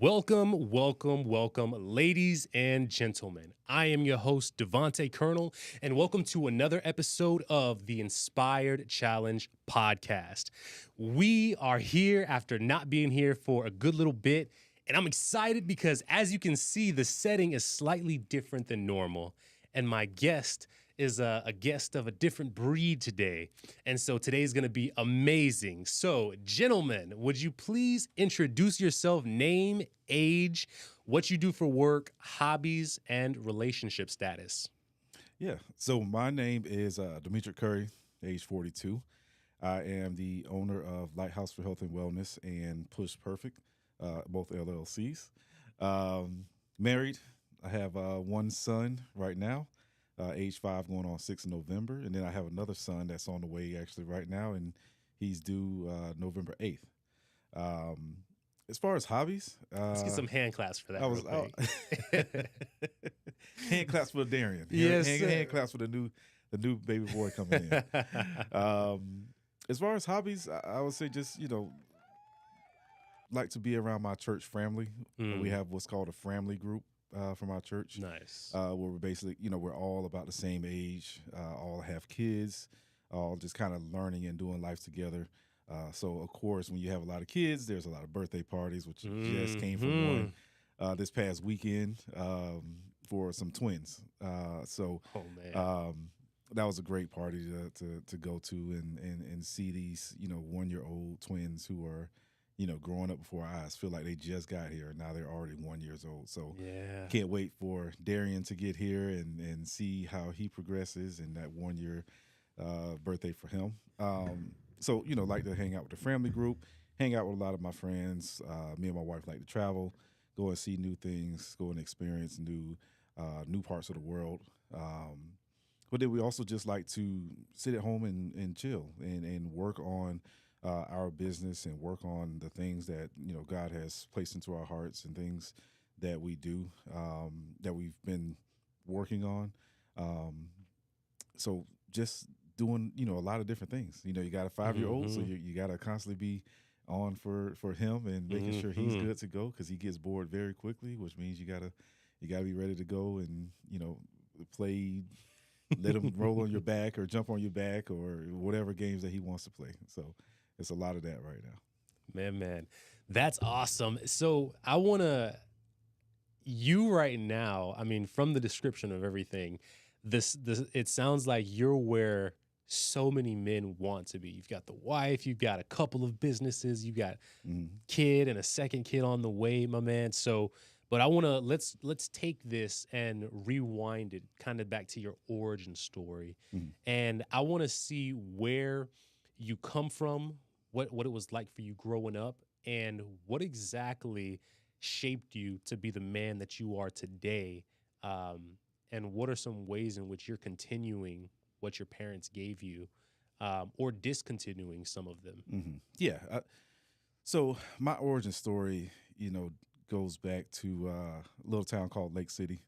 Welcome, ladies and gentlemen. I am your host, Devontae Colonel, and welcome to another episode of the Inspired Challenge podcast. We are here after not being here for a good little bit, and I'm excited because, as you can see, the setting is slightly different than normal, and my guest is a guest of a different breed today. And so today's going to be amazing. So, gentlemen, would you please introduce yourself, name, age, what you do for work, hobbies, and relationship status? Yeah. So my name is Demetric Curry, age 42. I am the owner of Lighthouse for Health and Wellness and Push Perfect, both LLCs. Married. I have one son right now, age 5, going on 6 in November. And then I have another son that's on the way actually right now, and he's due November 8th. As far as hobbies, Let's get some hand claps for that. I was real quick. hand claps for Darian. Yes, hand claps for the new baby boy coming in. As far as hobbies, I would say just like to be around my church family. We have what's called a family group from our church. Nice. Where we're basically we're all about the same age, all have kids, all just kind of learning and doing life together. So, of course, when you have a lot of kids, there's a lot of birthday parties, which just came from one this past weekend for some twins. Oh, man. That was a great party to go to and see these, 1-year-old twins who are, growing up before our eyes. Feel like they just got here. Now they're already 1 year old. So Yeah. can't wait for Darian to get here and see how he progresses and that 1 year birthday for him. So, like to hang out with the family group, hang out with a lot of my friends. Me and my wife like to travel, go and see new things, go and experience new parts of the world. But then we also just like to sit at home and chill and work on our business and work on the things that, God has placed into our hearts and things that we do that we've been working on. So just doing, a lot of different things. You got a 5-year-old, so you got to constantly be on for him and making sure he's good to go because he gets bored very quickly, which means you gotta be ready to go and play. Let him roll on your back or jump on your back or whatever games that he wants to play. So it's a lot of that right now. Man, that's awesome. So I want to, you right now, I mean, from the description of everything, this it sounds like you're where so many men want to be. You've got the wife, you've got a couple of businesses, you've got kid and a second kid on the way, my man. So, but I want to let's take this and rewind it kind of back to your origin story, and I want to see where you come from, what it was like for you growing up, and what exactly shaped you to be the man that you are today, and what are some ways in which you're continuing what your parents gave you, or discontinuing some of them. Yeah. So my origin story, goes back to a little town called Lake City,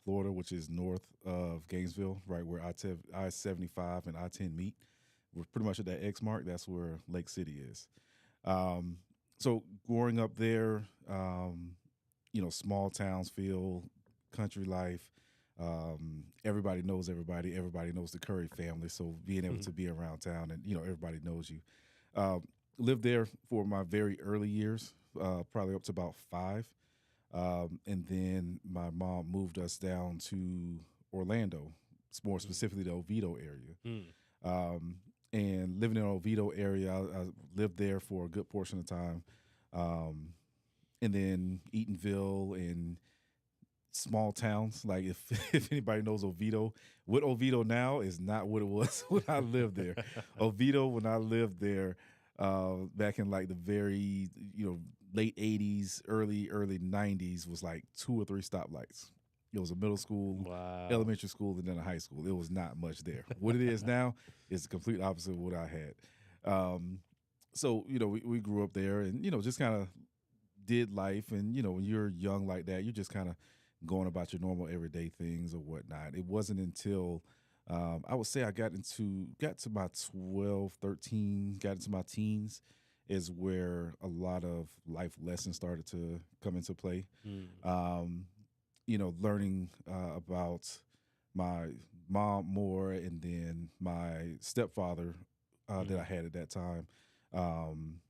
Florida, which is north of Gainesville, right where I-75 and I-10 meet. We're pretty much at that X mark. That's where Lake City is. So growing up there, small towns feel, country life. Everybody knows everybody. Everybody knows the Curry family. So being able to be around town and, everybody knows you. Lived there for my very early years, probably up to about 5. And then my mom moved us down to Orlando, more specifically the Oviedo area. And living in the Oviedo area, I lived there for a good portion of time. And then Eatonville and small towns, like if anybody knows Oviedo, what Oviedo now is not what it was when I lived there. Oviedo, when I lived there, back in like the very late 80s, early 90s, was like 2 or 3 stoplights. It was a middle school, elementary school, and then a high school. It was not much there. What it is now is the complete opposite of what I had. So we grew up there, and just kind of did life, and when you're young like that, you're just kind of going about your normal everyday things or whatnot. It wasn't until I would say I got to my 12, 13, got into my teens is where a lot of life lessons started to come into play. Mm. Um, learning about my mom more, and then my stepfather that I Mhm. had at that time. Um,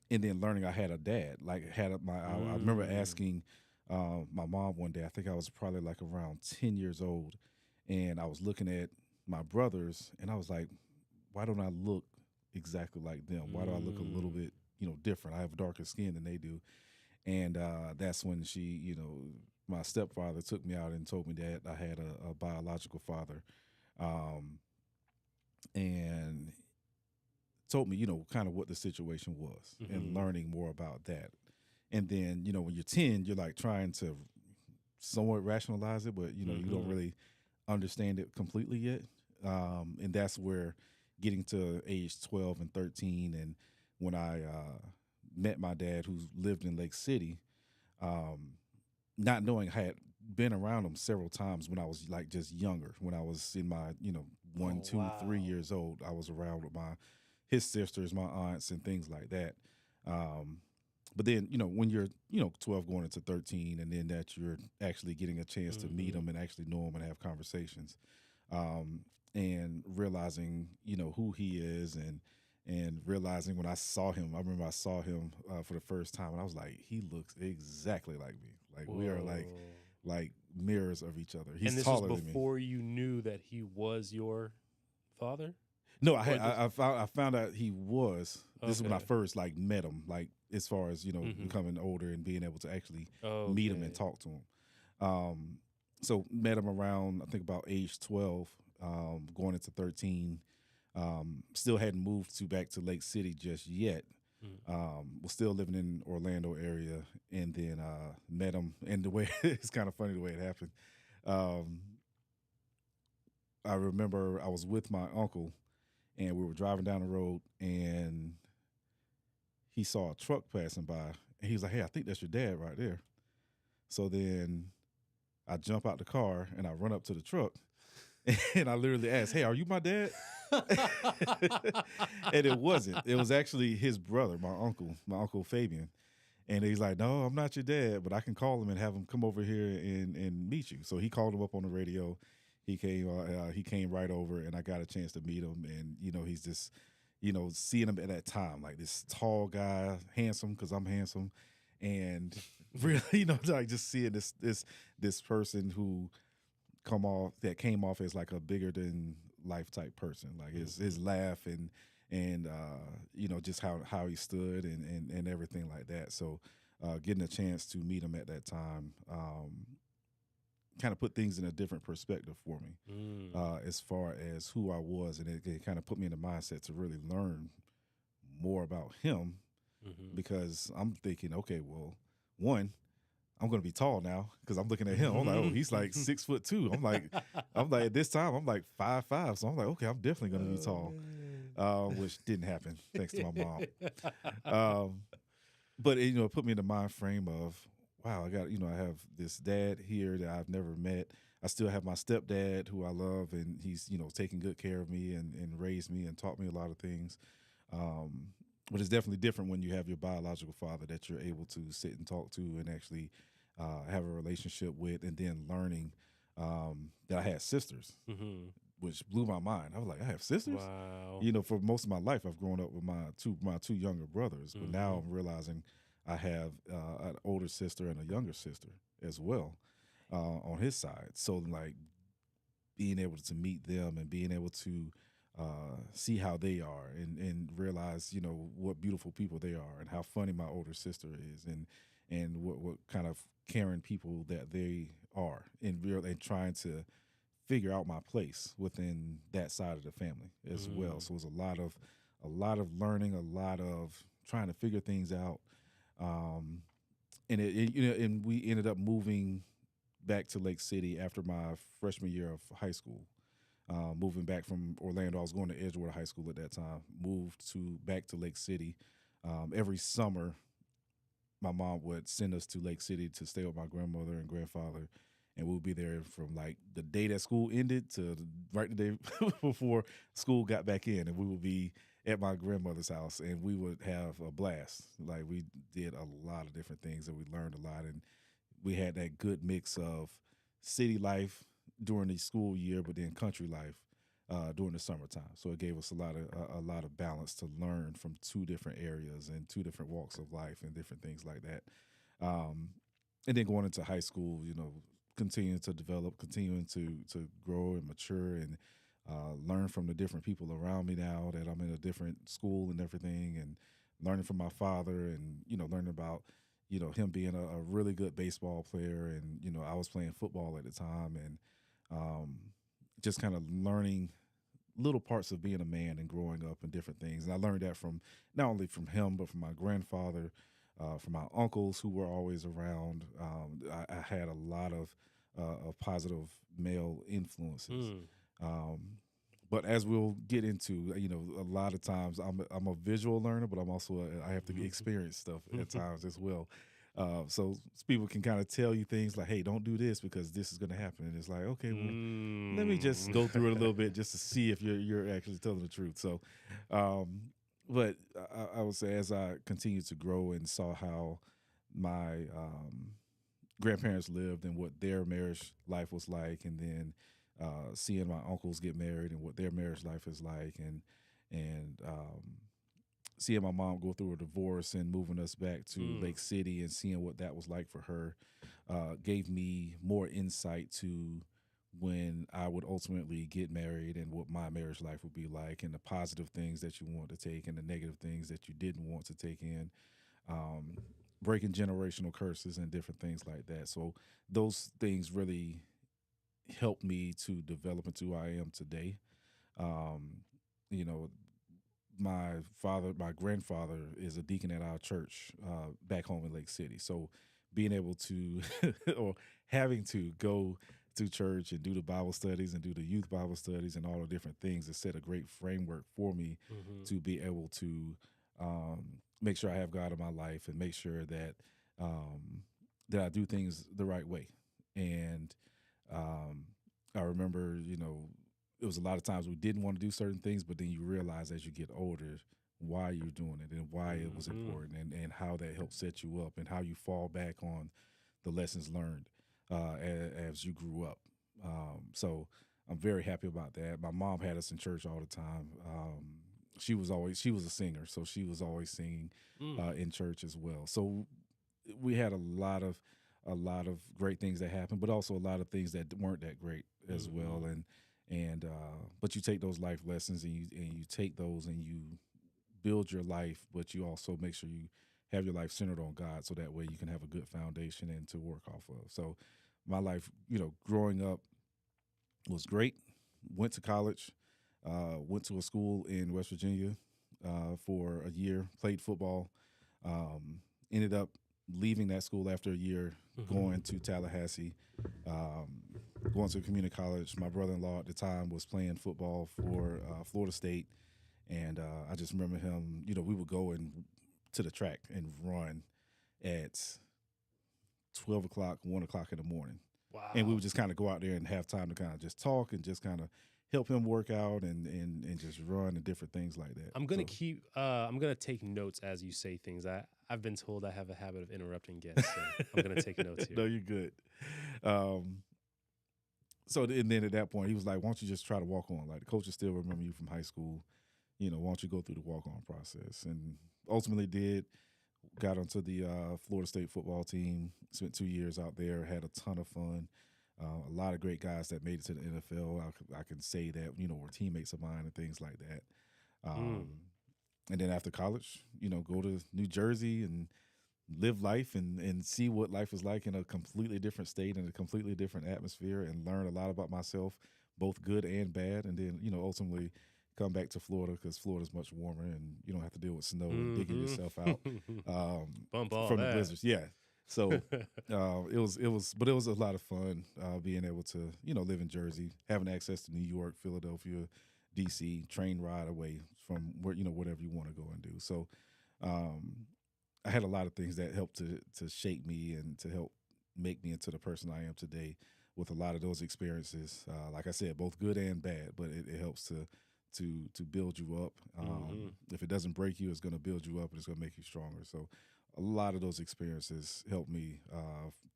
and then learning I had a dad. Like I remember Mm. asking my mom one day. I think I was probably like around 10 years old, and I was looking at my brothers, and I was like, "Why don't I look exactly like them? Why do I look a little Mm. bit, different? I have darker skin than they do." And that's when my stepfather took me out and told me that I had a biological father, um, and told me, kind of what the situation was, and Mhm. learning more about that. And then, when you're 10, you're like trying to somewhat rationalize it, but you don't Mhm. really understand it completely yet. And that's where getting to age 12 and 13, and when I met my dad, who lived in Lake City, um, not knowing I had been around him several times when I was like just younger, when I was in my, one, Oh, two, 3 years wow. old. I was around with his sisters, my aunts, and things like that. Um, but then, when you're, 12 going into 13, and then that you're actually getting a chance to meet Mhm. him and actually know him and have conversations, um, and realizing, who he is, and realizing when I saw him, I remember I saw him for the first time, and I was like, he looks exactly like me. Like we are Whoa. like mirrors of each other. He's And this was taller than me. before you knew that he was your father? No, Or this I found out he was. This is when I Okay. first like met him. Like as far as Mhm. becoming older and being able to actually meet him and Okay. talk to him. Um, so met him around I think about age 12, going into 13. Still hadn't moved back to Lake City just yet. Mm. Was still living in Orlando area, and then met him. And the way it's kind of funny the way it happened. Um, I remember I was with my uncle, and we were driving down the road, and he saw a truck passing by, and he was like, "Hey, I think that's your dad right there." So then I jump out the car and I run up to the truck, and I literally asked, "Hey, are you my dad?" And it wasn't. It was actually his brother, my uncle Fabian. And he's like, "No, I'm not your dad, but I can call him and have him come over here and meet you." So he called him up on the radio. He came right over, and I got a chance to meet him. And he's just, seeing him at that time, like this tall guy, handsome because I'm handsome, and really, like just seeing this person who came off as like a bigger than life type person, like his Mhm. laugh, and just how he stood, and everything like that. So getting a chance to meet him at that time kind of put things in a different perspective for me, Mm. as far as who I was, and it kind of put me in the mindset to really learn more about him, Mhm. because I'm thinking, okay, well, one, I'm gonna be tall now because I'm looking at him. I'm like, oh, Mhm. he's like 6'2". I'm like at this time I'm like 5'5". So I'm like, okay, I'm definitely gonna be Oh, tall, man. which didn't happen thanks to my mom. Um, but it put me in the mind frame of, wow, I have this dad here that I've never met. I still have my stepdad who I love, and he's taking good care of me, and raised me and taught me a lot of things. Um, but it's definitely different when you have your biological father that you're able to sit and talk to and actually have a relationship with, and then learning that I had sisters, Mhm. which blew my mind. I was like, I have sisters. Wow. For most of my life, I've grown up with my two younger brothers, but now Mhm. I'm realizing I have an older sister and a younger sister as well on his side. So like being able to meet them and being able to see how they are, and realize what beautiful people they are, and how funny my older sister is, and what kind of caring people that they are, and trying to figure out my place within that side of the family as well. Mm. So it was a lot of learning, a lot of trying to figure things out, um, and and we ended up moving back to Lake City after my freshman year of high school. Moving back from Orlando, I was going to Edgewater High School at that time. Moved to back to Lake City. Every summer, my mom would send us to Lake City to stay with my grandmother and grandfather, and we'll be there from like the day that school ended to right the day before school got back in, and we would be at my grandmother's house, and we would have a blast. Like we did a lot of different things, and we learned a lot, and we had that good mix of city life during the school year, but then country life during the summertime. So it gave us a lot of balance to learn from two different areas and two different walks of life and different things like that. Um, and then going into high school, continuing to develop, continuing to grow and mature and learn from the different people around me now that I'm in a different school and everything, and learning from my father, and learning about him being a really good baseball player, and I was playing football at the time, and um, just kind of learning little parts of being a man and growing up and different things. And I learned that from not only from him but from my grandfather, from my uncles who were always around. I had a lot of positive male influences. Mm. Um, but as we'll get into, a lot of times I'm a visual learner, but I have to experience stuff at times as well. So people can kind of tell you things like, "Hey, don't do this because this is going to happen." And it's like, okay, well, let me just Mm. go through it a little bit just to see if you're actually telling the truth. So, um, but I would say as I continued to grow and saw how my grandparents lived and what their marriage life was like, and then seeing my uncles get married and what their marriage life is like, and seeing my mom go through a divorce and moving us back to Mm. Lake City and seeing what that was like for her, gave me more insight to when I would ultimately get married and what my marriage life would be like, and the positive things that you want to take and the negative things that you didn't want to take in, um, breaking generational curses and different things like that. So those things really helped me to develop into who I am today. Um, you know, my grandfather is a deacon at our church back home in Lake City. So being able to, or having to go to church and do the Bible studies and do the youth Bible studies and all the different things has set a great framework for me Mhm. to be able to make sure I have God in my life and make sure um, that I do things the right way. And um, I remember, it was a lot of times we didn't want to do certain things, but then you realize as you get older why you're doing it and why it was Mhm. important, and how that helps set you up and how you fall back on the lessons learned as you grew up. So I'm very happy about that. My mom had us in church all the time. She was a singer, so she was always singing Mm. in church as well. So we had a lot of great things that happened, but also a lot of things that weren't that great as well. Mhm. And but you take those life lessons and you take those and you build your life, but you also make sure you have your life centered on God, so that way you can have a good foundation and to work off of. So my life, growing up was great. Went to college, went to a school in West Virginia for a year, played football, um, ended up leaving that school after a year, Mhm. going to Tallahassee, um, going to a community college. My brother-in-law at the time was playing football for Florida State, and I just remember him. We would go to the track and run at 12 o'clock, 1 o'clock in the morning, and we Wow. would just kind of go out there and have time to kind of just talk and just kind of help him work out and just run and different things like that. So I'm gonna take notes as you say things. I've been told I have a habit of interrupting guests, so I'm gonna take notes no, here. you're good. Um, and then at that point, he was like, "Why don't you just try to walk on? Like the coaches still remember you from high school. Why don't you go through the walk on process?" And ultimately did. Got onto the Florida State football team. Spent 2 years out there. Had a ton of fun. A lot of great guys that made it to the NFL. I can say that were teammates of mine and things like that. Mm. Um, and then after college, go to New Jersey and live life and see what life is like in a completely different state and a completely different atmosphere, and learn a lot about myself, both good and bad. And then ultimately come back to Florida because Florida's much warmer and you don't have to deal with snow and digging Mhm. yourself out Bump all from the that. blizzards. Yeah. So but it was a lot of fun being able to live in Jersey, having access to New York, Philadelphia, DC, train ride away from whatever you want to go and do. So um, I had a lot of things that helped to shape me and to help make me into the person I am today with a lot of those experiences. Like I said, both good and bad, but it helps to build you up. If it doesn't break you, it's going to build you up and it's going to make you stronger. So a lot of those experiences helped me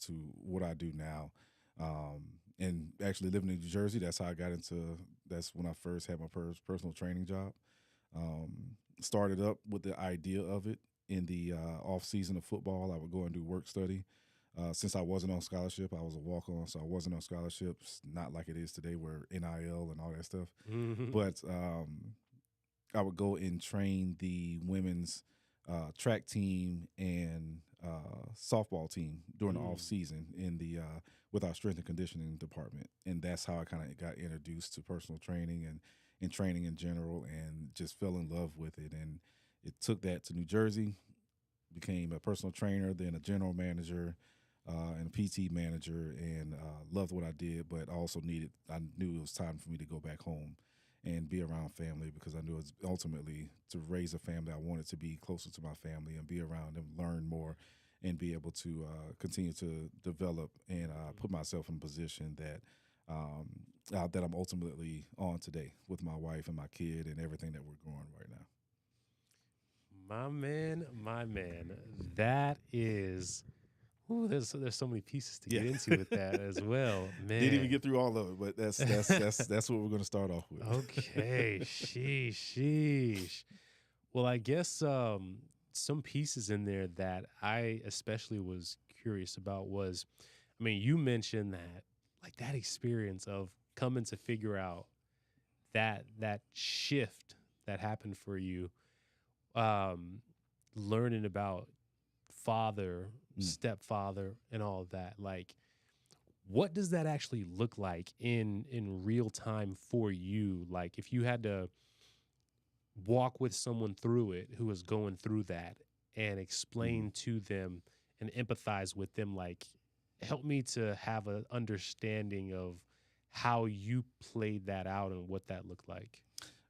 to what I do now. And actually living in New Jersey, that's how I got into. That's when I first had my personal training job. Started up with the idea of it in the off season of football. I would go and do work study. Since I wasn't on scholarship, I was a walk on, so I wasn't on scholarships. Not like it is today, where NIL and all that stuff. But I would go and train the women's track team and softball team during the off season in the with our strength and conditioning department, and that's how I kind of got introduced to personal training and training in general, and just fell in love with it. And it took that to New Jersey, became a personal trainer, then a general manager. And a PT manager, and loved what I did, but also I knew it was time for me to go back home and be around family, because I knew it was ultimately to raise a family. I wanted to be closer to my family and be around them, learn more, and be able to continue to develop and put myself in a position that I'm ultimately on today with my wife and my kid and everything that we're growing right now. My man, that is. Ooh, there's so many pieces to Yeah. get into with that as well, man. Didn't even get through all of it, but that's what we're going to start off with. Okay, sheesh. Well, I guess some pieces in there that I especially was curious about was, I mean, you mentioned that, like, that experience of coming to figure out that shift that happened for you, learning about father, stepfather, and all of that. Like, what does that actually look like in real time for you? Like, if you had to walk with someone through it who is going through that and explain to them and empathize with them, like, help me to have an understanding of how you played that out and what that looked like.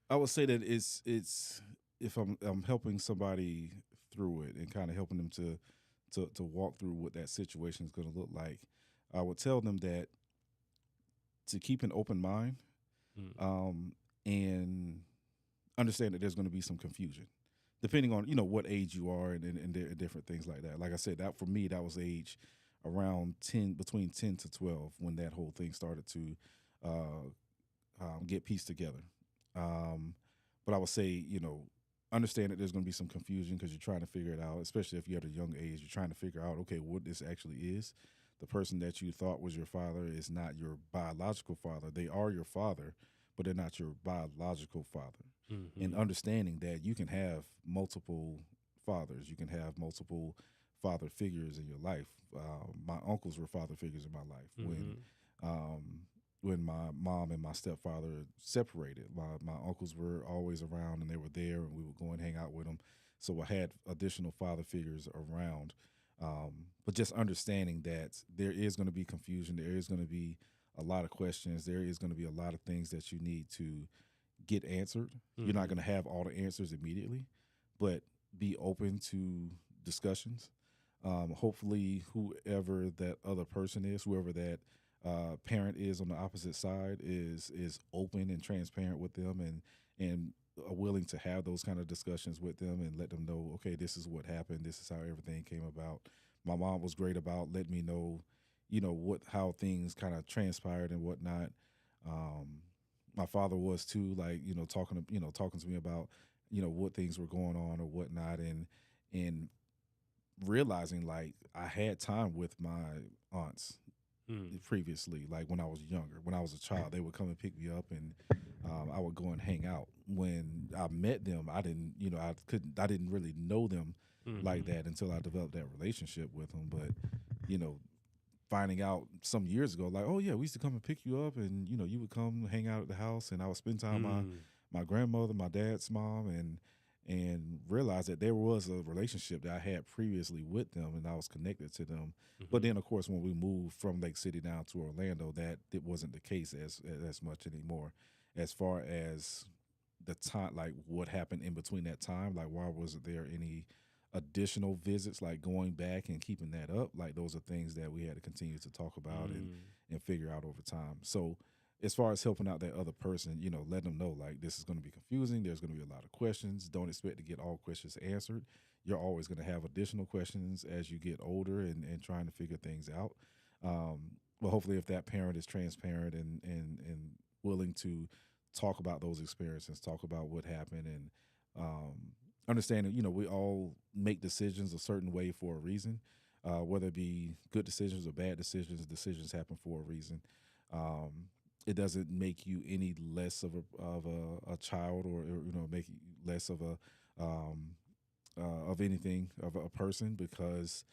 I would say that it's if I'm helping somebody through it and kind of helping them to walk through what that situation is going to look like, I would tell them that to keep an open mind, and understand that there's going to be some confusion, depending on what age you are and different things like that. Like I said, that for me, that was age around 10, between 10 to 12, when that whole thing started to get pieced together. But I would say, understand that there's going to be some confusion, because you're trying to figure it out, especially if you're at a young age. You're trying to figure out, okay, what this actually is. The person that you thought was your father is not your biological father. They are your father, but they're not your biological father. And understanding that you can have multiple fathers, you can have multiple father figures in your life. My uncles were father figures in my life. When my mom and my stepfather separated, my uncles were always around, and they were there, and we would go and hang out with them. So I had additional father figures around. But just understanding that there is going to be confusion, there is going to be a lot of questions, there is going to be a lot of things that you need to get answered. You're not going to have all the answers immediately, but be open to discussions. Hopefully, whoever that other person is, whoever that parent is on the opposite side, is open and transparent with them, and are willing to have those kind of discussions with them and let them know, okay, this is what happened, this is how everything came about. My mom was great about letting me know, how things kind of transpired and whatnot. My father was too, like, talking to me about, what things were going on or whatnot, and realizing, like, I had time with my aunts previously, like when I was younger. When I was a child, they would come and pick me up, and I would go and hang out. When I met them, I didn't, I didn't really know them like that until I developed that relationship with them. But, finding out some years ago, like, oh yeah, we used to come and pick you up, and you would come hang out at the house, and I would spend time with my grandmother, my dad's mom, and realize that there was a relationship that I had previously with them, and I was connected to them. But then, of course, when we moved from Lake City down to Orlando, that it wasn't the case as much anymore. As far as the time, like what happened in between that time, like why wasn't there any additional visits, like going back and keeping that up? Like those are things that we had to continue to talk about and figure out over time. So as far as helping out that other person, let them know like this is going to be confusing. There's going to be a lot of questions. Don't expect to get all questions answered. You're always going to have additional questions as you get older and trying to figure things out. But hopefully, if that parent is transparent and willing to talk about those experiences, talk about what happened, and understanding, we all make decisions a certain way for a reason, whether it be good decisions or bad decisions. Decisions happen for a reason. Um, it doesn't make you any less of a child, or make you less of a of anything of a person, because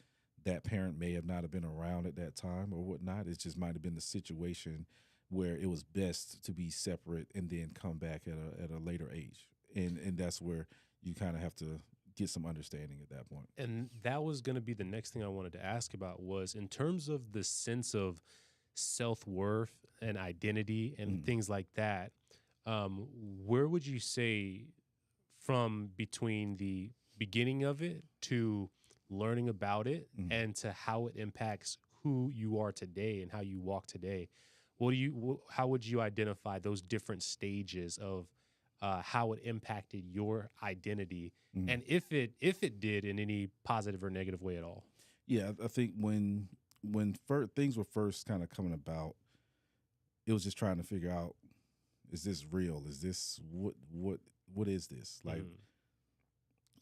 that parent may have not have been around at that time or whatnot. It just might have been the situation where it was best to be separate and then come back at a later age, and that's where you kind of have to get some understanding at that point. And that was going to be the next thing I wanted to ask about, was in terms of the sense of self-worth and identity and Mm, things like that. Where would you say, from between the beginning of it to learning about it mm. and to how it impacts who you are today and how you walk today, how would you identify those different stages of how it impacted your identity, Mm. and if it did in any positive or negative way at all? Yeah, I think when things were first kind of coming about, it was just trying to figure out, is this real? Is this what is this? Like, Mm,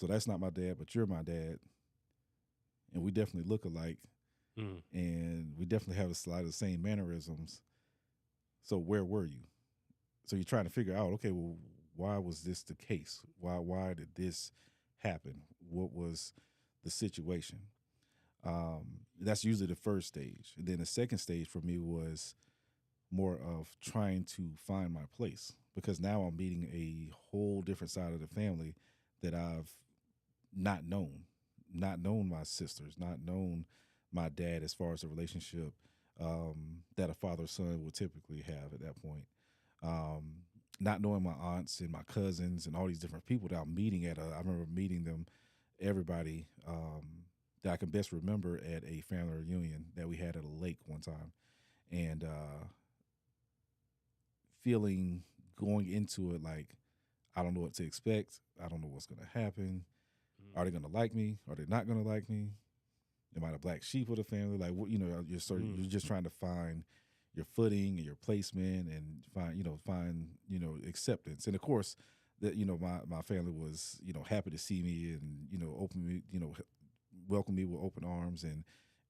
so that's not my dad, but you're my dad, and we definitely look alike, mm, and we definitely have a lot of the same mannerisms. So where were you? So you're trying to figure out, okay, well, why was this the case? Why did this happen? What was the situation? That's usually the first stage. And then the second stage for me was more of trying to find my place, because now I'm meeting a whole different side of the family that I've not known, not known my sisters, not known my dad, as far as the relationship that a father son would typically have at that point. Um, Not knowing my aunts and my cousins and all these different people that I'm meeting I remember meeting them, everybody that I can best remember at a family reunion that we had at a lake one time, and feeling, going into it like, I don't know what to expect. I don't know what's going to happen. Are they mm, going to like me? Are they not going to like me? Am I the black sheep of the family? Like, you're just trying to find your footing and your placement, and find acceptance. And of course, that my family was happy to see me, and open me, welcome me with open arms, and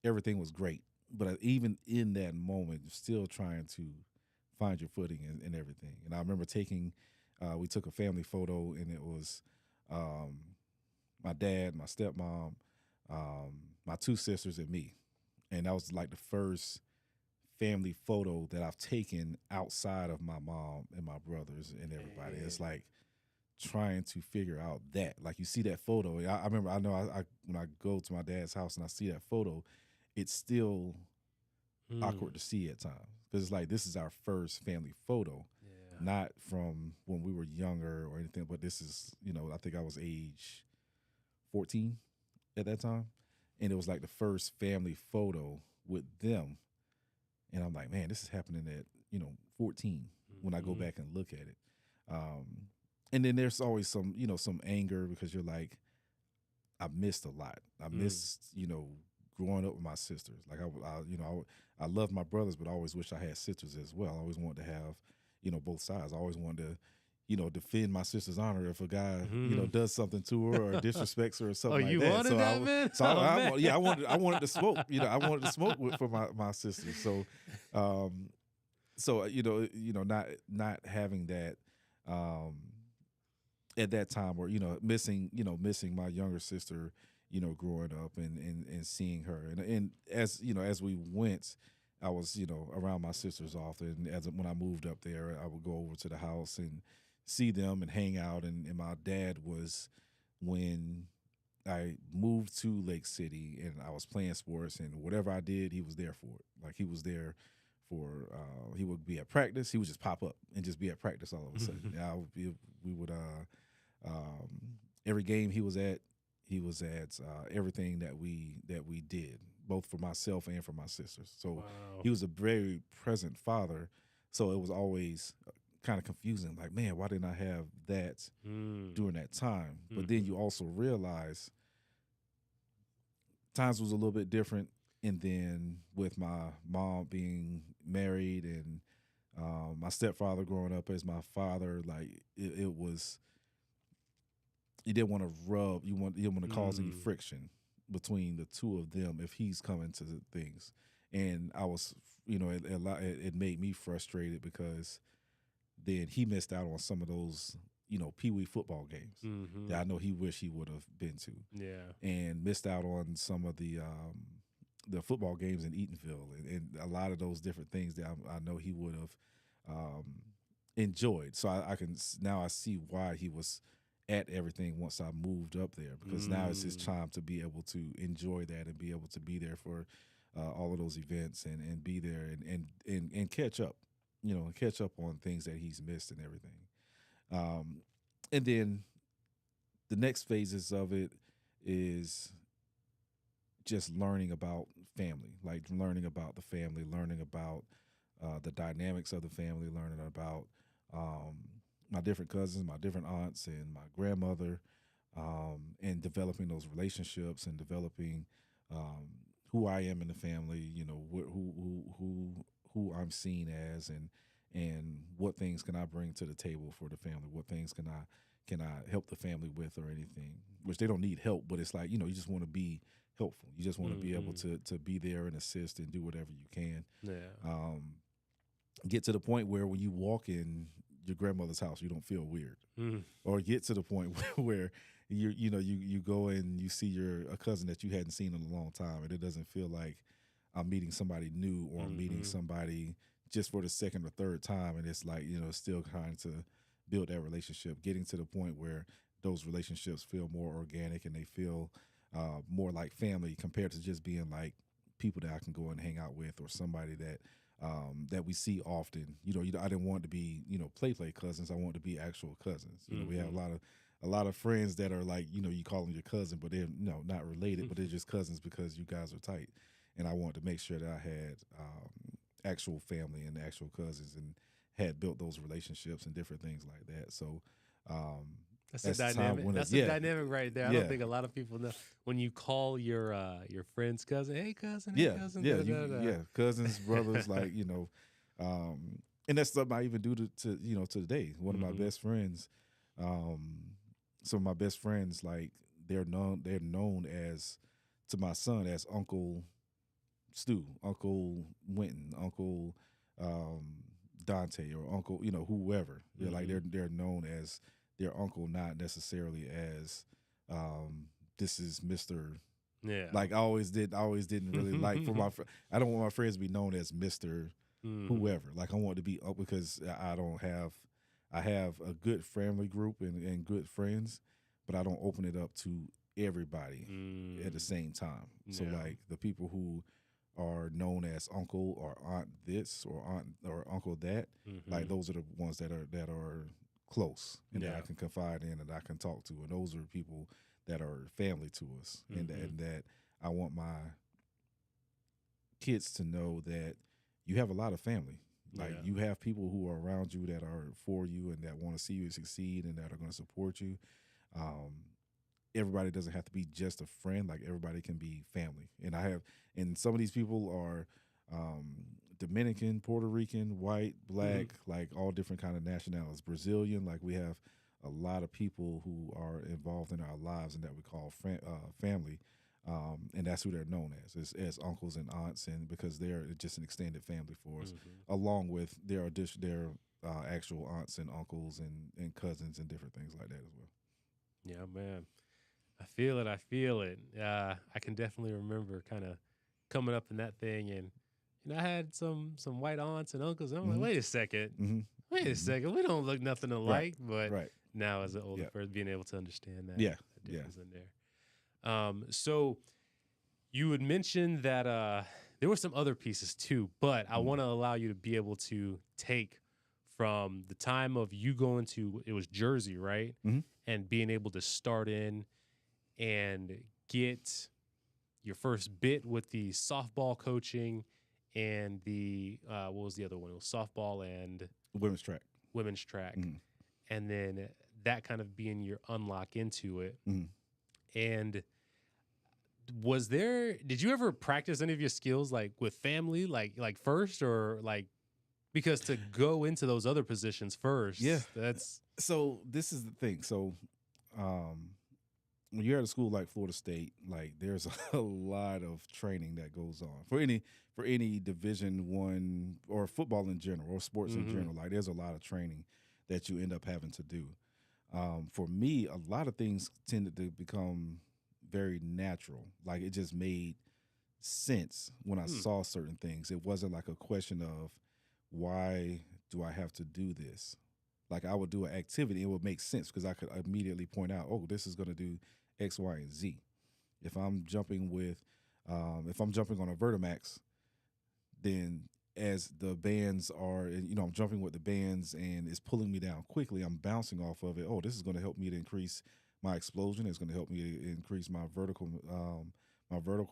everything was great. But even in that moment, you're still trying to find your footing and everything. And I remember we took a family photo, and it was um, my dad, my stepmom, my two sisters, and me. And that was like the first family photo that I've taken outside of my mom and my brothers and everybody. It's man. like trying to figure out that. Like, you see that photo. I remember, I know, I when I go to my dad's house and I see that photo, it's still Mm, awkward to see at times, because it's like, this is our first family photo, yeah. not from when we were younger or anything. But this is, I think I was age 14 at that time, and it was like the first family photo with them. And I'm like, man, this is happening at 14 when I go Mhm. back and look at it. Um, and then there's always some anger, because you're like, I missed a lot. I Mm. missed growing up with my sisters. Like, I love my brothers, but I always wish I had sisters as well. I always wanted to have both sides. I always wanted to defend my sister's honor if a guy Mhm. does something to her or disrespects her or Oh, something like you that. wanted So that, man? so Oh, I, man. yeah, I wanted to smoke. I wanted to smoke for my sisters. So um not having that um at that time, or missing my younger sister, growing up, and seeing her, and as as we went, I was around my sisters often. As when I moved up there, I would go over to the house and see them and hang out. And my dad was, when I moved to Lake City and I was playing sports, and whatever I did, he was there for it. Like, he was there for he would be at practice, he would just pop up and just be at practice all of a sudden. Yeah, we would every game he was at everything that we did, both for myself and for my sisters. So Wow. he was a very present father. So it was always kind of confusing. Like, man, why didn't I have that during that time? But then you also realize times was a little bit different. And then with my mom being married and my stepfather growing up as my father, like it was, you didn't want to you didn't want to cause any friction between the two of them if he's coming to the things. And I was, it made me frustrated because then he missed out on some of those, Pee Wee football games that I know he wished he would have been to. Yeah. And missed out on some of the football games in Eatonville and a lot of those different things that I know he would have enjoyed. So I can now I see why he was at everything once I moved up there, because now it's his time to be able to enjoy that and be able to be there for all of those events and be there and catch up, catch up on things that he's missed and everything. And then the next phases of it is just learning about family, like learning about the family, learning about the dynamics of the family, learning about my different cousins, my different aunts, and my grandmother, and developing those relationships and developing who I am in the family, who I'm seen as, and what things can I bring to the table for the family, what things can I help the family with or anything, which they don't need help, but it's like, you just want to be helpful. You just want to be able to be there and assist and do whatever you can. Yeah. Get to the point where when you walk in your grandmother's house, you don't feel weird, or get to the point where you go and you see a cousin that you hadn't seen in a long time, and it doesn't feel like I'm meeting somebody new or I'm meeting somebody just for the second or third time, and it's like still trying to build that relationship, getting to the point where those relationships feel more organic and they feel more like family compared to just being like people that I can go and hang out with or somebody that that we see often. I didn't want to be play cousins. I want to be actual cousins. We have a lot of friends that are like you call them your cousin, but they're not related, but they're just cousins because you guys are tight. And I wanted to make sure that I had actual family and actual cousins and had built those relationships and different things like that. So that's a dynamic. That's a dynamic right there. I don't think a lot of people know when you call your friend's cousin, hey cousin, hey cousin, cousins, brothers, like and that's something I even do to today. One of my best friends, some of my best friends, like they're known as to my son as Uncle Stu, Uncle Winton, Uncle Dante, or Uncle whoever. Like they're known as their uncle, not necessarily as this is Mr. Yeah. Like I always didn't really like for I don't want my friends to be known as Mr. Whoever. Like I want to be up because I have a good family group and good friends, but I don't open it up to everybody at the same time. So like the people who are known as uncle or aunt this or aunt or uncle that, like those are the ones that are close and that I can confide in and I can talk to, and those are people that are family to us, and that I want my kids to know that you have a lot of family. Like you have people who are around you that are for you and that want to see you succeed and that are going to support you. Everybody doesn't have to be just a friend. Like everybody can be family. And some of these people are Dominican, Puerto Rican, white, black, like all different kind of nationalities. Brazilian, like we have a lot of people who are involved in our lives and that we call family. And that's who they're known as uncles and aunts, and because they're just an extended family for us, along with their actual aunts and uncles and cousins and different things like that as well. Yeah, man. I feel it. I can definitely remember kind of coming up in that thing, and I had some white aunts and uncles. And I'm like, wait a second, we don't look nothing alike. But now as an older person, being able to understand that, difference in there. So you had mentioned that there were some other pieces too, but I want to allow you to be able to take from the time of you going to, it was Jersey, right? And being able to start in and get your first bit with the softball coaching and the what was the other one? It was softball and Women's track. women's track, Mm. and then that kind of being your unlock into it. Mm. And was there? Did you ever practice any of your skills like with family, like first, or like because to go into those other positions first, Yeah. that's So this is the thing. So um, when you're at a school like Florida State, like there's a lot of training that goes on for any Division 1 or football in general or sports in mm-hmm, general. Like there's a lot of training that you end up having to do. For me, a lot of things tended to become very natural. Like it just made sense when I hmm, saw certain things. It wasn't like a question of why do I have to do this? Like I would do an activity, it would make sense because I could immediately point out, oh, this is going to do X, Y, and Z. If I'm jumping if I'm jumping on a Vertimax, then as the bands are, I'm jumping with the bands and it's pulling me down quickly, I'm bouncing off of it. Oh, this is going to help me to increase my explosion. It's going to help me to increase my vertical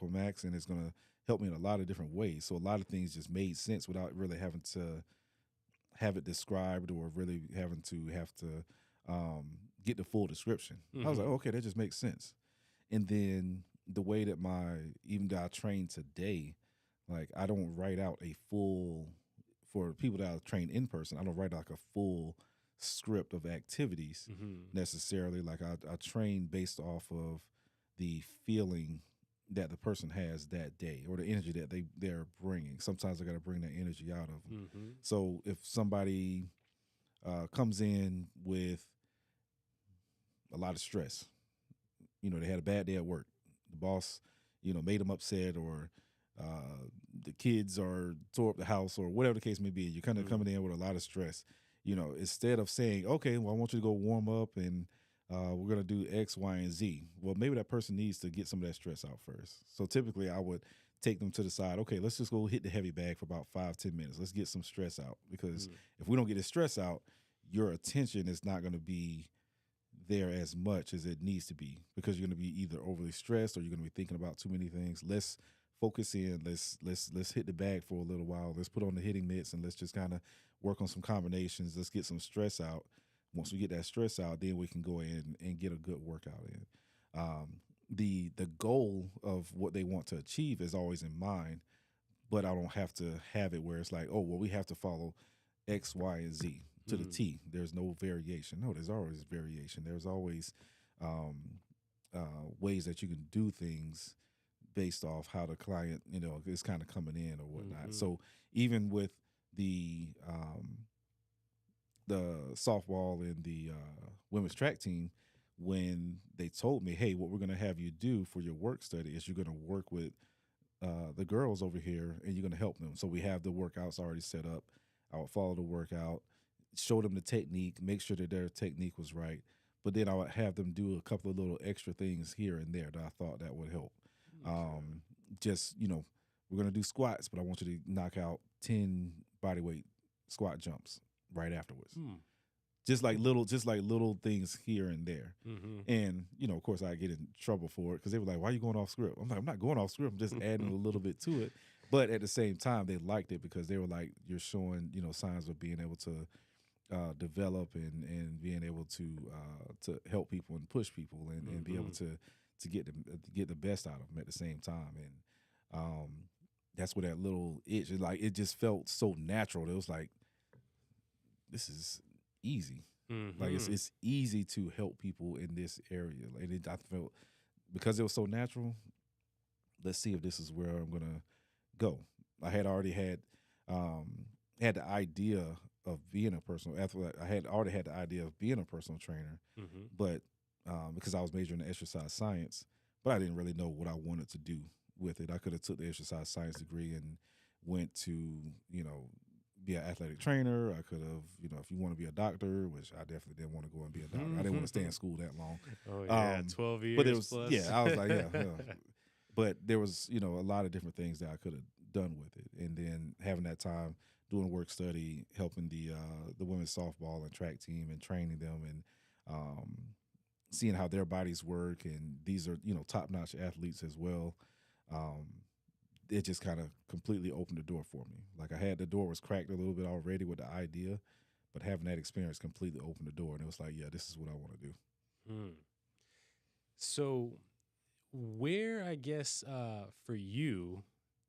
max, and it's going to help me in a lot of different ways. So a lot of things just made sense without really having to have it described or really having to um, get the full description. I was like, mm-hmm, oh, okay, that just makes sense. And then the way that even though I train today, like I don't write out a full, for people that I train in person, I don't write like a full script of activities mm-hmm. necessarily. Like I train based off of the feeling that the person has that day or the energy that they're bringing. Sometimes I got to bring that energy out of them. Mm-hmm. So if somebody comes in with a lot of stress, they had a bad day at work, the boss, made them upset, or the kids are tore up the house, or whatever the case may be. You're kind of coming in with a lot of stress. Instead of saying, okay, well, I want you to go warm up and we're going to do X, Y, and Z. Well, maybe that person needs to get some of that stress out first. So typically I would take them to the side. Okay, let's just go hit the heavy bag for about 5-10 minutes. Let's get some stress out, because Mm-hmm. if we don't get the stress out, your attention is not going to be there as much as it needs to be, because you're going to be either overly stressed or you're going to be thinking about too many things. Let's focus in. Let's hit the bag for a little while. Let's put on the hitting mitts and let's just kind of work on some combinations. Let's get some stress out. Once we get that stress out, then we can go in and get a good workout in. The goal of what they want to achieve is always in mind, but I don't have to have it where it's like, oh, well, we have to follow X, Y, and Z to the Mm-hmm. T. There's no variation. No, there's always variation. There's always um, ways that you can do things based off how the client, is kind of coming in or whatnot. Mm-hmm. So even with the softball and the women's track team, when they told me, hey, what we're going to have you do for your work study is you're going to work with the girls over here and you're going to help them. So we have the workouts already set up. I would follow the workout, show them the technique, make sure that their technique was right. But then I would have them do a couple of little extra things here and there that I thought that would help. Okay. Just, we're going to do squats, but I want you to knock out 10 body weight squat jumps right afterwards. Hmm. Just like little things here and there. Mm-hmm. And, of course I get in trouble for it because they were like, why are you going off script? I'm like, I'm not going off script. I'm just adding a little bit to it. But at the same time, they liked it because they were like, you're showing, signs of being able to develop and being able to help people and push people and be able Mm-hmm. to get the best out of them at the same time. And that's where that little itch, it just felt so natural. It was like, this is easy. Like Mm-hmm. it's easy to help people in this area. I felt, because it was so natural. Let's see if this is where I'm gonna go. I had already had the idea of being a personal athlete. I had already had the idea of being a personal trainer, Mm-hmm. but because I was majoring in exercise science, but I didn't really know what I wanted to do with it. I could have took the exercise science degree and went to be an athletic trainer. I could have, if you want to be a doctor, which I definitely didn't want to go and be a doctor. I didn't want to stay in school that long. Oh yeah, 12 But years plus. yeah, I was like, yeah, yeah. But there was, a lot of different things that I could have done with it. And then having that time doing work study, helping the women's softball and track team and training them and seeing how their bodies work. And these are, top notch athletes as well. Um, it just kind of completely opened the door for me. Like I had the door was cracked a little bit already with the idea, but having that experience completely opened the door, and it was like, yeah, this is what I want to do. Hmm. So, where I guess for you,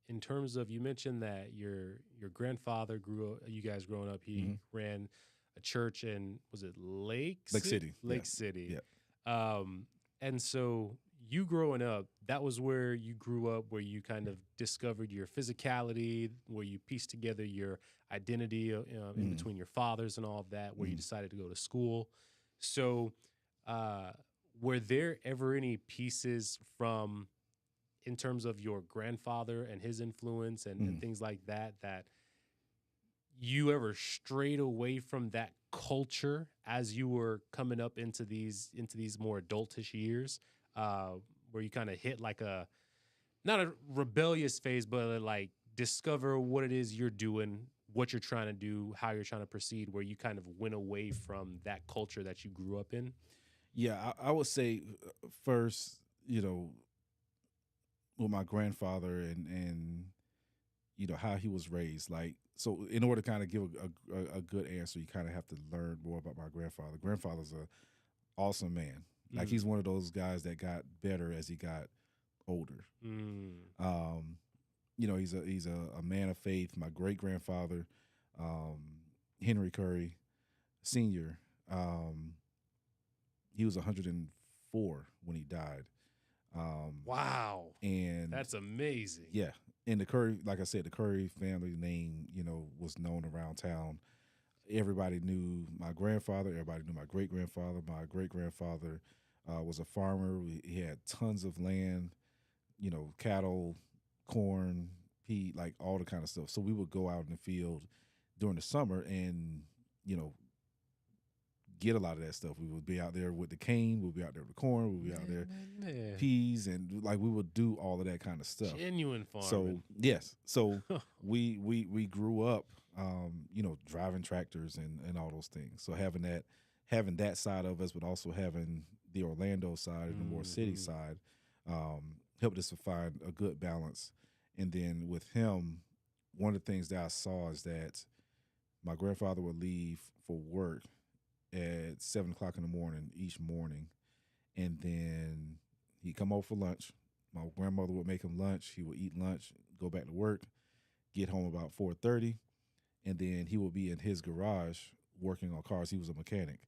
in terms of you mentioned that your grandfather grew up, you guys growing up, he Hmm. ran a church in was it Lake City, yeah, Lake City, yeah, um, and so you growing up, that was where you grew up, where you kind of discovered your physicality, where you pieced together your identity in hmm between your fathers and all of that, where you hmm decided to go to school. So. Uh, were there ever any pieces from in terms of your grandfather and his influence and hmm things like that that you ever strayed away from that culture as you were coming up into these more adultish years, uh, where you kind of hit like a not a rebellious phase, but like discover what it is you're doing, what you're trying to do, how you're trying to proceed, where you kind of went away from that culture that you grew up in. Yeah, I would say first, you know, with my grandfather and how he was raised. Like, so in order to kind of give a good answer, you kind of have to learn more about my grandfather. Grandfather's a awesome man. Like Mm, he's one of those guys that got better as he got older. mm, Um, he's a man of faith. My great grandfather, um, Henry Curry Senior, um, he was 104 when he died. Um, wow. and That's amazing. yeah, and the Curry, like I said, the Curry family name, was known around town. Everybody knew my grandfather. Everybody knew my great grandfather. My great grandfather was a farmer. He had tons of land, cattle, corn, peat, like all the kind of stuff. So we would go out in the field during the summer and, you know, get a lot of that stuff. We would be out there with the cane. We'd be out there with the corn. We'd be out there Man. peas, and like we would do all of that kind of stuff. Genuine So farming. yes, so we grew up, driving tractors and all those things. So having that side of us, but also having the Orlando side and the more city Mhm. side, helped us to find a good balance. And then with him, one of the things that I saw is that my grandfather would leave for work at 7 o'clock in the morning each morning, and then he'd come over for lunch. My grandmother would make him lunch. He would eat lunch, go back to work, get home about 4:30, and then he would be in his garage working on cars. He was a mechanic,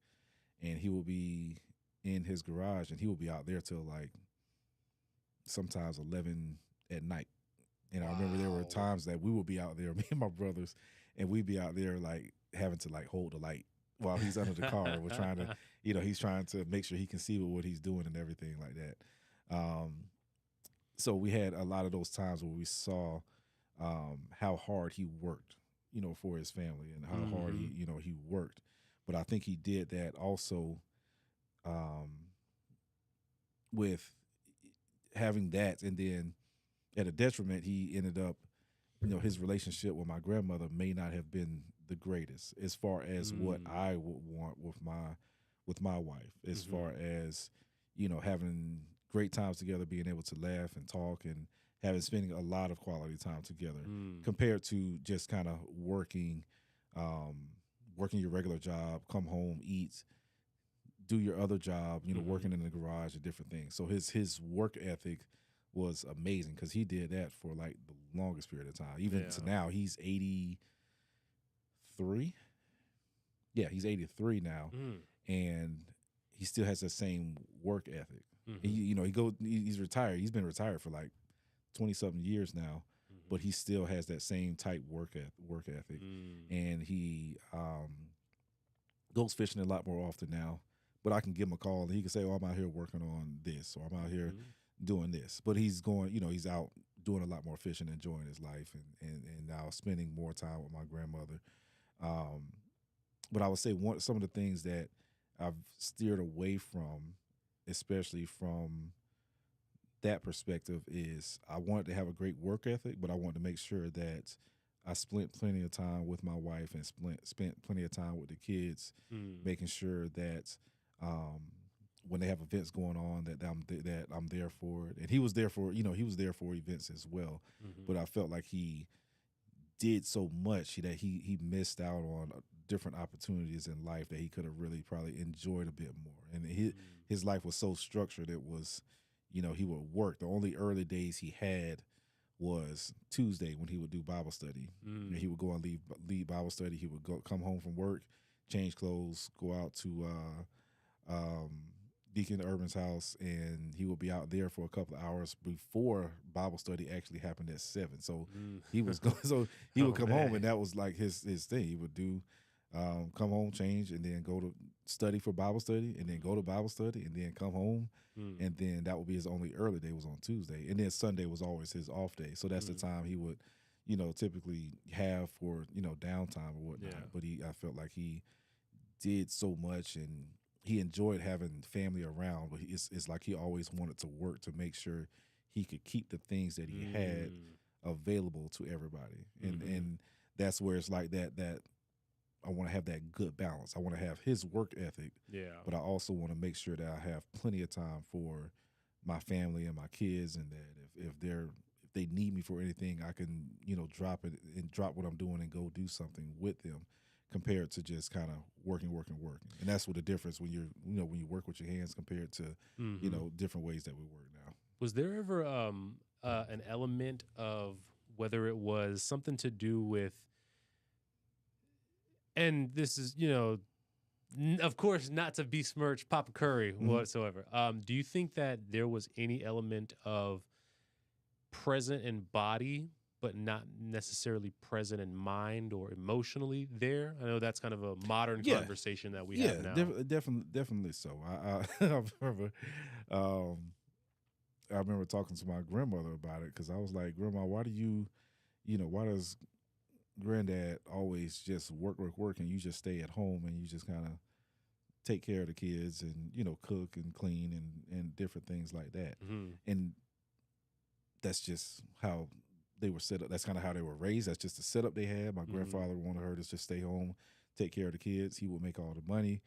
and he would be in his garage, and he would be out there till like sometimes 11 at night. And I remember there were Wow. times that we would be out there, me and my brothers, and we'd be out there like having to like hold the light while he's under the car. We're trying to, he's trying to make sure he can see what he's doing and everything like that. So we had a lot of those times where we saw how hard he worked, for his family and how hard Mhm. he worked. But I think he did that also um, with having that, and then at a detriment, he ended up, his relationship with my grandmother may not have been the greatest as far as what Mm. I would want with my wife, as Mhm. far as having great times together, being able to laugh and talk, and having spending a lot of quality time together, Mm. compared to just kind of um, working your regular job, come home, eat, do your other job, Mhm. working in the garage and different things. So his work ethic was amazing because he did that for like the longest period of time. Even to Yeah. now, he's 83. Yeah, he's 83 now, Mm. and he still has the same work ethic. He, Mhm. you know, he go he's retired. He's been retired for like 20 something years now, but Mhm. he still has that same type work ethic, Mm. and he goes fishing a lot more often now. But I can give him a call and he can say, "Oh, I'm out here working on this, or I'm out here Mhm. doing this." But he's going, he's out doing a lot more fishing, enjoying his life, and now spending more time with my grandmother. Um, but I would say some of the things that I've steered away from, especially from that perspective, is I wanted to have a great work ethic, but I wanted to make sure that I spent plenty of time with my wife and spent plenty of time with the kids, Mm. making sure that um, when they have events going on that I'm there for it. And he was there for he was there for events as well. Mm-hmm. But I felt like he did so much that he missed out on different opportunities in life that he could have really probably enjoyed a bit more. And his life was so structured. It was, he would work. The only early days he had was Tuesday when he would do Bible study. And he would go and leave Bible study. He would come home from work, change clothes, go out to Deacon Urban's house, and he would be out there for a couple of hours before Bible study actually happened at 7. So he was going. So he would come home, and that was like his thing. He would do come home, change, and then go to study for Bible study, and then go to Bible study, and then come home, and then that would be his only early day was on Tuesday, and then Sunday was always his off day. So that's the time he would, typically have for downtime or whatnot. Yeah. But I felt like he did so much, and he enjoyed having family around. But it's like he always wanted to work to make sure he could keep the things that he had available to everybody, and that's where it's like that. I want to have that good balance. I want to have his work ethic, but I also want to make sure that I have plenty of time for my family and my kids, and that if they need me for anything, I can drop it and drop what I'm doing and go do something with them, compared to just kind of working. And that's what the difference when you're when you work with your hands compared to different ways that we work now. Was there ever an element of whether it was something to do with, and this is, of course, not to besmirch Papa Curry whatsoever. Do you think that there was any element of present in body, but not necessarily present in mind or emotionally there? I know that's kind of a modern conversation that we have now. Definitely so. I remember talking to my grandmother about it, because I was like, Grandma, why does Granddad always just work, and you just stay at home and you just kind of take care of the kids and, cook and clean and different things like that. And that's just how they were set up. That's kind of how they were raised. That's just the setup they had. My grandfather wanted her to just stay home, take care of the kids. He would make all the money.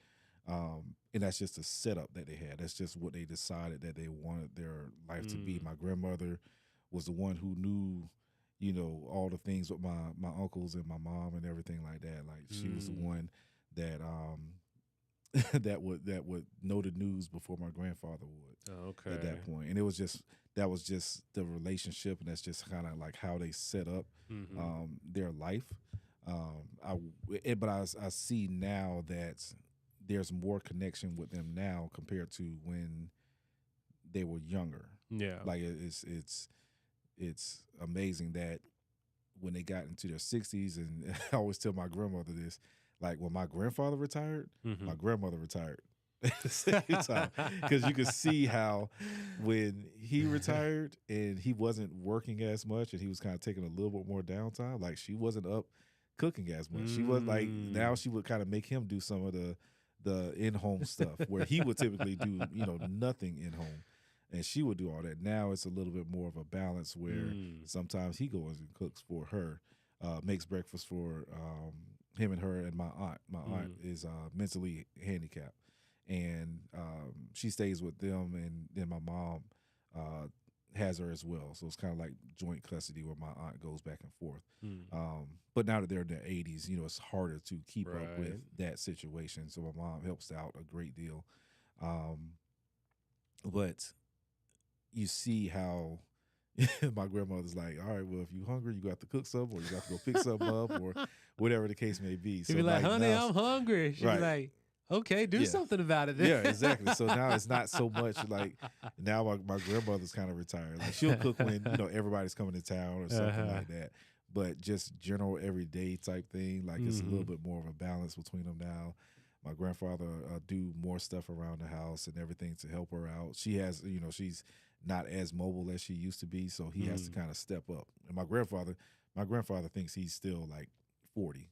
And that's just the setup that they had. That's just what they decided that they wanted their life to be. My grandmother was the one who knew, all the things with my uncles and my mom and everything like that. Like she was the one that that would know the news before my grandfather would. Oh, okay. At that point. And that was just the relationship, and that's just kind of like how they set up their life. But I see now that there's more connection with them now compared to when they were younger. Yeah. Like it's amazing that when they got into their 60s, and I always tell my grandmother this, like when my grandfather retired, my grandmother retired at the same time. Because you could see how when he retired and he wasn't working as much and he was kind of taking a little bit more downtime, like she wasn't up cooking as much. She was like, now she would kind of make him do some of the in-home stuff where he would typically do, nothing in home. And she would do all that. Now it's a little bit more of a balance where sometimes he goes and cooks for her, makes breakfast for him and her and my aunt. My aunt is mentally handicapped, and she stays with them, and then my mom has her as well. So it's kind of like joint custody where my aunt goes back and forth. But now that they're in their 80s, it's harder to keep up with that situation. So my mom helps out a great deal. But you see how my grandmother's like, all right, well, if you're hungry, you got to cook some, or you got to go pick something up, or whatever the case may be. She'd be like, honey, I'm hungry. She'd be like, okay, do something about it then. Yeah, exactly. So now it's not so much like, now my grandmother's kind of retired. Like she'll cook when, everybody's coming to town or something like that. But just general everyday type thing, like it's a little bit more of a balance between them now. My grandfather do more stuff around the house and everything to help her out. She has, she's not as mobile as she used to be, so he has to kind of step up. And my grandfather thinks he's still like 40.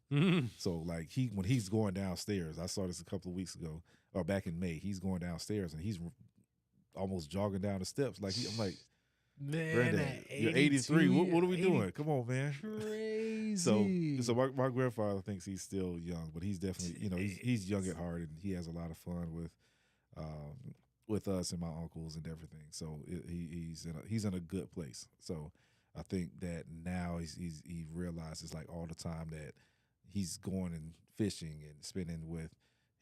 So like when he's going downstairs, I saw this a couple of weeks ago, or back in May, he's going downstairs and he's almost jogging down the steps. Like I'm like, man, Granddad, you're 83. What are we doing? Come on, man. Crazy. So my grandfather thinks he's still young, but he's definitely, he's young at heart, and he has a lot of fun with us and my uncles and everything. So he's in a good place. So I think that now he realizes like all the time that he's going and fishing and spending with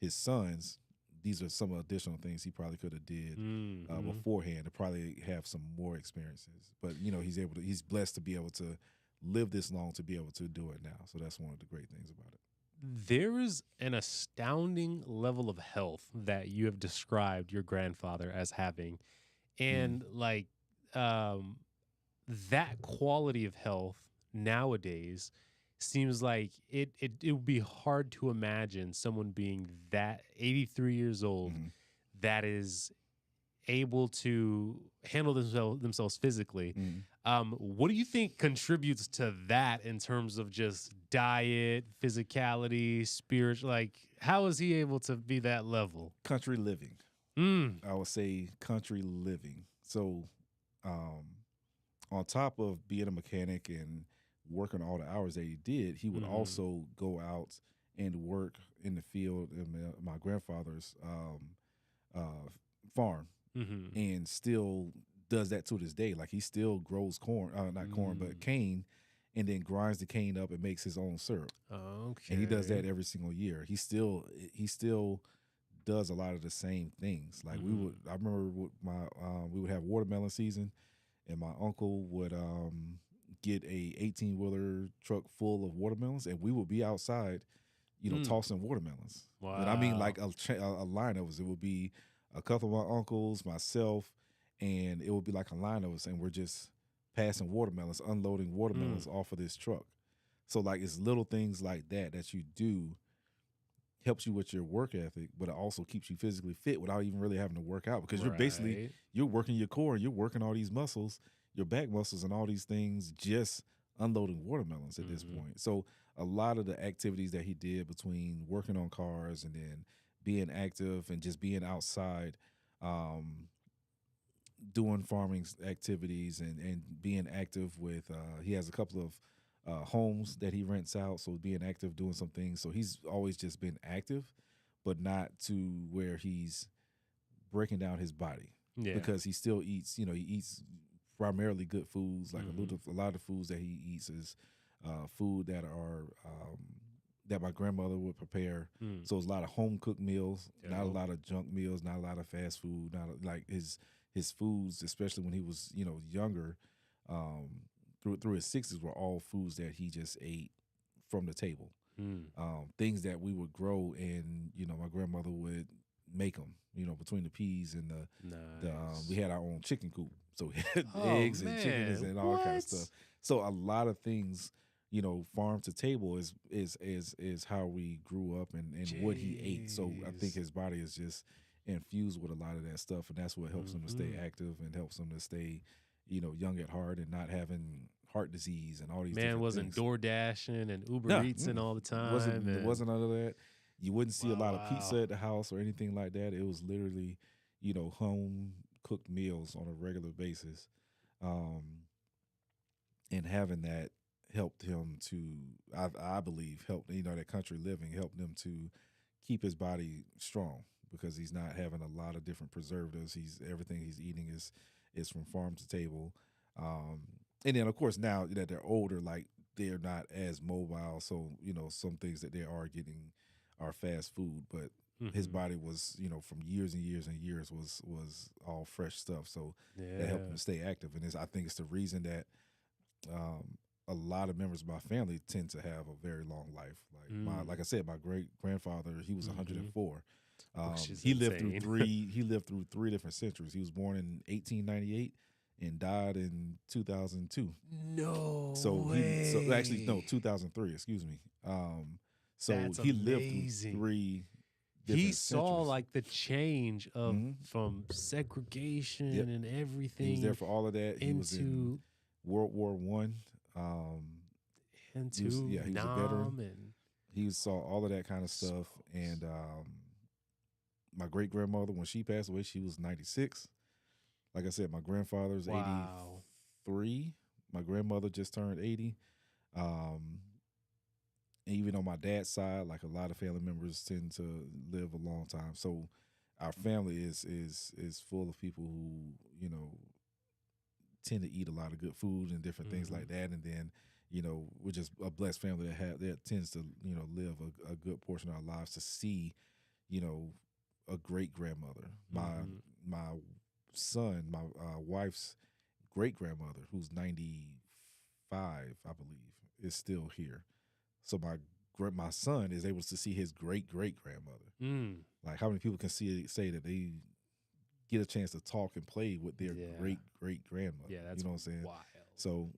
his sons. These are some additional things he probably could have did Mm-hmm. beforehand to probably have some more experiences. But he's blessed to be able to live this long to be able to do it now. So that's one of the great things about it. There is an astounding level of health that you have described your grandfather as having. Mm, And like um that quality of health nowadays seems like it would be hard to imagine someone being that 83 years old mm-hmm, that is able to handle themselves physically. mm-hmm. What do you think contributes to that in terms of just diet, physicality, spiritual? Like, how is he able to be that level? Country living. Mm. I would say country living. So, um, on top of being a mechanic and working all the hours that he did, he would Hmm. also go out and work in the field in my grandfather's uh, farm, Hmm. and still does that to this day. Like he still grows corn, not corn, but Mm. cane, and then grinds the cane up and makes his own syrup. And he does that Okay. every single year. He still does a lot of the same things. Like Hmm. I remember with we would have watermelon season, and my uncle would get a 18-wheeler truck full of watermelons, and we would be outside, Mm. tossing watermelons. And I mean like Wow. a line of us. It would be a couple of my uncles, myself, and it would be like a line of us, and we're just passing watermelons, unloading Mm. watermelons off of this truck. So like it's little things like that that you do helps you with your work ethic, but it also keeps you physically fit without even really having to work out because Right. you're working your core, you're working all these muscles, your back muscles and all these things just unloading watermelons at this Hmm. point. So a lot of the activities that he did between working on cars and then being active and just being outside, um, doing farming activities and being active with he has a couple of homes that he rents out, so being active doing some things, so he's always just been active but not to where he's breaking down his body Yeah. because he still eats, he eats primarily good foods. Like Hmm. a lot of foods that he eats is food that are that my grandmother would prepare. Mm. So it's a lot of home cooked meals, not a Dope. lot of junk meals, not a lot of fast food, not like his foods, especially when he was younger, um, through his sixties, were all foods that he just ate from the table. Mm. Things that we would grow, and my grandmother would make them. Between the peas and we Nice. had our own chicken coop, so we had Oh eggs and chickens man, and all that kind of what? stuff. So a lot of things, farm to table is how we grew up and what he ate. So I think Jeez. his body is just infused with a lot of that stuff, and that's what helps him to stay Hmm. active and helps him to stay, young at heart and not having heart disease and all these Man different wasn't things. door dashing and Uber No, Eatsing all the it time, wasn't. It and wasn't none of that. You wouldn't see a wow, lot of wow, pizza at the house or anything like that. It was literally, home cooked meals on a regular basis, um, and having that helped him to, I believe, helped that country living helped him to keep his body strong because he's not having a lot of different preservatives. He's everything he's eating is from farm to table, um, and then of course now that they're older, like they're not as mobile, so some things that they are getting are fast food, but his hmm, body was from years and years and years was all fresh stuff, so that helped him yeah, to stay active, and I think it's the reason that um, a lot of members of my family tend to have a very long life. Like mm, I said, my great grandfather, he was hmm, 104. which is He lived through insane. three different centuries. He was born in 1898 and died in 2002. No So actually no, way. 2003. Excuse me. So That's he lived through amazing. three He different saw centuries. like the change of Hmm. from Yep, segregation and he was there everything for all of that. He was in into World War I. into He was a veteran. Nam and He saw all of that kind of stuff. And my great grandmother, when she passed away, she was 96. Like I said, my grandfather's wow. 83. My grandmother just turned 80. Um, and even on my dad's side, like a lot of family members tend to live a long time. So our family is full of people who, you know, tend to eat a lot of good food and different things Mm-hmm. like that. And then, you know, we're just a blessed family that tends to, you know, live a good portion of our lives to see, you know, a great grandmother. Mm-hmm. My son, my wife's great grandmother, who's 95, I believe, is still here. So my son is able to see his great great grandmother. Mm. Like, how many people can say that they get a chance to talk and play with their Yeah. great great grandmother? Yeah, You that's know what I'm saying? wild. So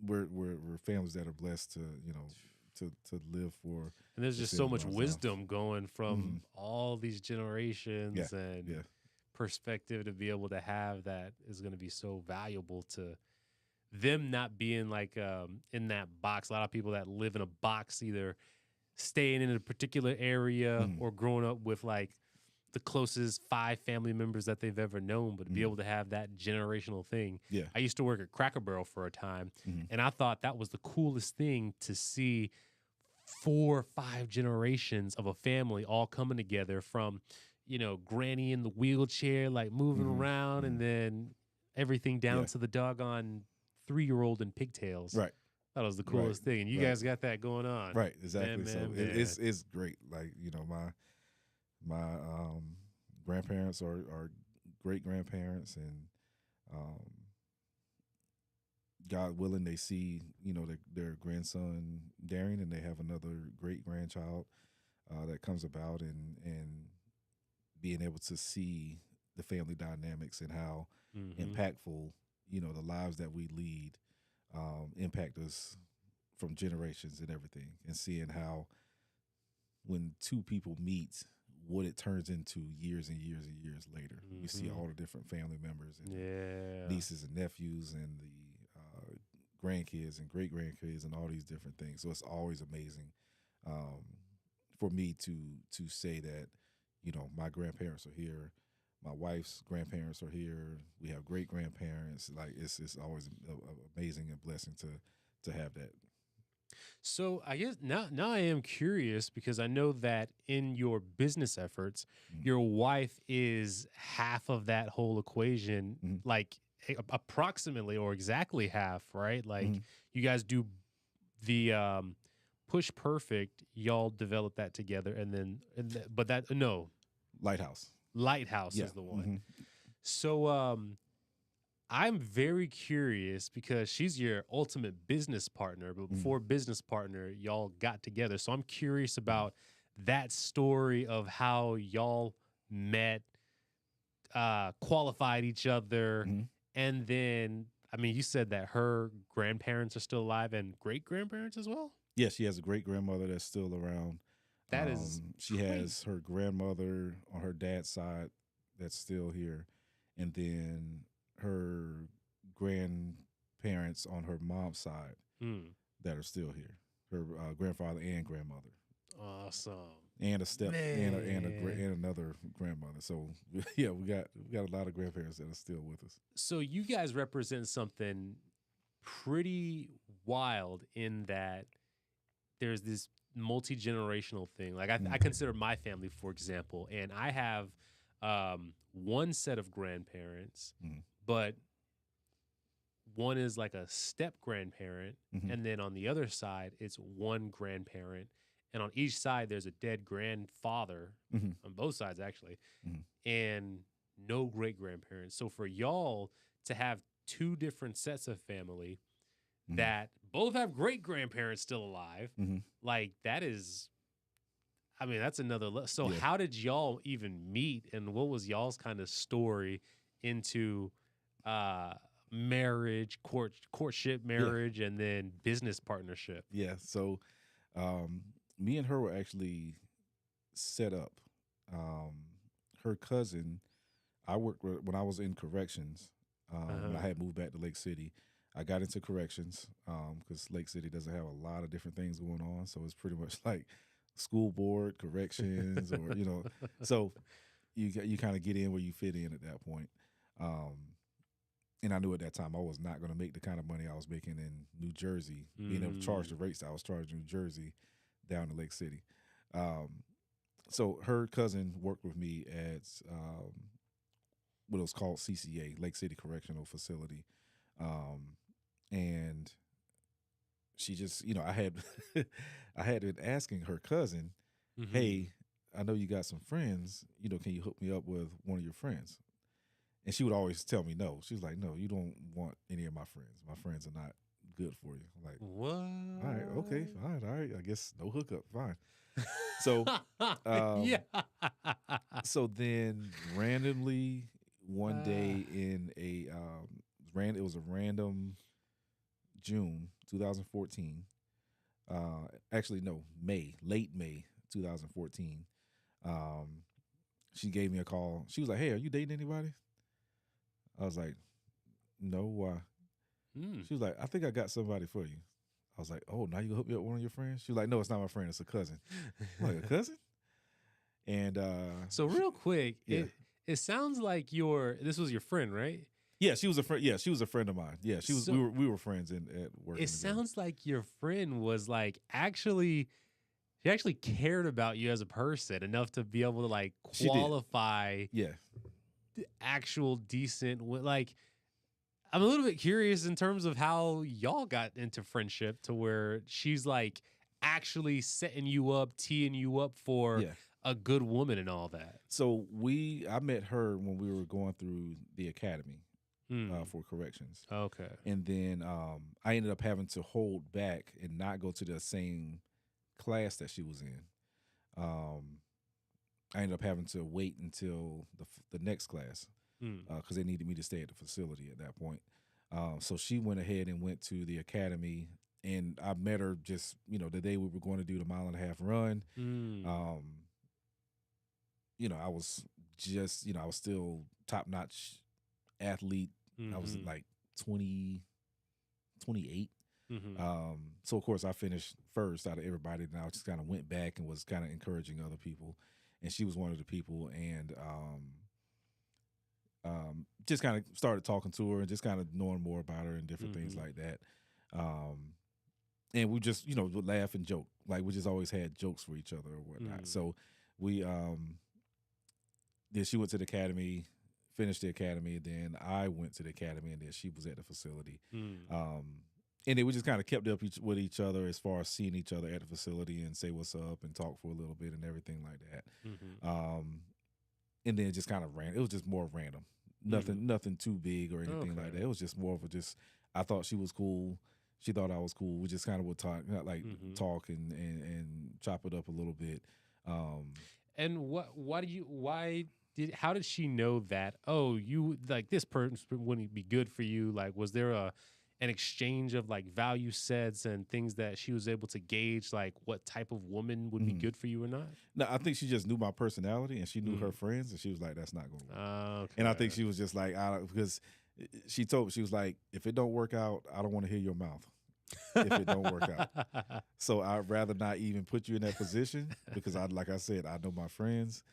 we're families that are blessed to, you know, to live for And there's just so extended much amounts of time. wisdom going Hmm. from all these Yeah, generations and yeah. perspective to be able to have that is going to be so valuable to them not being like in that box. A lot of people that live in a box, either staying in a particular area Hmm. or growing up with like the closest 5 family members that they've ever known, but to be Hmm. able to have that generational thing. Yeah. I used to work at Cracker Barrel for a time, Hmm. and I thought that was the coolest thing to see 4 or 5 generations of a family all coming together from, granny in the wheelchair, like moving Hmm. around, Hmm. and then everything down Yeah. to the doggone 3-year-old in pigtails. Right. That was the Right. coolest thing. And you Right. guys got that going on. Right. Man, Exactly. So man, man. it's great. Like, you know, my grandparents are great grandparents, and um, God willing, they see, you know, their grandson Darian, and they have another great grandchild that comes about, and being able to see the family dynamics and how Mm-hmm. impactful, you know, the lives that we lead impact us from generations and everything, and seeing how when two people meet, what it turns into years and years and years later. We see Mm-hmm. all the different family members and Yeah. nieces and nephews and the grandkids and great grandkids and all these different things. So it's always amazing um, for me to say that, you know, my grandparents are here, my wife's grandparents are here, we have great grandparents. Like, it's always amazing and blessing to have that. So I guess now I am curious because I know that in your business efforts, Mm-hmm. your wife is half of that whole equation, Mm-hmm. like approximately or exactly half, right? Like Mm-hmm. you guys do the push perfect, y'all develop that together, and then but that no, Lighthouse. lighthouse Yeah. is the one. Mm-hmm. So I'm very curious because she's your ultimate business partner, but Mm-hmm. before business partner, y'all got together. So I'm curious Mm-hmm. about that story of how y'all met, qualified each other, Mm-hmm. and then I mean, you said that her grandparents are still alive and great grandparents as well. Yeah, she has a great grandmother that's still around. That is She crazy. has her grandmother on her dad's side that's still here, and then her grandparents on her mom's side Hmm. that are still here. Her grandfather and grandmother, Awesome. and a step Man. and another grandmother. So yeah, we got a lot of grandparents that are still with us. So you guys represent something pretty wild in that there's this multi-generational thing. Like I Mm-hmm. consider my family, for example, and I have one set of grandparents, Mm-hmm. but one is like a step grandparent, Mm-hmm. and then on the other side, it's one grandparent, and on each side, there's a dead grandfather Mm-hmm. on both sides, actually, Mm-hmm. and no great grandparents. So for y'all to have two different sets of family Mm-hmm. that both have great grandparents still alive, Mm-hmm. like that is, I mean, that's another. So Yeah. how did y'all even meet, and what was y'all's kind of story into uh marriage, courtship, Yeah. marriage, and then business partnership? Yeah. So um, me and her were actually set up. Um, Her cousin, I worked with when I was in corrections. When I Uh-huh. had moved back to Lake City, I got into corrections because Lake City doesn't have a lot of different things going on. So it's pretty much like school board, corrections, or, you know. So you kind of get in where you fit in at that point. Um, and I knew at that time I was not going to make the kind of money I was making in New Jersey, being able to charge the Mm. rates I was charging in New Jersey down to Lake City. Um, So her cousin worked with me at what was called CCA, Lake City Correctional Facility, um, and she just, I had I had been asking her cousin, Mm-hmm. "Hey, I know you got some friends. Can you hook me up with one of your friends?" And she would always tell me no. She was like, "No, you don't want any of my friends. My friends are not good for you." I'm like, all right, okay, What? fine, all right. I guess no hookup, fine. So, Yeah. um, so then randomly one day in a it was a random June 2014. Actually, no, late May 2014. Um, she gave me a call. She was like, "Hey, are you dating anybody?" I was like, "No, why?" Mm. She was like, "I think I got somebody for you." I was like, "Oh, now you gonna hook me up with one of your friends?" She was like, "No, it's not my friend. It's a cousin." I'm like, "A cousin?" And So real quick, yeah, it sounds like this was your friend, right? yeah, she was a friend. Yeah, she was a friend of mine. Yeah, she was. We So were friends at it working together. sounds like your friend was like she actually cared about you as a person enough to be able to like She did. qualify Yeah, the actual decent like I'm a little bit curious in terms of how y'all got into friendship to where she's like actually setting you up, teeing you up for yeah. a good woman and all that. So I met her when we were going through the academy Hmm. for corrections, Okay. and then I ended up having to hold back and not go to the same class that she was in. Um, I ended up having to wait until the next class Hmm. because they needed me to stay at the facility at that point. So she went ahead and went to the academy, and I met her just the day we were going to do the mile and a half run. Hmm. Um, I was just I was still top notch athlete. I was Mm-hmm. like 20, 28. Mm-hmm. So of course I finished first out of everybody, and I just kind of went back and was kind of encouraging other people, and she was one of the people, and just kind of started talking to her and just kind of knowing more about her and different things Mm-hmm. like that. Um, and we just would laugh and joke, like we just always had jokes for each other or whatnot. Mm-hmm. So we then she went to the academy, finished the academy, then I went to the academy, and then she was at the facility. Mm. Um, and then we just kind of kept up with each other as far as seeing each other at the facility and say what's up and talk for a little bit and everything like that. Mm-hmm. Um, and then it just kind of ran. It was just more random. Mm-hmm. Nothing too big or anything like Okay. that. It was just more of a just. I thought she was cool. She thought I was cool. We just kind of would talk, like Mm-hmm. talk and chop it up a little bit. Um, And how did she know that, oh, you like this person wouldn't be good for you? Like, was there an exchange of like value sets and things that she was able to gauge, like what type of woman would be mhm. good for you or not? No, I think she just knew my personality and she knew her Mm. friends, and she was like, "That's not going to work." And I think Okay. she was just like, because she was like, "If it don't work out, I don't want to hear your mouth. If it don't work out, so I'd rather not even put you in that position because like I said, I know my friends.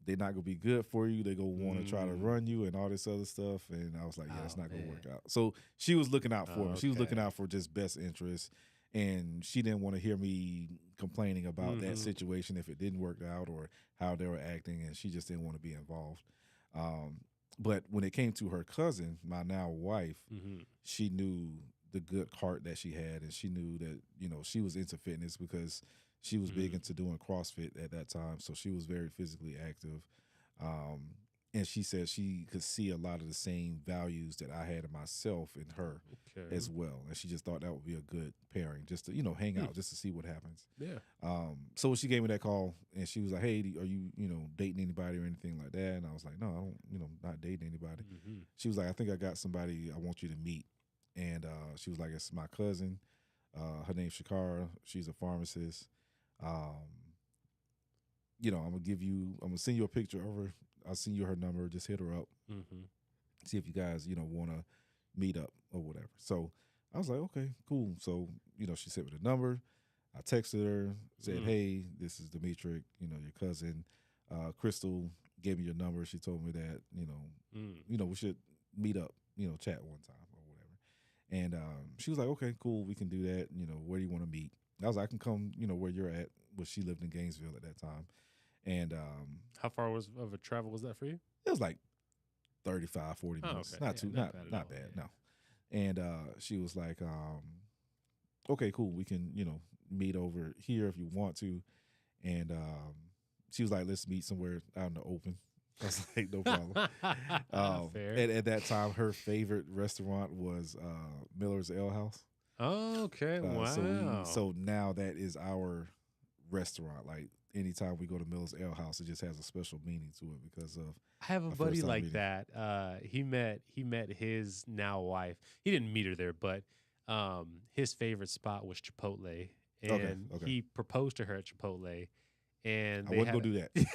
They're not gonna be good for you. They gonna want to try to Mm. run you and all this other stuff." And I was like, "Yeah, it's Oh not gonna work man. out." So she was looking out for me. She was looking Okay. out for just best interest, and she didn't want to hear me complaining about that Mm-hmm. situation if it didn't work out or how they were acting, and she just didn't want to be involved. Um, but when it came to her cousin, my now wife, Mm-hmm. she knew the good heart that she had, and she knew that she was into fitness because she was big Mm. into doing CrossFit at that time, so she was very physically active. um, and she said she could see a lot of the same values that I had in myself in her Okay. as well, and she just thought that would be a good pairing, just to hang Hmm. out, just to see what happens. Yeah. So when she gave me that call and she was like, "Hey, are you dating anybody or anything like that?" And I was like, "No, I don't, not dating anybody." Mm-hmm. She was like, "I think I got somebody I want you to meet." And she was like, "It's my cousin. Her name's Shakara. She's a pharmacist. Um, I'm gonna send you a picture of her. I'll send you her number. Just hit her up. Mm-hmm. See if you guys, want to meet up or whatever." So I was like, "Okay, cool." So she sent me the number. I texted her, said, Mm. "Hey, this is Demetric. Your cousin. Crystal gave me your number. She told me that Mm. we should meet up. Chat one time or whatever." And she was like, "Okay, cool. We can do that. Where do you want to meet?" I was like, "I can come. Where you're at." Well, she lived in Gainesville at that time. And How far of a travel was that for you? it was like 35, 40 Oh, minutes. okay. Not Yeah, too, not not bad at not all. bad, Yeah. no. And she was like, okay, cool. We can, meet over here if you want to. And she was like, let's meet somewhere out in the open. I was like, no problem. Fair. And at that time, her favorite restaurant was Miller's Ale House. Okay. Wow. So now that is our restaurant. Like anytime we go to Miller's Ale House, it just has a special meaning to it because of I have a our buddy first time like meeting. that. He met his now wife. He didn't meet her there, but his favorite spot was Chipotle, and Okay. he proposed to her at Chipotle, and I they wasn't had gonna do that.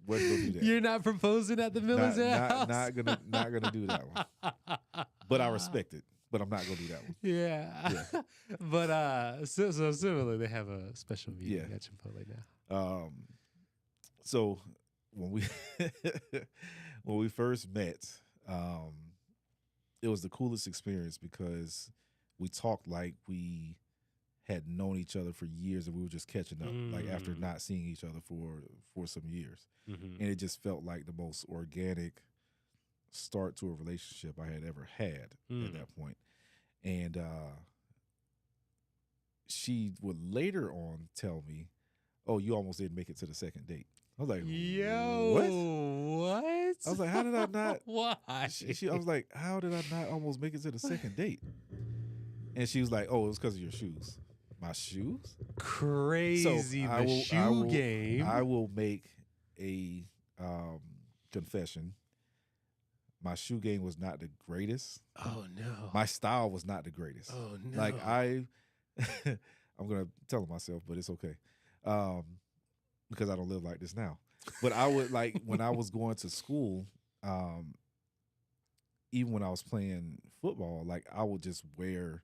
Wasn't gonna do that. You're not proposing at the Miller's Ale House? Not gonna do that one. But I respect it. But I'm not gonna do that one. Yeah. But so similarly, they have a special meeting Yeah. at Chipotle now. So when we when we first met, it was the coolest experience because we talked like we had known each other for years and we were just catching up, like after not seeing each other for some years. Mm-hmm. And it just felt like the most organic start to a relationship I had ever had at that point. And she would later on tell me, "Oh, you almost didn't make it to the second date." I was like, Yo, what? I was like, how did I not? Why? I was like, how did I not almost make it to the second date? And she was like, oh, it was because of your shoes. My shoes? Crazy. The shoe game. I will make a confession. My shoe game was not the greatest. Oh no. My style was not the greatest. Oh no. Like I'm gonna tell myself, but it's okay. Because I don't live like this now. But I would like when I was going to school, even when I was playing football, like I would just wear,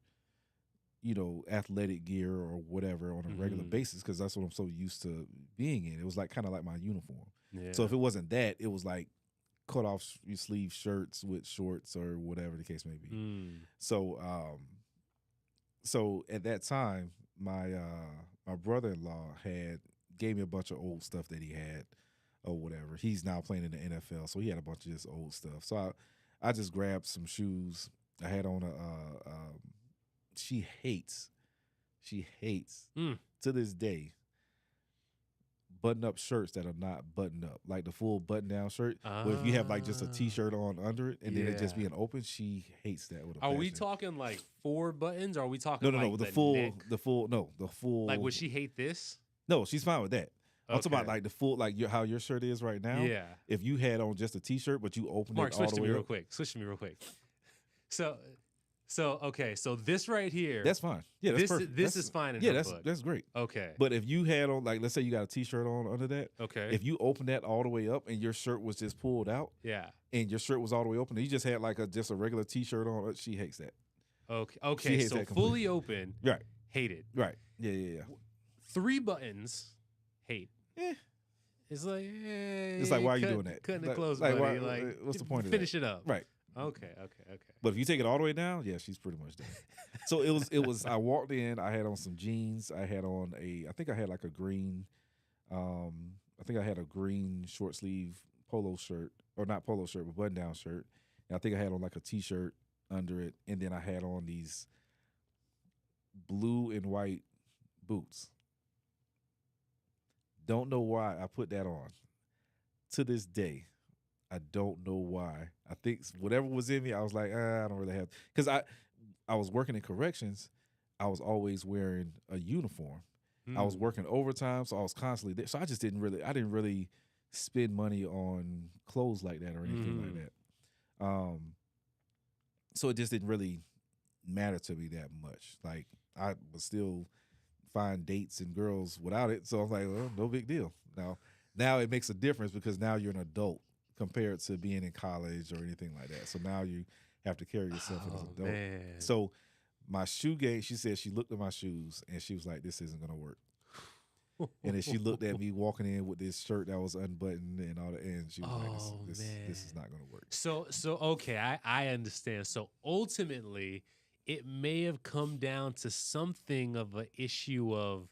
athletic gear or whatever on a regular basis because that's what I'm so used to being in. It was like kind of like my uniform. Yeah. So if it wasn't that, it was like cut off sleeve shirts with shorts or whatever the case may be. So so at that time, my brother-in-law gave me a bunch of old stuff that he had or whatever. He's now playing in the NFL, so he had a bunch of just old stuff. So I just grabbed some shoes. I had on she hates to this day button-up shirts that are not buttoned up, like the full button-down shirt. But if you have like just a t-shirt on under it and then it just being open, she hates that with a Are we passion. talking like 4 buttons? Or are we talking No, like the full. Like, would she hate this? No, she's fine with that. I'm talking about Okay. like the full, like how your shirt is right now. Yeah. If you had on just a t-shirt, but you opened Mark, it all switch the to me way real up, quick. Switch to me real quick. So okay, so this right here. that's fine. Yeah, that's perfect. This is fine in Yeah, her that's book. that's great. Okay. But if you had on, like, let's say you got a t-shirt on under that. Okay. If you opened that all the way up and your shirt was just pulled out, Yeah. and your shirt was all the way open, and you just had like just a regular t-shirt on, she hates that. Okay. She Okay. hates So that completely. fully open, Right. hated. Right. Yeah. 3 buttons, hate. Eh. It's like, It's like, why are you doing that? Cutting it Like- close, like, buddy. why- Like, what's the point of finish it up. Right. Okay. But if you take it all the way down, yeah, she's pretty much done. So it was. I walked in. I had on some jeans. I had on I think I had like a green. I think I had a green short sleeve polo shirt, or not polo shirt, but button down shirt. And I think I had on like a t-shirt under it, and then I had on these blue and white boots. Don't know why I put that on. To this day, I don't know why. I think whatever was in me, I was like, I don't really have, because I was working in corrections. I was always wearing a uniform. I was working overtime, so I was constantly there. So I didn't really spend money on clothes like that or anything like that. So it just didn't really matter to me that much. Like I would still find dates and girls without it. So I'm like, well, no big deal. Now it makes a difference because now you're an adult compared to being in college or anything like that. So now you have to carry yourself as an adult. Man. So my shoe game, she said she looked at my shoes and she was like, this isn't going to work. And then she looked at me walking in with this shirt that was unbuttoned and all that, and she was like, this is not going to work. So okay, I understand. So ultimately, it may have come down to something of an issue of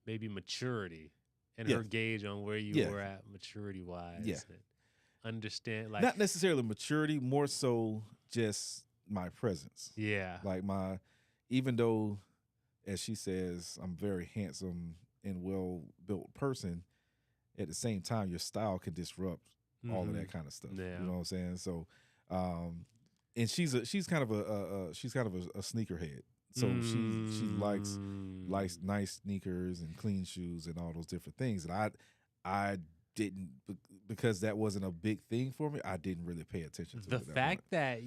maybe maturity and Yeah. her gauge on where you Yeah. were at maturity Yeah. wise. Understand, like, Not necessarily maturity, more so just my presence. yeah, Like even though, as she says, I'm a very handsome and well built person, at the same time, your style can disrupt all of that kind of stuff. yeah, You know what I'm saying? So, and she's kind of a sneakerhead. So she likes nice sneakers and clean shoes and all those different things. And I didn't, because that wasn't a big thing for me. I didn't really pay attention to the it at that fact point. that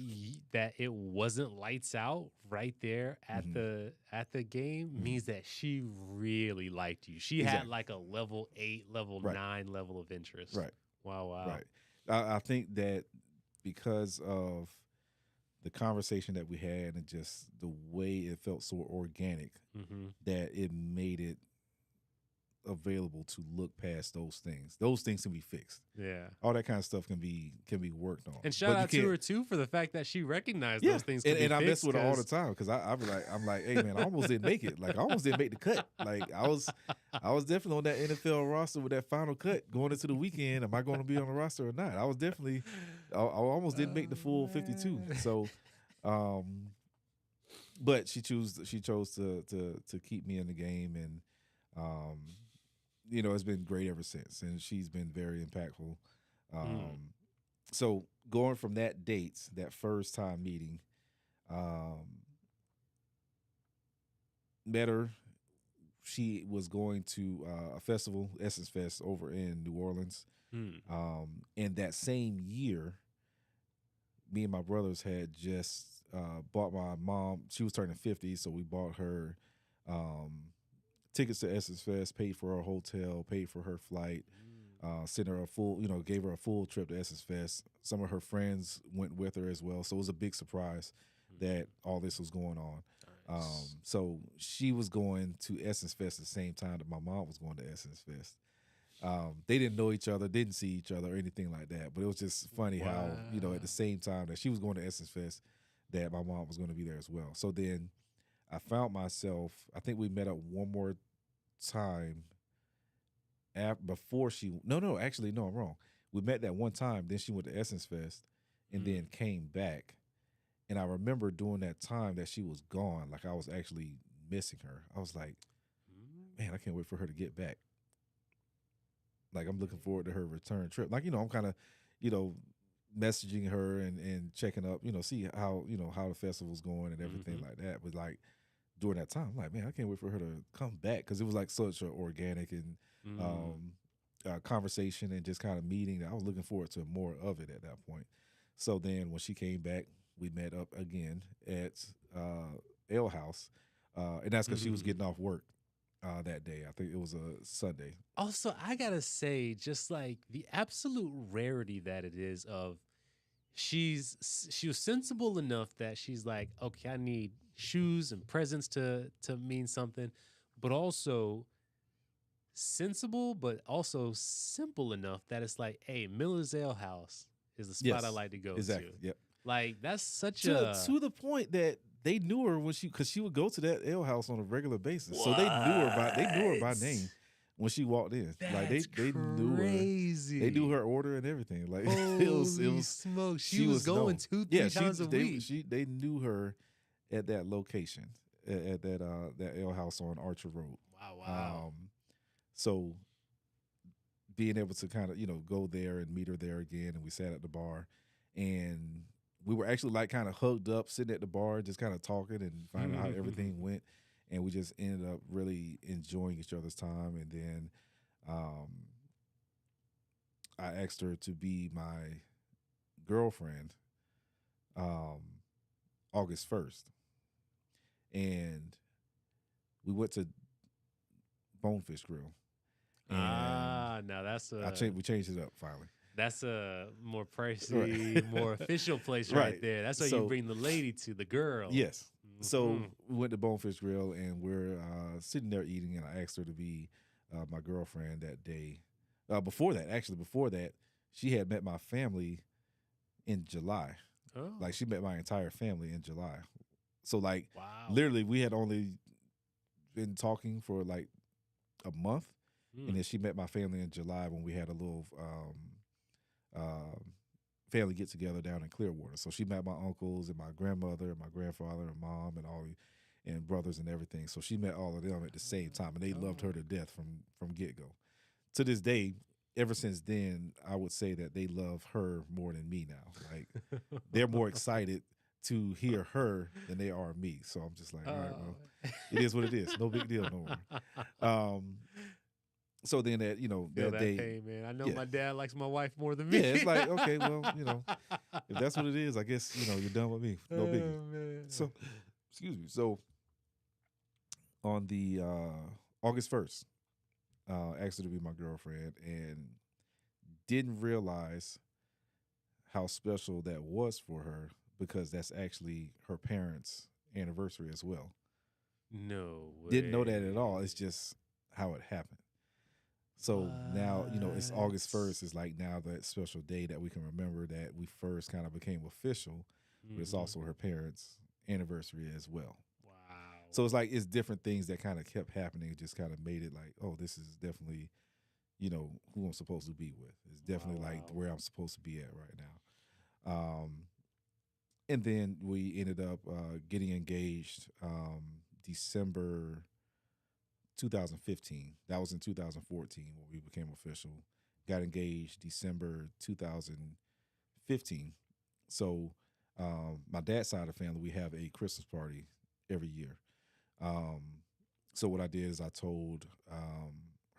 that it wasn't lights out right there at Mhm. the game Mhm. means that she really liked you. She had Exactly. like a level 8, level Right. 9 level of interest. Right. Wow. Right. I think that because of the conversation that we had and just the way it felt so organic, Mm-hmm. that it made it available to look past those things. Those things can be fixed. Yeah. All that kind of stuff can be worked on. And shout But you out to can't. her too for the fact that she recognized Yeah, those things could and be I mess fixed. with her all the time because I'm like, hey man, I almost didn't make it. Like I almost didn't make the cut. Like I was definitely on that NFL roster with that final cut going into the weekend. Am I going to be on the roster or not? I was definitely. I almost didn't make the full 52. So, but she chose to keep me in the game, and it's been great ever since, and she's been very impactful. So going from that date, that first time meeting, met her. She was going to a festival, Essence Fest, over in New Orleans. And that same year, me and my brothers had just bought my mom. She was turning 50, so we bought her tickets to Essence Fest, paid for her hotel, paid for her flight, sent her a full, gave her a full trip to Essence Fest. Some of her friends went with her as well, so it was a big surprise that all this was going on. Nice. So she was going to Essence Fest at the same time that my mom was going to Essence Fest. They didn't know each other, didn't see each other or anything like that, but it was just funny how, at the same time that she was going to Essence Fest, that my mom was going to be there as well. So then I found myself, I think we met up one more time before actually, no, I'm wrong. We met that one time, then she went to Essence Fest and then came back. And I remember during that time that she was gone, like I was actually missing her. I was like, man, I can't wait for her to get back. Like I'm looking forward to her return trip. Like, I'm kind of, messaging her and checking up, see how, how the festival's going and everything like that. But like during that time, I'm like, man, I can't wait for her to come back, because it was like such an organic and conversation and just kind of meeting. I was looking forward to more of it at that point. So then when she came back, we met up again at Ale House, and that's because she was getting off work that day. I think it was a Sunday. Also, I gotta say, just like the absolute rarity that it is of, she was sensible enough that she's like, okay, I need shoes and presents to mean something, but also sensible, but also simple enough that it's like, hey, Miller's Ale House is the spot I like to go exactly. to. Yep. Like that's such to the point that they knew her because she would go to that ale house on a regular basis. So they knew her by name when she walked in. That's like they knew her. They knew her order and everything. Like it was smoke. She was going known. 2-3 times a week. They knew her at that location, at that ale house on Archer Road. Wow. So being able to kind of go there and meet her there again, and we sat at the bar, and we were actually like kind of hugged up, sitting at the bar, just kind of talking and finding out how everything went. And we just ended up really enjoying each other's time. And then I asked her to be my girlfriend August 1st. And we went to Bonefish Grill. And now that's we changed it up finally. That's a more pricey, more official place right there. That's where you bring the lady to, the girl. Yes. So we went to Bonefish Grill, and we're sitting there eating, and I asked her to be my girlfriend that day. Before that, she had met my family in July. Oh. Like she met my entire family in July. So like wow. Literally we had only been talking for like a month, and Mm. then she met my family in July when we had a little family get together down in Clearwater. So she met my uncles and my grandmother and my grandfather and mom and and brothers and everything. So she met all of them at the same time, and they loved her Oh. to death from get go. To this day, ever since then, I would say that they love her more than me now. Like they're more excited to hear her than they are me. So I'm just like, all right, well, it is what it is. No big deal no more. So then Feel that that day, pain, man. I know yeah, my dad likes my wife more than yeah, me. it's like, okay, well, if that's what it is, I guess, you're done with me. No biggie. Oh, man. So, excuse me. So on the August 1st, asked her to be my girlfriend and didn't realize how special that was for her because that's actually her parents' anniversary as well. No Didn't know that at all. way. It's just how it happened. So now, it's August What? 1st is like now that special day that we can remember that we first kind of became official, but it's Mhm. also her parents' anniversary as well. Wow. So it's like it's different things that kind of kept happening. It just kind of made it like, oh, this is definitely, who I'm supposed to be with. It's Wow, definitely like wow. where I'm supposed to be at right now. And then we ended up getting engaged December 2015. That was in 2014 when we became official. Got engaged December 2015. So my dad's side of the family, we have a Christmas party every year. Um, so what I did is I told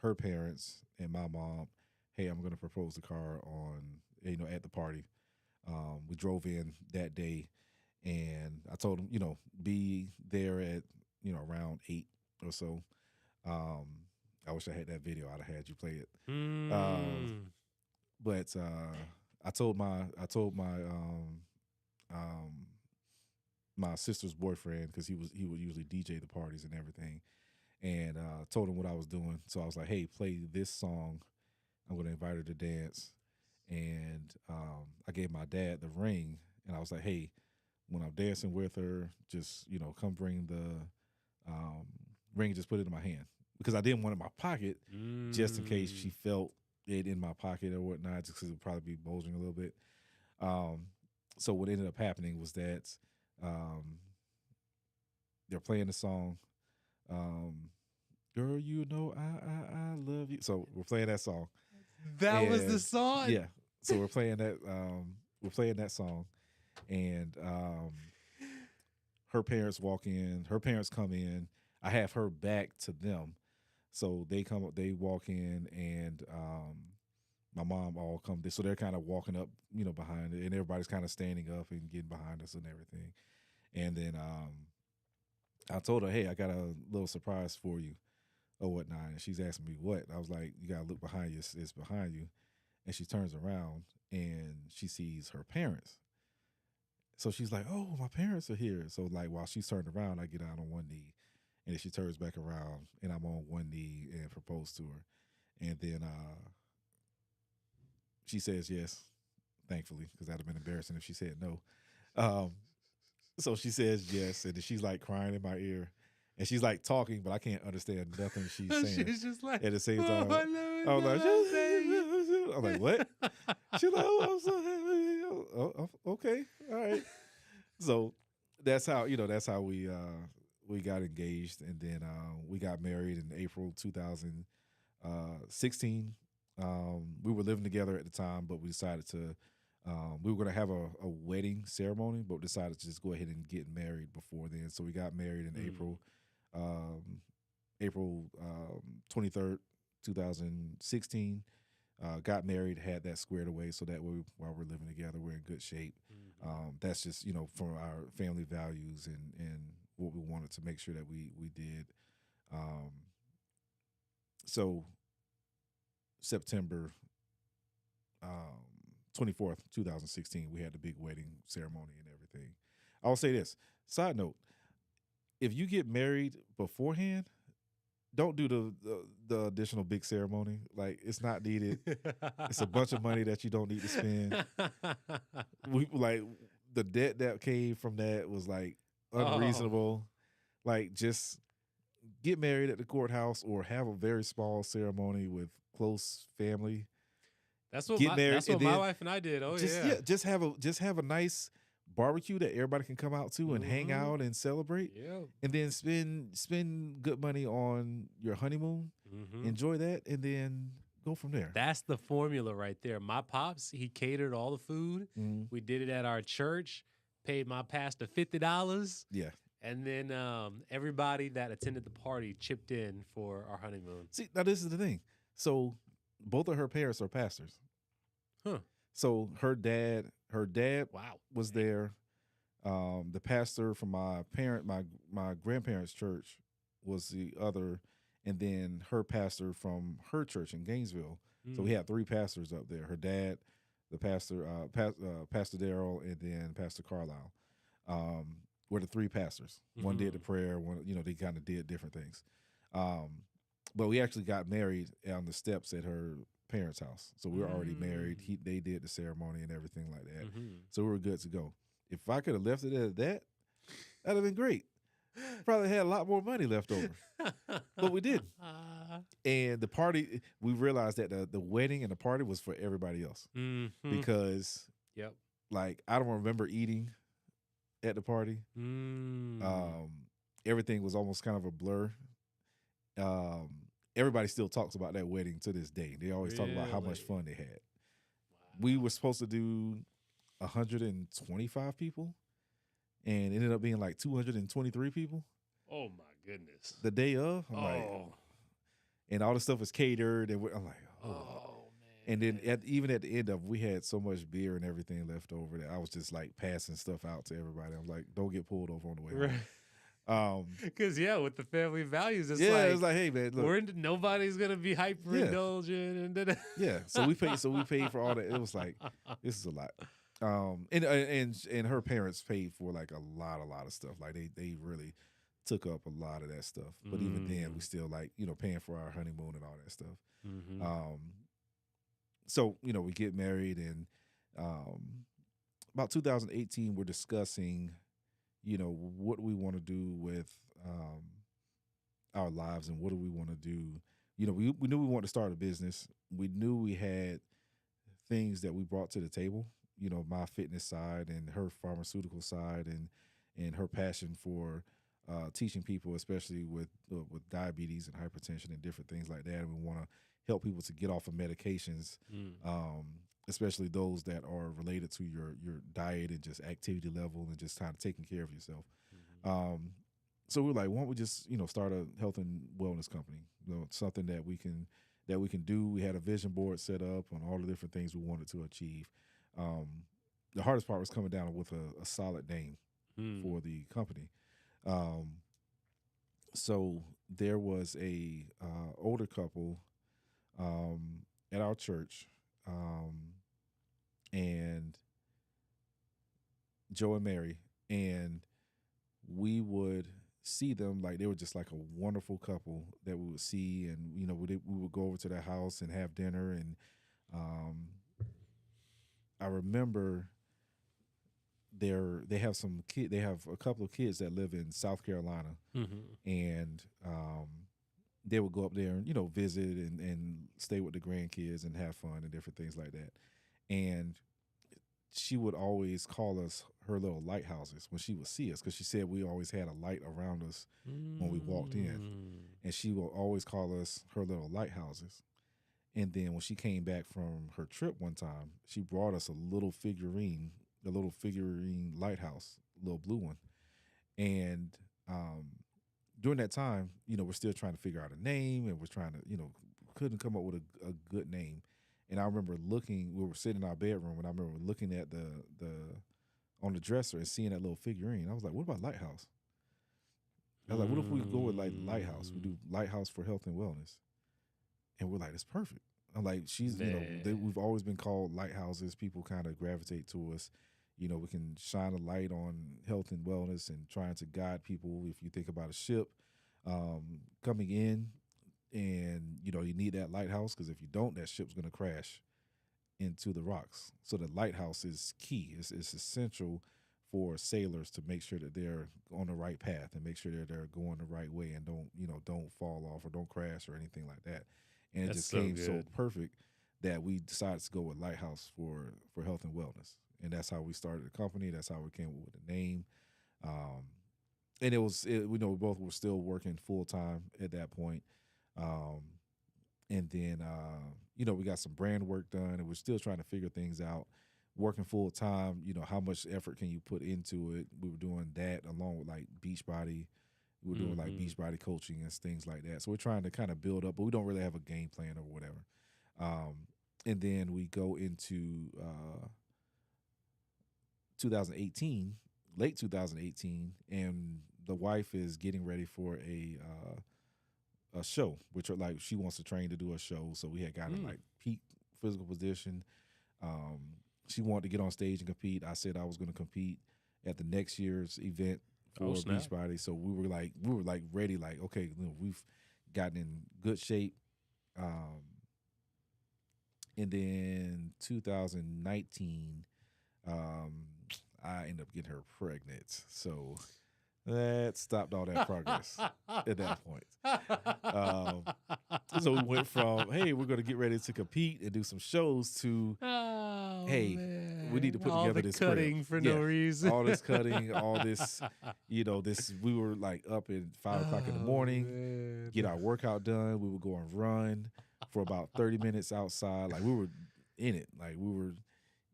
her parents and my mom, "Hey, I'm going to propose the car on at the party." We drove in that day, and I told them, be there at around 8 or so. Um, I wish I had that video. I'd have had you play it. Um, Mm. but um, my sister's boyfriend, because he would usually DJ the parties and everything, and told him what I was doing. So I was like, "Hey, play this song. I'm going to invite her to dance." And I gave my dad the ring, and I was like, "Hey, when I'm dancing with her, just come bring the ring, just put it in my hand because I didn't want it in my pocket, just in case she Mm. felt it in my pocket or whatnot, just because it would probably be bulging a little bit." Um, so what ended up happening was that um, they're playing the song. Um, Girl, I love you. So we're playing that song, That was the and song. yeah, so we're playing that. We're playing that song, and her parents walk in. Her parents come in. I have her back to them, so they come up. They walk in, and my mom all come. So they're kind of walking up, behind it, and everybody's kind of standing up and getting behind us and everything. And then I told her, "Hey, I got a little surprise for you." Or whatnot. And she's asking me what. I was like, "You gotta look behind you. It's behind you." And she turns around and she sees her parents. So she's like, "Oh, my parents are here." So like while she's turned around, I get out on one knee, and then she turns back around, and I'm on one knee and propose to her. And then she says yes, thankfully, because that'd have been embarrassing if she said no. Um, so she says yes, and then she's like crying in my ear, and she's like talking, but I can't understand nothing she's saying. She's just like, At the same oh, time, I I was like, love baby. I'm like, what? She's like, "Oh, I'm so happy." Okay, all right. So that's how we got engaged, and then we got married in April 2016. We were living together at the time, but we decided to. We were going to have a wedding ceremony, but decided to just go ahead and get married before then. So we got married in Mm. April 23rd, 2016. Got married, had that squared away, so that way while we're living together, we're in good shape. Mhm. That's just for our family values and what we wanted to make sure that we did. Um, so September 24th, 2016, we had the big wedding ceremony and everything. I'll say this. Side note, if you get married beforehand, don't do the additional big ceremony. Like it's not needed. It's a bunch of money that you don't need to spend. We like the debt that came from that was like Oh, unreasonable. Like just get married at the courthouse or have a very small ceremony with close family. That's what Get married that's and what my then wife and I did. Oh just yeah. just have a nice barbecue that everybody can come out to and hang Mm-hmm. out and celebrate, Yep. and then spend good money on your honeymoon. Mm-hmm. Enjoy that, and then go from there. That's the formula right there. My pops, he catered all the food. Mhm. We did it at our church. Paid my pastor $50. Yeah. And then everybody that attended the party chipped in for our honeymoon. See, now this is the thing. So both of her parents are pastors. Huh. So her dad Wow. was there. The pastor from my grandparents' church was the other, and then her pastor from her church in Gainesville. So we had 3 pastors up there. Her dad, the pastor, Pastor Darrell, and then Pastor Carlisle. Were the 3 pastors. One did the prayer. One, they kind of did different things. But we actually got married on the steps at her parents' house. So we were already married. They did the ceremony and everything like that. So we were good to go. If I could have left it at that, that'd have been great. Probably had a lot more money left over. But we didn't. And the party, we realized that the wedding and the party was for everybody else. Because Yep. like I don't remember eating at the party. Everything was almost kind of a blur. Everybody still talks about that wedding to this day. They always talk about how much Really? fun they had. We were supposed to do 125 people, and it ended up being like 223 people Oh my goodness. the day of. I'm like, and all the stuff was catered, and I'm like, oh. Man. And then even at the end of, we had so much beer and everything left over that I was just like passing stuff out to everybody. I'm like, don't get pulled over on the way home. Because with the family values, it's It's like, hey man, look, nobody's gonna be hyper indulgent, and yeah. So we paid for all that. It was like, this is a lot. And her parents paid for like a lot of stuff. Like they really took up a lot of that stuff. But even then, we still like paying for our honeymoon and all that stuff. So we get married, and about 2018, we're discussing, what we want to do with our lives and what do we want to do. We knew we wanted to start a business. We knew we had things that we brought to the table. My fitness side and her pharmaceutical side, and her passion for teaching people, especially with diabetes and hypertension and different things like that. And we want to help people to get off of medications, especially those that are related to your diet and just activity level and just kind of taking care of yourself. So we're like, why don't we just start a health and wellness company? Something that we can do. We had a vision board set up on all the different things we wanted to achieve. The hardest part was coming down with a solid name for the company. So there was a older couple at our church, and Joe and Mary, and we would see them like they were just like a wonderful couple that we would see, and we would go over to their house and have dinner, and I remember they have a couple of kids that live in South Carolina, and they would go up there and visit and stay with the grandkids and have fun and different things like that. And she would always call us her little lighthouses when she would see us, because she said we always had a light around us when we walked in, and she would always call us her little lighthouses. And then when she came back from her trip one time, she brought us a little figurine lighthouse, a little blue one. And during that time, we're still trying to figure out a name, and we're trying to, couldn't come up with a good name. And I remember we were sitting in our bedroom, and I remember looking at on the dresser and seeing that little figurine. I was like, what about Lighthouse? I was like, what if we go with like Lighthouse? We do Lighthouse for Health and Wellness. And we're like, it's perfect. I'm like, we've always been called lighthouses. People kind of gravitate to us. We can shine a light on health and wellness and trying to guide people. If you think about a ship coming in, and you need that lighthouse, because if you don't, that ship's going to crash into the rocks. So the lighthouse is key. It's essential for sailors to make sure that they're on the right path and make sure that they're going the right way and don't fall off or don't crash or anything like that. And it That's just so came so good. perfect that we decided to go with Lighthouse for health and wellness, and that's how we started the company. That's how we came up with the name. Um, and we know both were still working full time at that point. Um, and then we got some brand work done, and we're still trying to figure things out. Working full time, how much effort can you put into it? We were doing that along with like Beachbody. We were doing like Hmm. Beachbody coaching and things like that. So we're trying to kind of build up, but we don't really have a game plan or whatever. Um, and then we go into 2018, late 2018, and the wife is getting ready for a show, which are like she wants to train to do a show. So we had got in Mm. like peak physical position. Um, she wanted to get on stage and compete. I said I was going to compete at the next year's event Oh for snap! Beachbody. So we were like ready, like okay, we've gotten in good shape. Um, and then 2019, um, I ended up getting her pregnant. So that stopped all that progress at that point. Um, so we went from, hey, we're going to get ready to compete and do some shows to, Oh hey, we need to man, put all together the this crib. cutting for no Yeah. reason. All this cutting, all this, we were like up at 5 o'clock in the Oh morning, get man. our workout done. We would go and run for about 30 minutes outside. Like we were in it. Like we were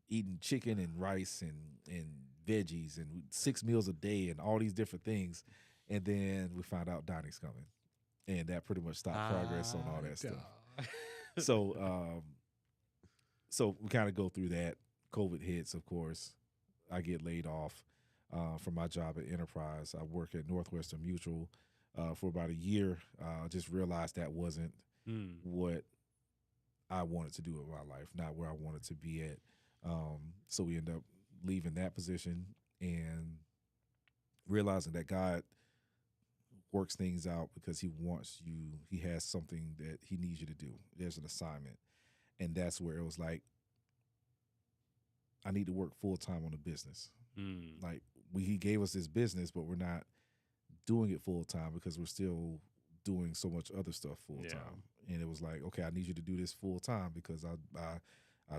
eating chicken and rice and veggies and 6 meals a day and all these different things. And then we found out Donnie's coming. And that pretty much stopped progress on all that stuff. Dog. So so we kind of go through that. COVID hits, of course. I get laid off from my job at Enterprise. I work at Northwestern Mutual for about a year. Just realized that wasn't Mm. what I wanted to do with my life, not where I wanted to be at. So we end up leaving that position and realizing that God works things out because He wants you. He has something that He needs you to do. There's an assignment, and that's where it was like I need to work full time on the business. Mm. Like He gave us this business, but we're not doing it full time because we're still doing so much other stuff full Yeah. time. And it was like, okay, I need you to do this full time because I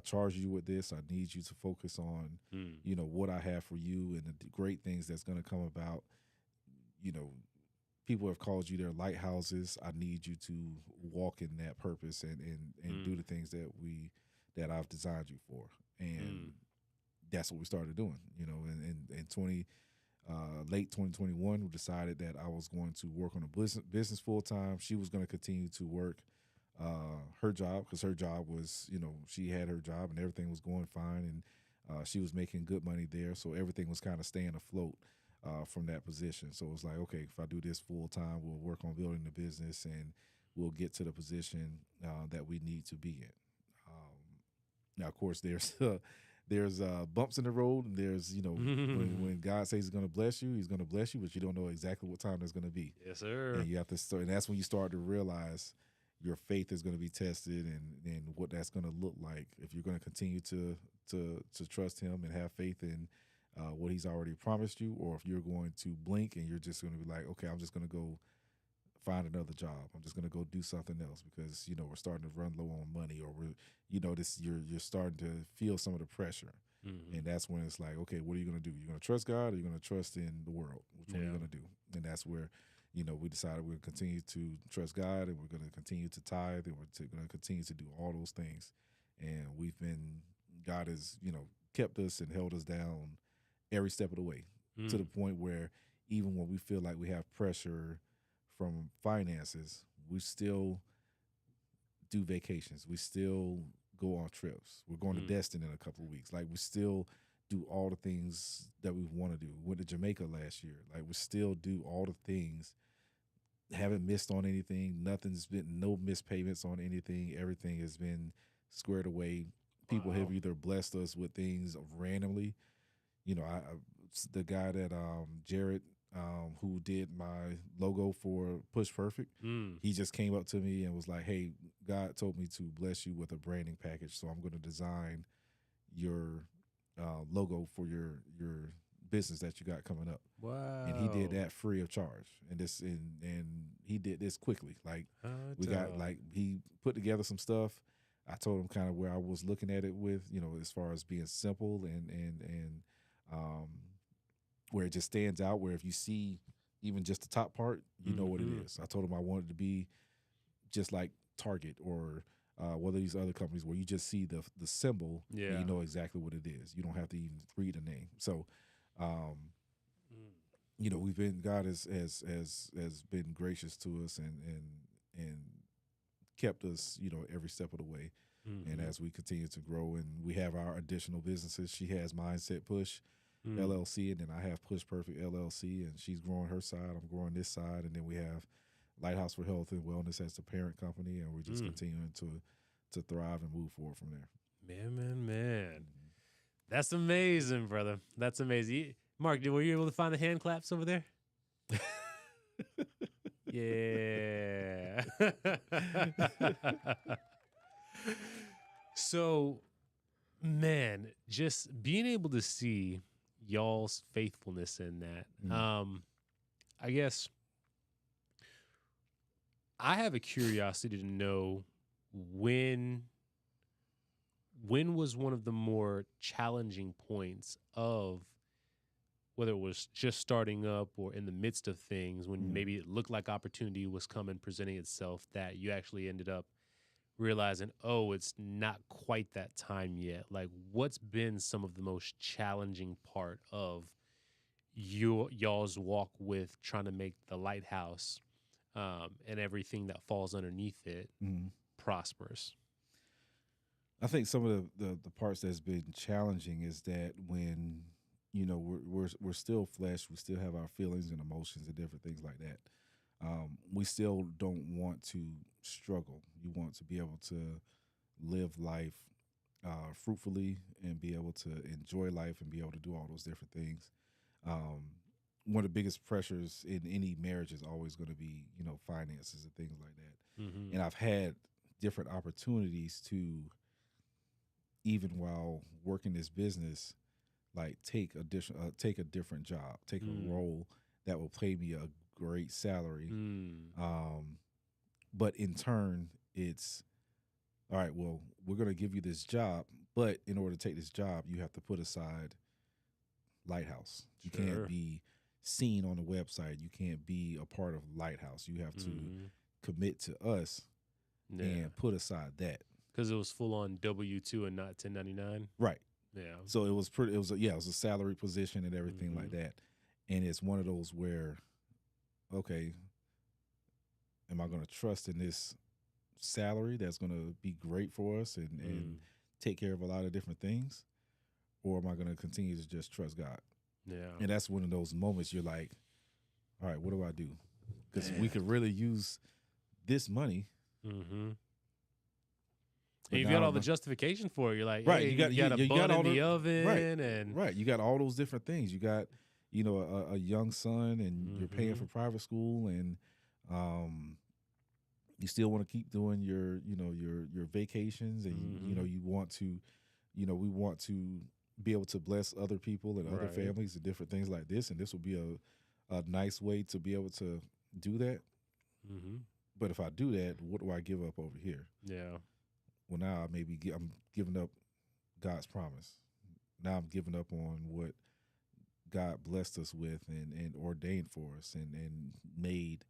charge you with this. I need you to focus on, Mm. what I have for you and the great things that's going to come about. You know, people have called you their lighthouses. I need you to walk in that purpose and do Mm. the things that I've designed you for. And Mm. that's what we started doing, in 20 late 2021, we decided that I was going to work on a business full time. She was going to continue to work her job because her job was, she had her job and everything was going fine, and she was making good money there. So everything was kind of staying afloat from that position. So it was like, okay, if I do this full time, we'll work on building the business and we'll get to the position that we need to be in. Now, of course, there's bumps in the road, and there's when God says He's going to bless you, He's going to bless you, but you don't know exactly what time that's going to be, Yes, sir. and you have to start. And that's when you start to realize your faith is going to be tested, and what that's going to look like if you're going to continue to trust Him and have faith in what He's already promised you, or if you're going to blink and you're just going to be like, okay, I'm just going to go find another job. I'm just gonna go do something else because we're starting to run low on money, or you're starting to feel some of the pressure, Mhm. and that's when it's like, okay, what are you gonna do? You're gonna trust God, or you're gonna trust in the world? Which one are you Yeah. gonna do? And that's where we decided we're gonna continue to trust God, and we're gonna continue to tithe, and we're gonna continue to do all those things. And God has kept us and held us down every step of the way to the Mm. point where even when we feel like we have pressure from finances, we still do vacations. We still go on trips. We're going to Mm. Destin in a couple of weeks. Like we still do all the things that we want to do. We went to Jamaica last year. Like we still do all the things. Haven't missed on anything. Nothing's been no missed payments on anything. Everything has been squared away. People have Wow. either blessed us with things randomly. The guy that Jared, who did my logo for Push Perfect, Mm. he just came up to me and was like, "Hey, God told me to bless you with a branding package, so I'm going to design your logo for your business that you got coming up. Wow. And he did that free of charge. And he did this quickly. Like we got like he put together some stuff. I told him kind of where I was looking at it with, as far as being simple and um where it just stands out, where if you see even just the top part, you know what it is. I told him I wanted to be just like Target or one of these other companies where you just see the symbol and you know exactly what it is. You don't have to even read a name. So we've been God has been gracious to us and kept us, every step of the way. And as we continue to grow and we have our additional businesses, she has Mindset Push LLC, and then I have Push Perfect LLC, and she's growing her side, I'm growing this side, and then we have Lighthouse for Health and Wellness as the parent company, and we're just continuing to thrive and move forward from there. Man. That's amazing, brother. That's amazing. Mark, were you able to find the hand claps over there? Yeah. So, man, just being able to see y'all's faithfulness in that. I guess I have a curiosity to know when was one of the more challenging points of whether it was just starting up or in the midst of things when maybe it looked like opportunity was coming, presenting itself, that you actually ended up realizing, oh, it's not quite that time yet? Like, what's been some of the most challenging part of y'all's walk with trying to make the lighthouse and everything that falls underneath it prosperous? I think some of the parts that's been challenging is that when we're still flesh, we still have our feelings and emotions and different things like that. We still don't want to struggle. You want to be able to live life fruitfully and be able to enjoy life and be able to do all those different things. One of the biggest pressures in any marriage is always going to be, finances and things like that. And I've had different opportunities to, even while working this business, like take a different job, take a role that will pay me a great salary. But in turn, it's all right, well, we're going to give you this job, but in order to take this job, you have to put aside Lighthouse. You can't be seen on the website. You can't be a part of Lighthouse. You have to commit to us and put aside that. Because it was full on W-2 and not 1099. Right. Yeah. So it was pretty. It was a salary position and everything like that. And it's one of those where, okay, am I going to trust in this salary that's going to be great for us and take care of a lot of different things, or am I going to continue to just trust God? Yeah. And that's one of those moments you're like, all right, what do I do? Because we could really use this money. And you've got all the justification for it. You're like, right, hey, you got a bun in the oven. Right, you got all those different things. You got, a young son, and you're paying for private school, and you still want to keep doing your vacations, and you want to, we want to be able to bless other people and other families and different things like this, and this will be a nice way to be able to do that. But if I do that, what do I give up over here? Yeah. Well, now I'm giving up God's promise. Now I'm giving up on what God blessed us with and ordained for us and made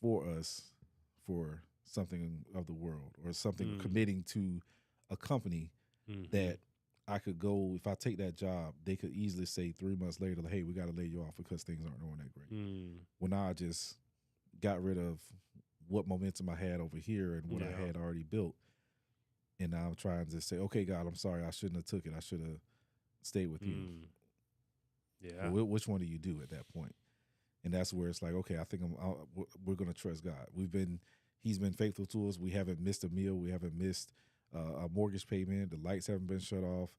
for us for something of the world, or something committing to a company that I could go, if I take that job, they could easily say 3 months later, like, hey, we got to lay you off because things aren't going that great. Well, now I just got rid of what momentum I had over here and what I had already built. And now I'm trying to say, okay, God, I'm sorry, I shouldn't have took it. I should have stayed with you. Yeah. Well, which one do you do at that point? And that's where it's like, okay, I think we're going to trust God. He's been faithful to us. We haven't missed a meal. We haven't missed a mortgage payment. The lights haven't been shut off.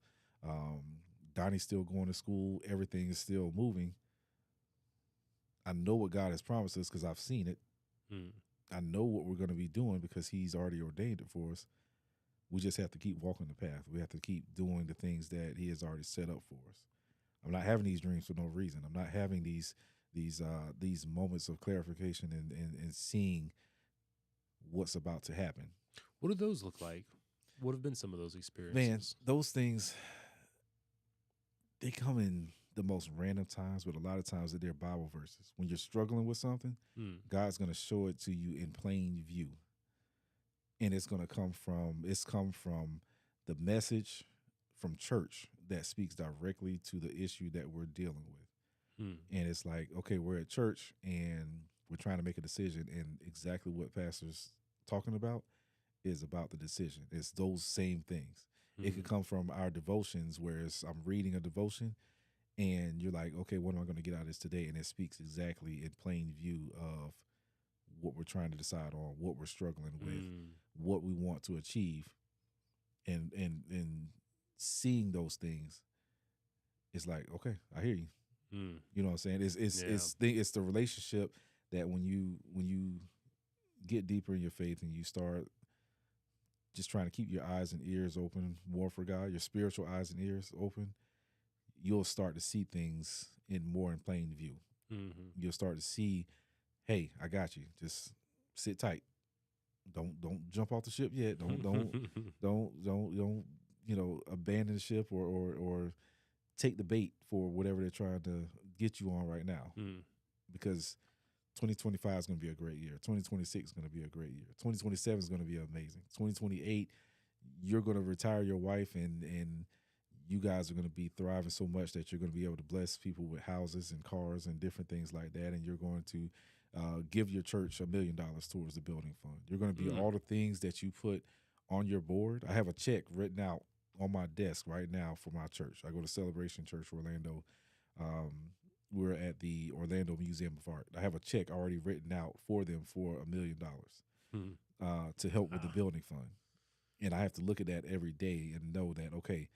Donnie's still going to school. Everything is still moving. I know what God has promised us because I've seen it. I know what we're going to be doing because he's already ordained it for us. We just have to keep walking the path. We have to keep doing the things that he has already set up for us. I'm not having these dreams for no reason. I'm not having these moments of clarification and seeing what's about to happen. What do those look like? What have been some of those Man, experiences? those things, they come in the most random times, but a lot of times they're Bible verses. When you're struggling with something, Hmm. God's going to show it to you in plain view. And it's going to come from the message from church that speaks directly to the issue that we're dealing with. Hmm. And it's like, okay, we're at church and we're trying to make a decision, and exactly what pastor's talking about is about the decision. It's those same things. It Hmm. could come from our devotions, whereas I'm reading a devotion and you're like, okay, what am I going to get out of this today? And it speaks exactly in plain view of what we're trying to decide on, what we're struggling with, Hmm. what we want to achieve, and seeing those things, it's like, okay, I hear you. Hmm. You know what I'm saying? Yeah. It's the relationship that when you get deeper in your faith and you start just trying to keep your eyes and ears open more for God, your spiritual eyes and ears open, you'll start to see things in plain view. Hmm. You'll start to see, hey, I got you. Just sit tight. Don't jump off the ship yet. Don't abandon the ship or take the bait for whatever they're trying to get you on right now. Hmm. Because 2025 is going to be a great year. 2026 is going to be a great year. 2027 is going to be amazing. 2028, you're going to retire your wife, and you guys are going to be thriving so much that you're going to be able to bless people with houses and cars and different things like that. And you're going to give your church $1 million towards the building fund. You're going to be Hmm. all the things that you put on your board. I have a check written out on my desk right now for my church. I go to Celebration Church Orlando. Um, we're at the Orlando Museum of Art. I have a check already written out for them for $1 million Hmm. to help with the Ah. building fund. And I have to look at that every day and know that, okay,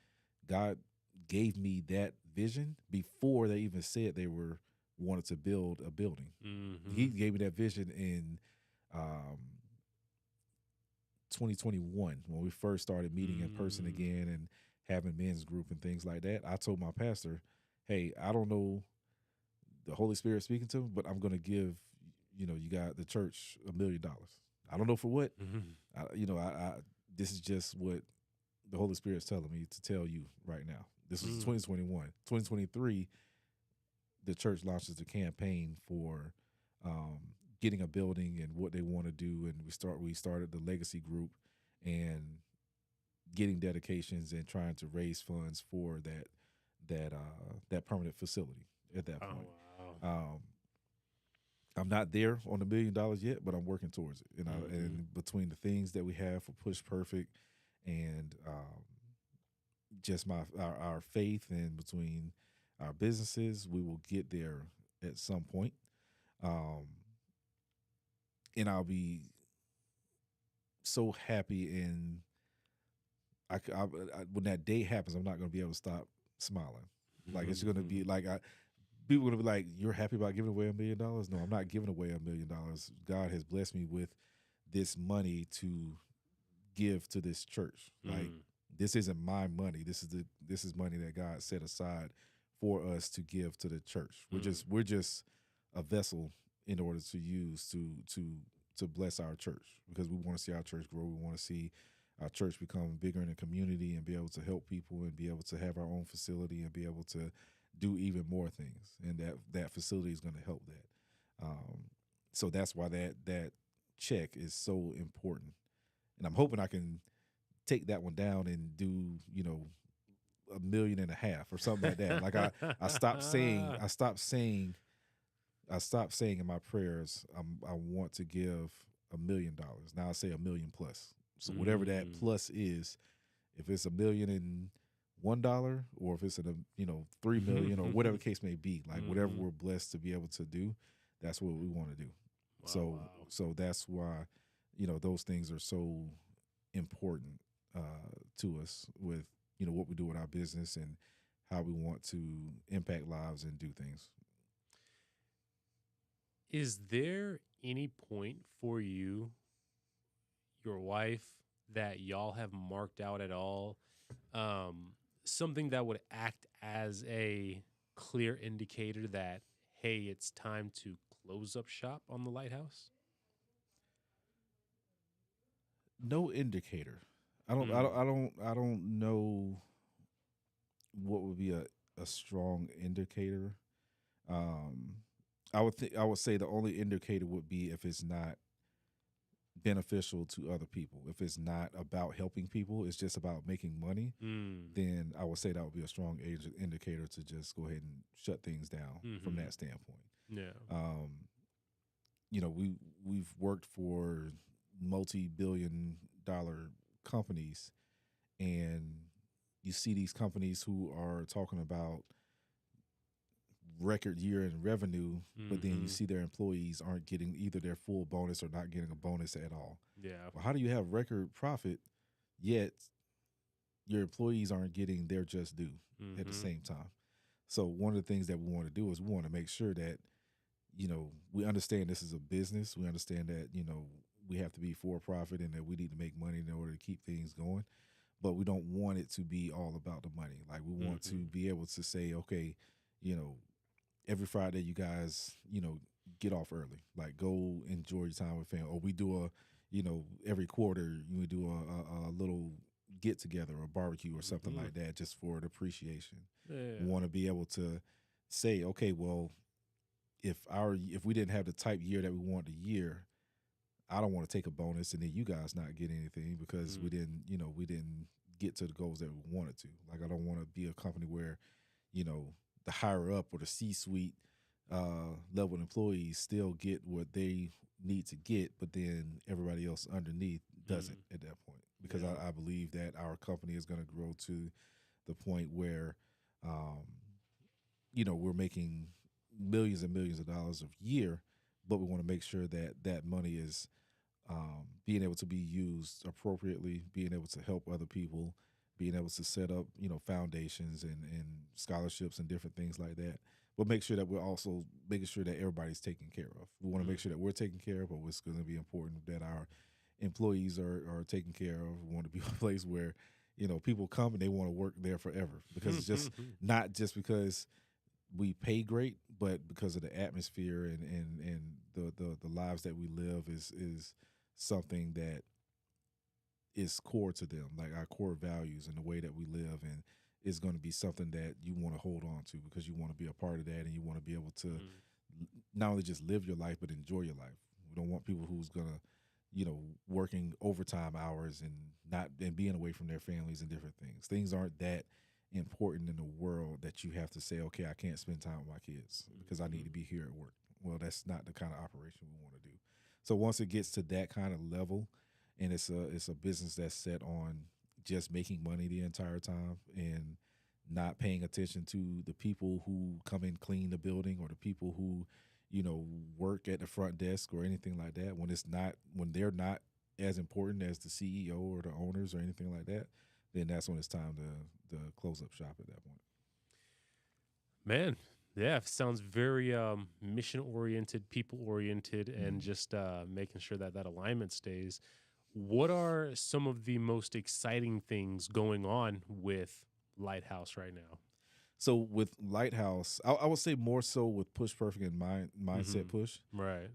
God gave me that vision before they even said they were wanted to build a building. He Hmm. gave me that vision in um, 2021 when we first started meeting in person Mm. again and having men's group and things like that. I told my pastor, hey, I don't know the Holy Spirit speaking to him, but I'm going to give, you got the church $1 million. I don't know for what. Mhm. I this is just what the Holy Spirit's telling me to tell you right now. This was Mm. 2021. 2023, the church launches the campaign for um, getting a building and what they want to do, and we started the legacy group and getting dedications and trying to raise funds for that permanent facility at that Oh point. wow. Um, I'm not there on $1 million yet, but I'm working towards it. Hmm. And between the things that we have for Push Perfect and just our faith, and between our businesses, we will get there at some point. Um, and I'll be so happy, and when that day happens, I'm not going to be able to stop smiling. Like it's going to be like people are going to be like, "You're happy about giving away $1 million?" No, I'm not giving away $1 million. God has blessed me with this money to give to this church. Like Mm. this isn't my money. This is money that God set aside for us to give to the church. Mm. We're just a vessel in order to use to bless our church, because we want to see our church grow. We want to see our church become bigger in the community and be able to help people and be able to have our own facility and be able to do even more things. And that facility is going to help that. So that's why that check is so important. And I'm hoping I can take that one down and do 1.5 million or something like that. Like I stopped saying in my prayers I want to give $1 million. Now I say 1 million plus. So whatever that Mm. plus is, if it's $1,001 or if it's 3 million or whatever the case may be, like whatever Mhm. we're blessed to be able to do, that's what we want to do. Wow, So wow. so that's why those things are so important to us with what we do with our business and how we want to impact lives and do things. Is there any point for you, your wife, that y'all have marked out at all? Um, Something that would act as a clear indicator that, hey, it's time to close up shop on the lighthouse? No indicator. I don't. I don't. Mm. I don't. I don't know what would be a strong indicator. Um, I would think. I would say the only indicator would be if it's not beneficial to other people. If it's not about helping people, it's just about making money. Mm. Then I would say that would be a strong indicator to just go ahead and shut things down from Mm-hmm. that standpoint. Yeah. Um, we've worked for multi-billion-dollar companies, and you see these companies who are talking about record year in revenue, but then you Mm-hmm. see their employees aren't getting either their full bonus or not getting a bonus at all. Yeah. Well, how do you have record profit yet your employees aren't getting their just due at the Mm-hmm. same time? So one of the things that we want to do is we want to make sure that we understand this is a business. We understand that we have to be for profit and that we need to make money in order to keep things going. But we don't want it to be all about the money. Like we want to Mm-hmm. be able to say, okay, you know, every Friday you guys, get off early. Like go enjoy your time with family. Or we do every quarter we do a little get together or barbecue or something Mm-hmm. like that just for an appreciation. We Yeah. want to be able to say, okay, well, if we didn't have the type year that we want the year, I don't want to take a bonus and then you guys not get anything because Mm. we didn't get to the goals that we wanted to. Like I don't want to be a company where, the higher up or the C-suite level employees still get what they need to get, but then everybody else underneath doesn't Mm. at that point. Because Yeah. I believe that our company is going to grow to the point where, um, we're making millions and millions of dollars a year, but we want to make sure that that money is being able to be used appropriately, being able to help other people, being able to set up, foundations and scholarships and different things like that. But make sure that we're also making sure that everybody's taken care of. We want to make Mm. sure that we're taken care of, but it's going to be important that our employees are taken care of. We want to be a place where, people come and they want to work there forever because it's just not just because we pay great, but because of the atmosphere and the lives that we live is something that is core to them, like our core values and the way that we live, and is going to be something that you want to hold on to because you want to be a part of that and you want to be able to Mm. not only just live your life but enjoy your life. We don't want people who's gonna working overtime hours and not and being away from their families and different things. Things aren't that important in the world that you have to say, okay, I can't spend time with my kids because I need Mm-hmm. to be here at work. Well, that's not the kind of operation we want to do. So once it gets to that kind of level, and it's a business that's set on just making money the entire time and not paying attention to the people who come and clean the building or the people who work at the front desk or anything like that, when they're not as important as the CEO or the owners or anything like that, then that's when it's time to close up shop at that point. Man, yeah, sounds very mission oriented, people oriented, and Mm. just making sure that that alignment stays. What are some of the most exciting things going on with Lighthouse right now? So with Lighthouse, I would say more so with Push Perfect and Mindset Mm-hmm. Push, Right,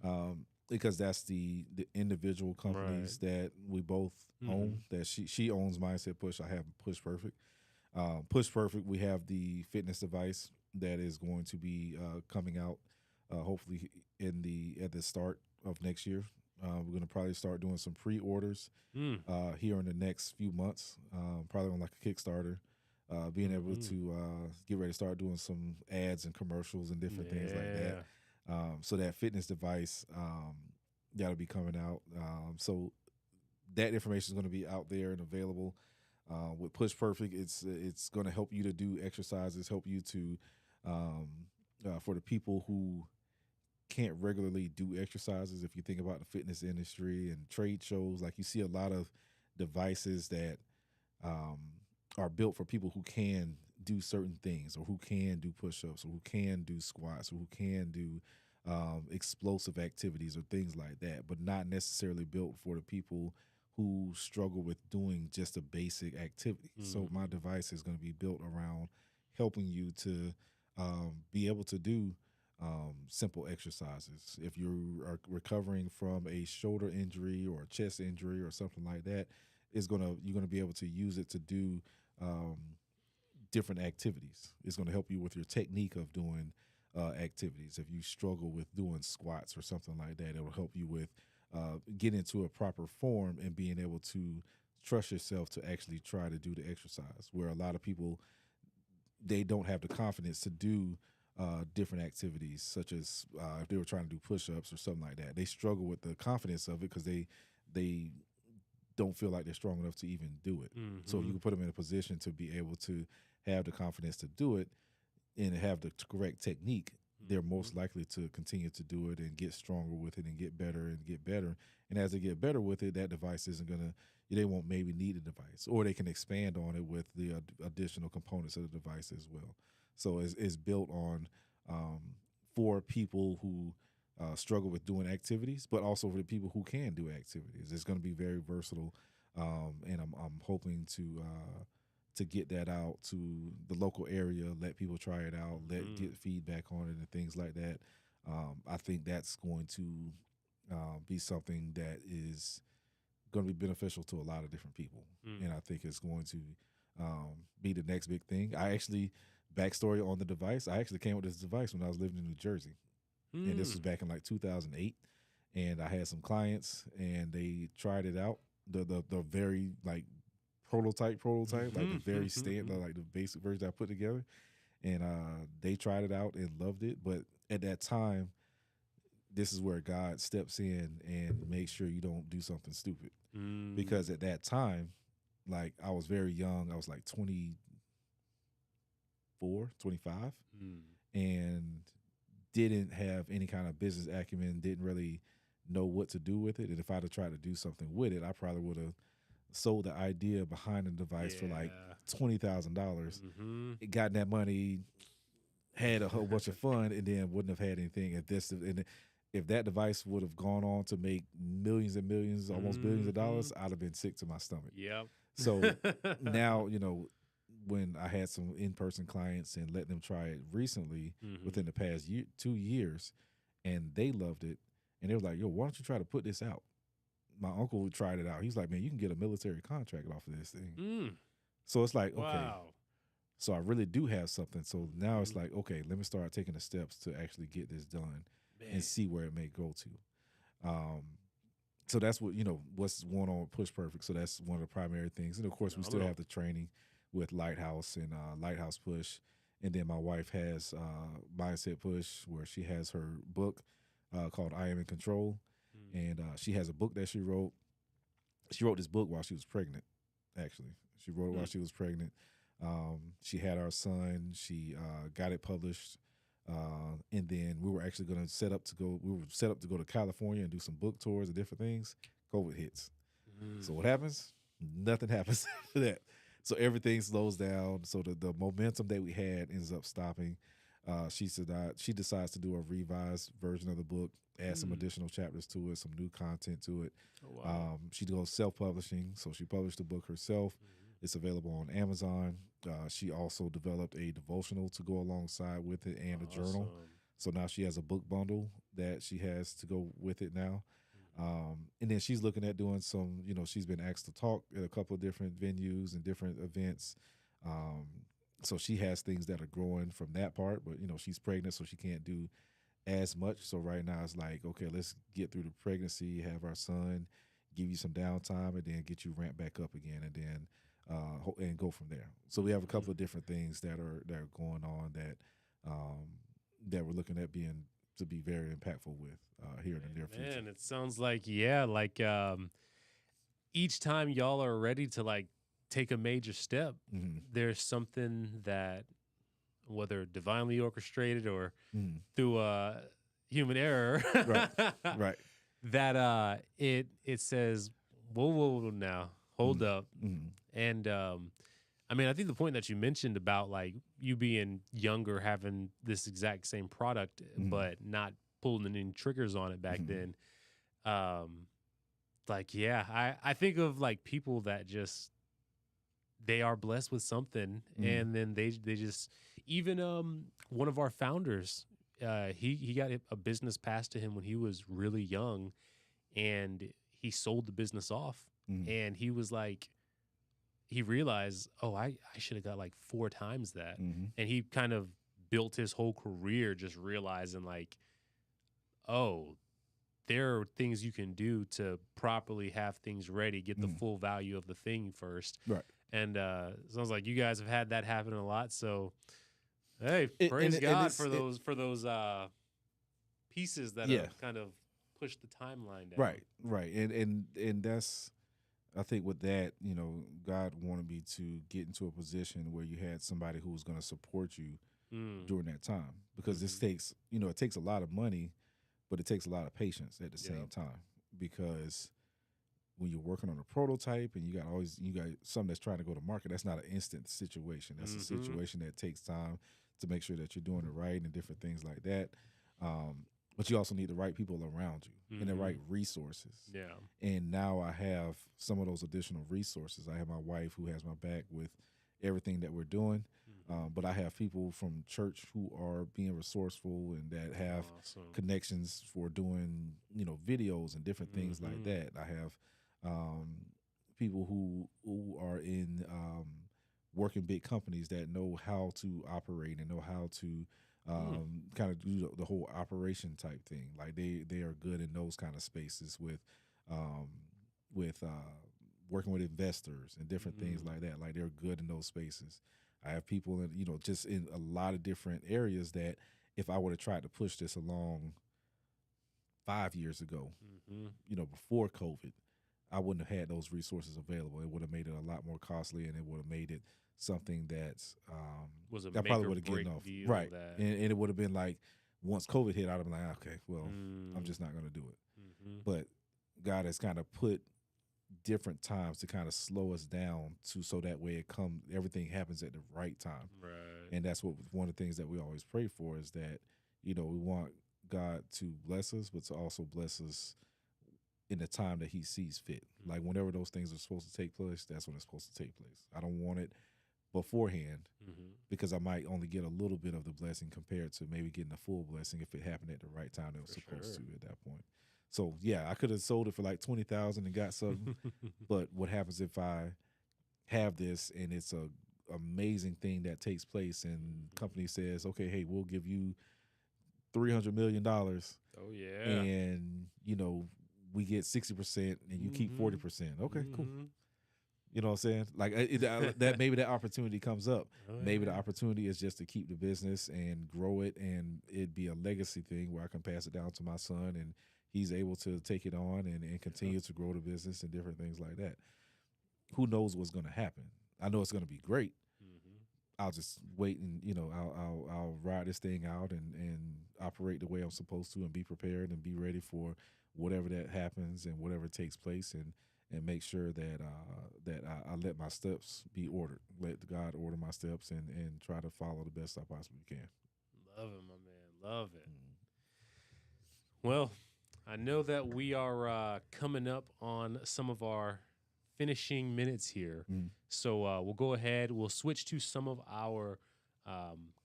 because that's the individual right. companies that we both Mm-hmm. own. That she owns Mindset Push. I have Push Perfect. Push Perfect. We have the fitness device that is going to be coming out hopefully at the start of next year. We're going to probably start doing some pre-orders Mm. here in the next few months, probably on like a Kickstarter. Being able Mm-hmm. to get ready to start doing some ads and commercials and different things like that. Yeah. So that fitness device that'll be coming out. So that information is going to be out there and available. With Push Perfect, it's going to help you to do exercises, help you to for the people who can't regularly do exercises. If you think about the fitness industry and trade shows, like you see a lot of devices that um, are built for people who can do certain things or who can do push-ups or who can do squats or who can do explosive activities or things like that, but not necessarily built for the people who struggle with doing just a basic activity. So my Mm-hmm. device is going to be built around helping you to be able to do simple exercises. If you are recovering from a shoulder injury or a chest injury or something like that, you're gonna be able to use it to do um, different activities. It's going to help you with your technique of doing activities. If you struggle with doing squats or something like that, it will help you with getting into a proper form and being able to trust yourself to actually try to do the exercise. Where a lot of people, they don't have the confidence to do different activities, such as if they were trying to do push-ups or something like that. They struggle with the confidence of it because they don't feel like they're strong enough to even do it. So you can put them in a position to be able to have the confidence to do it and have the correct technique. They're most likely to continue to do it and get stronger with it and get better and get better. And as they get better with it, that device isn't going to, they won't maybe need a device, or they can expand on it with the additional components of the device as well. So it's built on for people who struggle with doing activities, but also for the people who can do activities. It's going to be very versatile, and I'm hoping to get that out to the local area, let people try it out, get feedback on it and things like that. I think that's going to be something that is going to be beneficial to a lot of different people, and I think it's going to be the next big thing. Backstory on the device, I actually came with this device when I was living in New Jersey. And this was back in like 2008, and I had some clients, and they tried it out. The very like prototype, like the very standard, like the basic version I put together, and they tried it out and loved it. But at that time, this is where God steps in and makes sure you don't do something stupid, because at that time, like I was very young, I was like 24, 25, and didn't have any kind of business acumen, didn't really know what to do with it. And if I'd have tried to do something with it, I probably would have sold the idea behind the device for like $20,000. It got that money, had a whole bunch of fun, and then wouldn't have had anything. If that device would have gone on to make millions and millions, almost billions of dollars, I'd have been sick to my stomach. Yep. So now, when I had some in-person clients and let them try it recently within the past 2 years, and they loved it, and they were like, yo, why don't you try to put this out? My uncle tried it out. He's like, man, you can get a military contract off of this thing. So it's like, okay, so I really do have something. So now it's like, okay, let me start taking the steps to actually get this done and see where it may go to. So that's what, what's going on with Push Perfect. So that's one of the primary things. And of course, we still have the training with Lighthouse and Lighthouse Push. And then my wife has Mindset Push, where she has her book called I Am in Control. And she has a book that she wrote. She wrote this book while she was pregnant, actually. She wrote it while she was pregnant. She had our son. She got it published. And then we were actually going to set up to go to California and do some book tours and different things. COVID hits. So what happens? Nothing happens after that. So everything slows down. So the momentum that we had ends up stopping. She decides to do a revised version of the book, add some additional chapters to it, some new content to it. Oh, wow. She goes self-publishing. So she published the book herself. It's available on Amazon. She also developed a devotional to go alongside with it and a journal. So now she has a book bundle that she has to go with it now. And then she's looking at doing some, she's been asked to talk at a couple of different venues and different events. So she has things that are growing from that part, but, she's pregnant, so she can't do as much. So right now it's like, okay, let's get through the pregnancy, have our son, give you some downtime, and then get you ramped back up again, and then and go from there. So we have a couple of different things that are going on that we're looking at to be very impactful with here in the near future. Man, it sounds like each time y'all are ready to take a major step, there's something that, whether divinely orchestrated or through human error, right, that it says, whoa, now hold up. And I think the point that you mentioned about you being younger, having this exact same product, but not pulling any triggers on it back then. I think of people that they are blessed with something, Mhm. and then they just even one of our founders, he got a business passed to him when he was really young, and he sold the business off, Mhm. and he was like, he realized, oh, I should have got like 4 times that, Mhm. and he kind of built his whole career just realizing like, oh, there are things you can do to properly have things ready, get the Mhm. full value of the thing first. Right. And sounds like you guys have had that happen a lot. So hey, And praise God it's for those pieces that yeah. have kind of pushed the timeline down. Right. Right. And that's, I think with that, God wanted me to get into a position where you had somebody who was going to support you Mm. during that time, because this Mm-hmm. takes, it takes a lot of money, but it takes a lot of patience at the same Yep. time, because when you're working on a prototype and you got something that's trying to go to market, that's not an instant situation. That's a Mm-hmm. situation that takes time to make sure that you're doing it right and different things like that. But you also need the right people around you and the Mm-hmm. right resources. Yeah. And now I have some of those additional resources. I have my wife who has my back with everything that we're doing. Mm-hmm. But I have people from church who are being resourcul and that have Awesome. connections for doing, videos and different things like Mm-hmm. that. I have people who are in working big companies that know how to operate and know how to Mm. kind of do the whole operation type thing. Like they are good in those kind of spaces um, with working with investors and different things Mm. like that. Like they're good in those spaces. I have people in just in a lot of different areas that if I would have tried to push this along 5 years ago, Mm-hmm. before COVID, I wouldn't have had those resources available. It would have made it a lot more costly, and it would have made it something that's Was a I make probably or would have gotten break off deal right, that. and it would have been like once COVID hit, I'd have been like, okay, well, I'm Mm. just not going to do it. Mm-hmm. But God has kind of put different times to kind of slow us down to so that way everything happens at the right time, Right. and that's what one of the things that we always pray for is that we want God to bless us, but to also bless us in the time that he sees fit. Like Mm-hmm. whenever those things are supposed to take place, that's when it's supposed to take place. I don't want it beforehand Mm-hmm. because I might only get a little bit of the blessing compared to maybe getting a full blessing if it happened at the right time that it was For supposed sure. to at that point. So yeah, I could have sold it for like 20,000 and got something. But what happens if I have this and it's a amazing thing that takes place and company says, okay, hey, we'll give you $300 million, Oh yeah. and we get 60% and you keep Mm-hmm. 40%. Okay, cool. Mm-hmm. You know what I'm saying? Like that maybe that opportunity comes up. Oh Maybe the yeah. opportunity is just to keep the business and grow it, and it'd be a legacy thing where I can pass it down to my son and he's able to take it on and Yeah. continue to grow the business and different things like that. Who knows what's going to happen? I know it's going to be great. Mm-hmm. I'll just wait and I'll ride this thing out and operate the way I'm supposed to and be prepared and be ready for whatever that happens and whatever takes place, and make sure that I let my steps be ordered. Let God order my steps and try to follow the best I possibly can. Love it, my man. Love it. Mm. Well, I know that we are coming up on some of our finishing minutes here. Mm. So we'll go ahead. We'll switch to some of our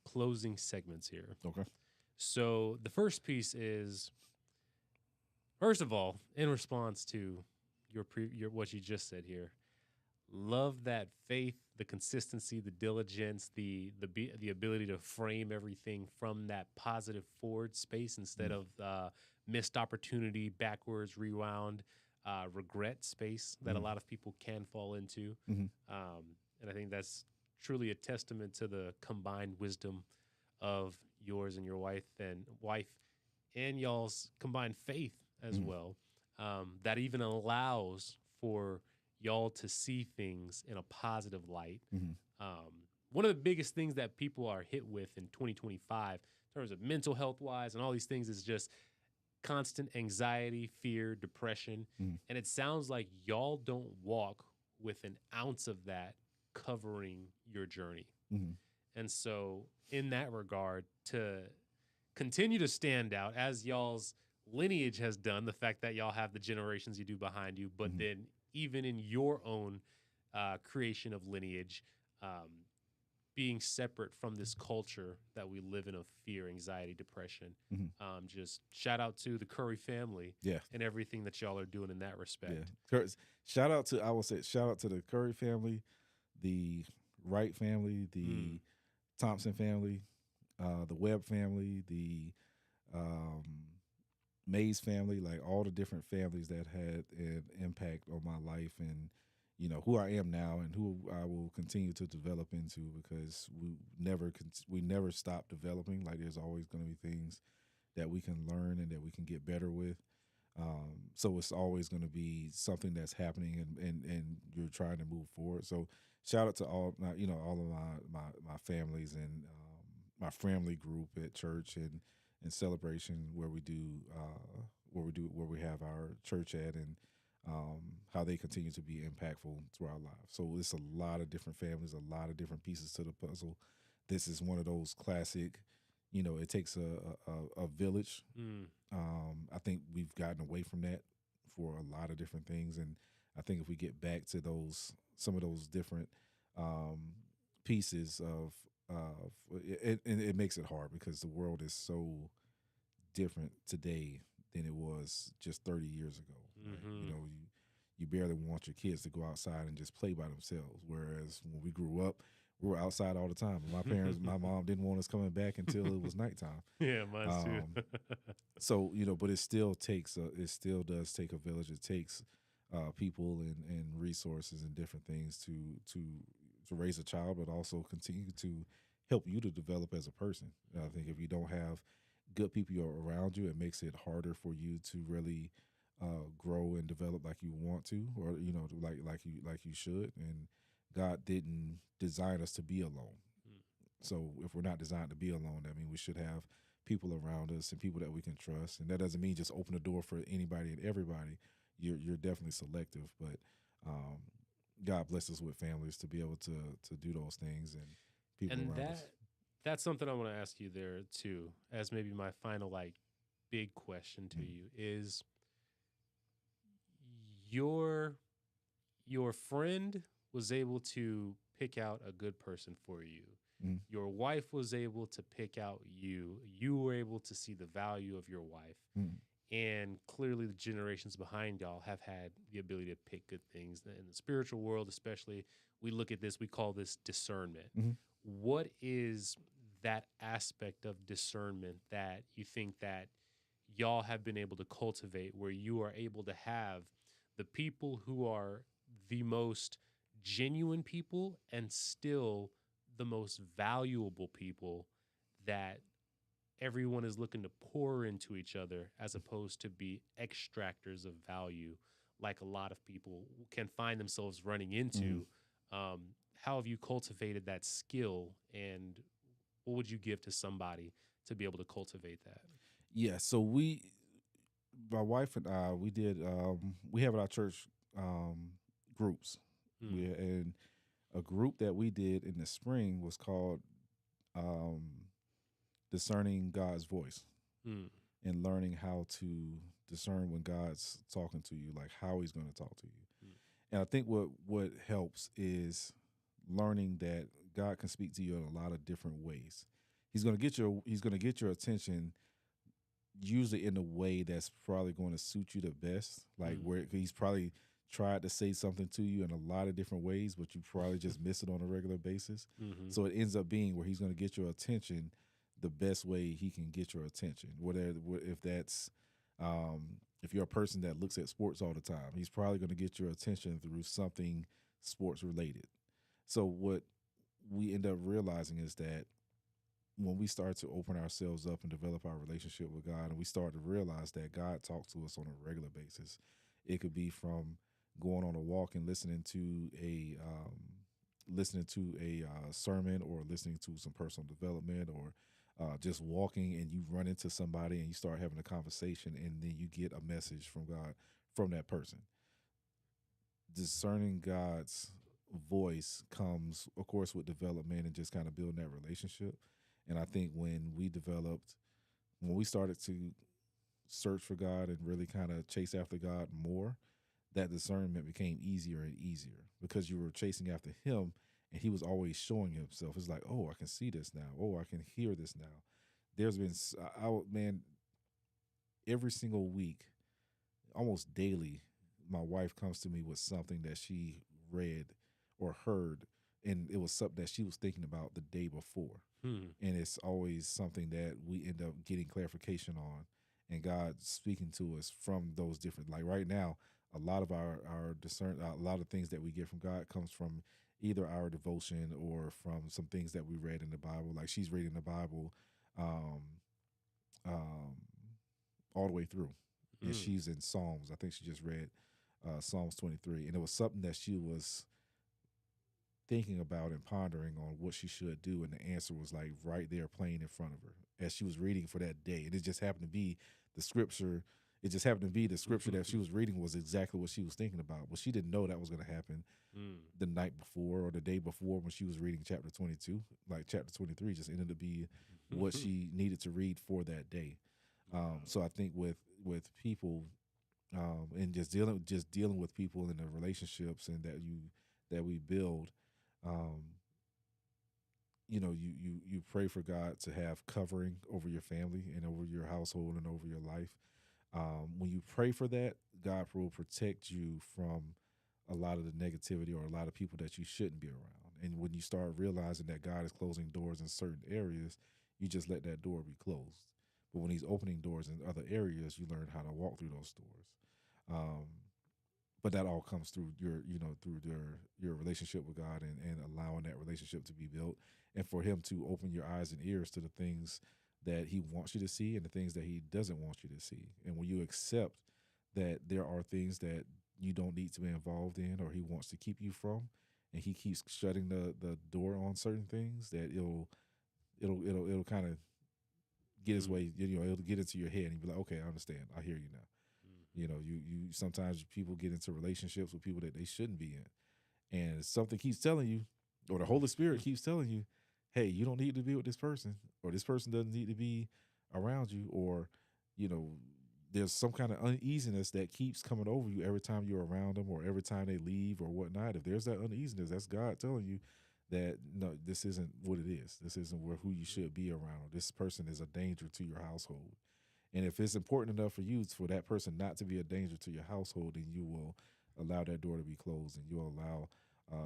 closing segments here. Okay. So the first piece is, first of all, in response to your what you just said here, love that faith, the consistency, the diligence, the ability to frame everything from that positive forward space instead Mm. of missed opportunity, backwards rewound, regret space that a Mm. lot of people can fall into. Mm-hmm. And I think that's truly a testament to the combined wisdom of yours and your wife and y'all's combined faith as Mm. well. That even allows for y'all to see things in a positive light. Mm. One of the biggest things that people are hit with in 2025, in terms of mental health wise and all these things, is just constant anxiety, fear, depression. Mm. And it sounds like y'all don't walk with an ounce of that covering your journey. Mm. And so, in that regard, to continue to stand out as y'all's lineage has done, the fact that y'all have the generations you do behind you, but Mm. then even in your own creation of lineage, um, being separate from this culture that we live in of fear, anxiety, depression. Mhm. Just shout out to the Curry family Yeah, and everything that y'all are doing in that yeah. respect. Shout out to, I will say, shout out to the Curry family, the Wright family, Mm, the Thompson family, the Webb family, the um, Mays family, like all the different families that had an impact on my life and who I am now and who I will continue to develop into because we never stop developing. Like there's always going to be things that we can learn and that we can get better with. So it's always going to be something that's happening and you're trying to move forward. So shout out to all of my families and my family group at church and celebration where we have our church at and how they continue to be impactful to our lives. So it's a lot of different families, a lot of different pieces to the puzzle. This is one of those classic, it takes a village. mm. I think we've gotten away from that for a lot of different things, and I think if we get back to some of those different um, pieces of it makes it hard because the world is so different today than it was just 30 years ago. Like, Hmm. you barely want your kids to go outside and just play by themselves. Whereas when we grew up, we were outside all the time. My mom didn't want us coming back until it was nighttime. Yeah, mine's too. Um, so but it still does take a village. It takes people and resources and different things to raise a child, but also continue to help you to develop as a person. I think if you don't have good people around you, it makes it harder for you to really grow and develop like you want to, or like you should. And God didn't design us to be alone. Mm. So if we're not designed to be alone, that means we should have people around us and people that we can trust. And that doesn't mean just open the door for anybody and everybody. You're definitely selective, but um, God bless us with families to be able to do those things and people And around us. that's something I want to ask you there too, as maybe my final like big question to Mm, you is your your friend was able to pick out a good person for you. mm, Your wife was able to pick out you. You were able to see the value of your wife. mm, And clearly, the generations behind y'all have had the ability to pick good things. In the spiritual world, especially, we look at this, we call this discernment. mm. What is that aspect of discernment that you think that y'all have been able to cultivate where you are able to have the people who are the most genuine people and still the most valuable people that everyone is looking to pour into each other as opposed to be extractors of value like a lot of people can find themselves running Mhm. into. How have you cultivated that skill and what would you give to somebody to be able to cultivate that? Yeah, so my wife and I, we have at our church groups. Mm, And a group that we did in the spring was called um, Discerning God's Voice mm, and learning how to discern when God's talking to you, like how He's going to talk to you. mm, And I think what helps is learning that God can speak to you in a lot of different ways. He's going to get your attention usually in a way that's probably going to suit you the best. Like mm. where he's probably tried to say something to you in a lot of different ways, but you probably just miss it on a regular basis. Mhm. So it ends up being where he's going to get your attention the best way he can get your attention. Whether if that's if you're a person that looks at sports all the time, he's probably going to get your attention through something sports related. So what we end up realizing is that when we start to open ourselves up and develop our relationship with God, and we start to realize that God talks to us on a regular basis, it could be from going on a walk and listening to a sermon, or listening to some personal development, or just walking and you run into somebody and you start having a conversation, and then you get a message from God from that person. Discerning God's voice comes, of course, with development and just kind of building that relationship. And I think when we started to search for God and really kind of chase after God more, that discernment became easier and easier because you were chasing after him and he was always showing himself. It's like, oh, I can see this now. Oh, I can hear this now. There's been, man, every single week, almost daily, my wife comes to me with something that she read or heard, and it was something that she was thinking about the day before. Hmm. And it's always something that we end up getting clarification on, and God speaking to us from those different. Like right now, a lot of our discern, a lot of things that we get from God comes from either our devotion or from some things that we read in the Bible. Like she's reading the Bible, um, um, all the way through, and Mm. she's in Psalms. I think she just read Psalms 23, and it was something that she was thinking about and pondering on what she should do, and the answer was like right there playing in front of her as she was reading for that day. And it just happened to be the scripture. It just happened to be the scripture that she was reading was exactly what she was thinking about. But she didn't know that was going to happen Mm. the night before or the day before when she was reading chapter 22. Like chapter 23 just ended up being what she needed to read for that day. Wow. So I think with people, and just dealing with people in the relationships and that we build, um, you pray for God to have covering over your family and over your household and over your life. When you pray for that, God will protect you from a lot of the negativity or a lot of people that you shouldn't be around. And when you start realizing that God is closing doors in certain areas, you just let that door be closed. But when He's opening doors in other areas, you learn how to walk through those doors. Um, but that all comes through your relationship with God, and allowing that relationship to be built, and for Him to open your eyes and ears to the things that He wants you to see and the things that He doesn't want you to see. And when you accept that there are things that you don't need to be involved in or He wants to keep you from, and He keeps shutting the door on certain things, that it'll kind of get His Mm. way. It'll get into your head and you be like, okay, I understand, I hear you now. You sometimes people get into relationships with people that they shouldn't be in, and something keeps telling you, or the Holy Spirit keeps telling you, hey, you don't need to be with this person, or this person doesn't need to be around you, or you know there's some kind of uneasiness that keeps coming over you every time you're around them or every time they leave or whatnot. If there's that uneasiness, that's God telling you that no, this isn't what it is. This isn't who you should be around. Or this person is a danger to your household. And if it's important enough for you for that person not to be a danger to your household, then you will allow that door to be closed, and you'll allow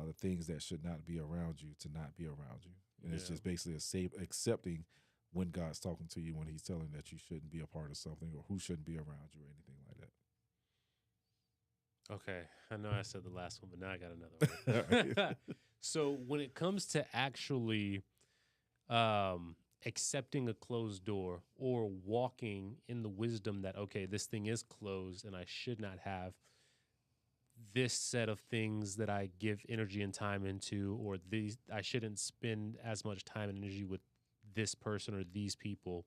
the things that should not be around you to not be around you. And it's Yeah. just basically a safe accepting when God's talking to you, when He's telling that you shouldn't be a part of something or who shouldn't be around you or anything like Okay. I know I said the last one, but now I got that. another one. So when it comes to actually accepting a closed door or walking in the wisdom that, okay, this thing is closed and I should not have this set of things that I give energy and time into, or these, I shouldn't spend as much time and energy with this person or these people.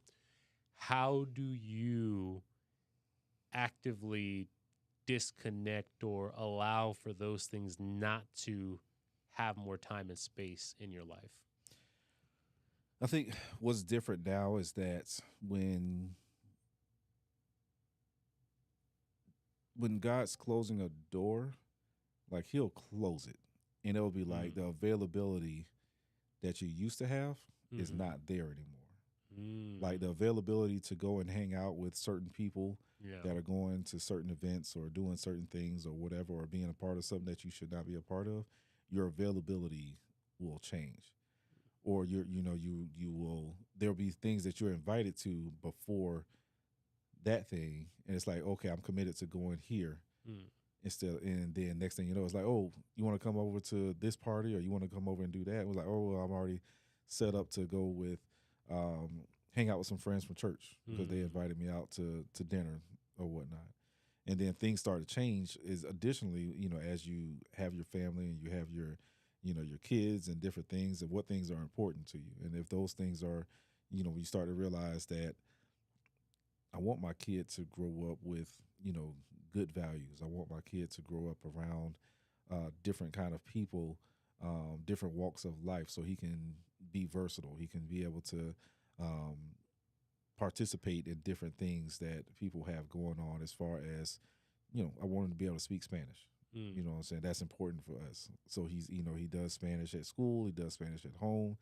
How do you actively disconnect or allow for those things not to have more time and space in your life? I think what's different now is that when God's closing a door, like He'll close it, and it'll be like Mm. the availability that you used to have is Mm-hmm. not there anymore. Like Mm. the availability to go and hang out with certain people Yeah. that are going to certain events or doing certain things or whatever, or being a part of something that you should not be a part of, your availability will change. Or you will, there'll be things that you're invited to before that thing, and it's like, okay, I'm committed to going here Mm. instead, and then next thing you know, it's like, oh, you want to come over to this party or you want to come over and do that. It was like, oh, well, I'm already set up to go with hang out with some friends from church because they Mm. invited me out to dinner or whatnot. And then things start to change is additionally, as you have your family and you have your kids and different things, and what things are important to you. And if those things are, you start to realize that I want my kid to grow up with, good values. I want my kid to grow up around different kind of people, different walks of life, so he can be versatile. He can be able to um, participate in different things that people have going on as far as I want him to be able to speak Spanish. Mm. You know what I'm saying? That's important for us. So he's, he does Spanish at school. He does Spanish at home.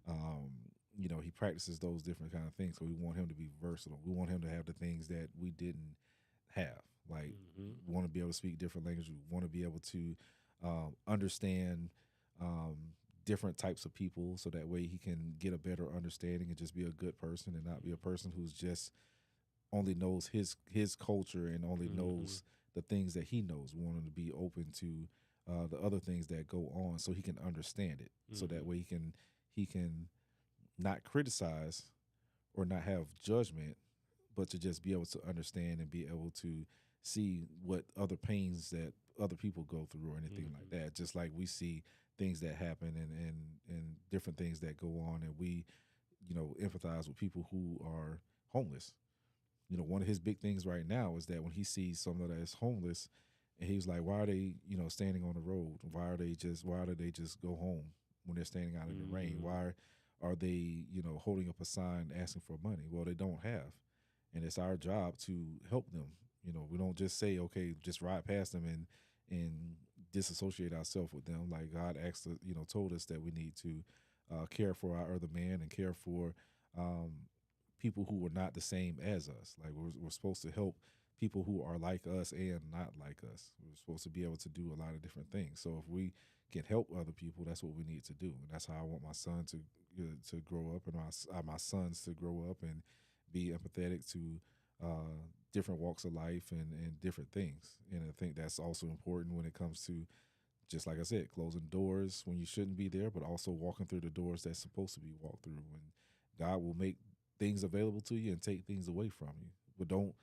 Um, he practices those different kind of things. So we want him to be versatile. We want him to have the things that we didn't have. Like, we want to be able to speak different languages. We want to be able to understand um, different types of people, so that way he can get a better understanding and just be a good person and not be a person who's just only knows his culture and only knows the things that he knows. We want him to be open to the other things that go on, so he can understand it. So that way he can not criticize or not have judgment, but to just be able to understand and be able to see what other pains that other people go through or anything like that. Just like we see things that happen and different things that go on, and we, empathize with people who are homeless. One of his big things right now is that when he sees someone that is homeless, and he's like, why are they, standing on the road? Why do they just go home when they're standing out in the rain? Why are they, holding up a sign asking for money? Well, they don't have. And it's our job to help them. We don't just say, okay, just ride past them and disassociate ourselves with them. Like God asked, told us that we need to care for our other man and care for people who are not the same as us. Like we're supposed to help people who are like us and not like us. We're supposed to be able to do a lot of different things. So if we can help other people, that's what we need to do. And that's how I want my son to grow up, and my sons to grow up and be empathetic to different walks of life and different things. And I think that's also important when it comes to, just like I said, closing doors when you shouldn't be there, but also walking through the doors that's supposed to be walked through. When God will make things available to you and take things away from you. But don't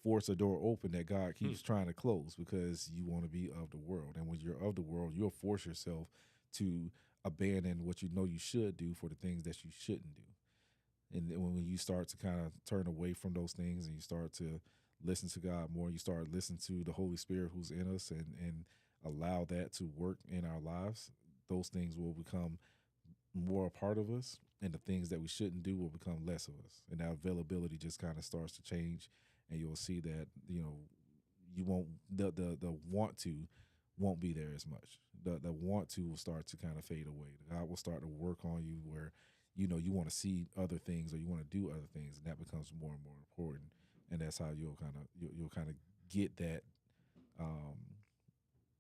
force a door open that God keeps trying to close because you want to be of the world. And when you're of the world, you'll force yourself to abandon what you know you should do for the things that you shouldn't do. And then when you start to kind of turn away from those things and you start to listen to God more, you start listening to the Holy Spirit who's in us and allow that to work in our lives, those things will become more a part of us, and the things that we shouldn't do will become less of us. And that availability just kind of starts to change, and you'll see that, you won't, the want to won't be there as much. The want to will start to kind of fade away. God will start to work on you where, you want to see other things or you want to do other things, and that becomes more and more important. And that's how you'll kind of get that.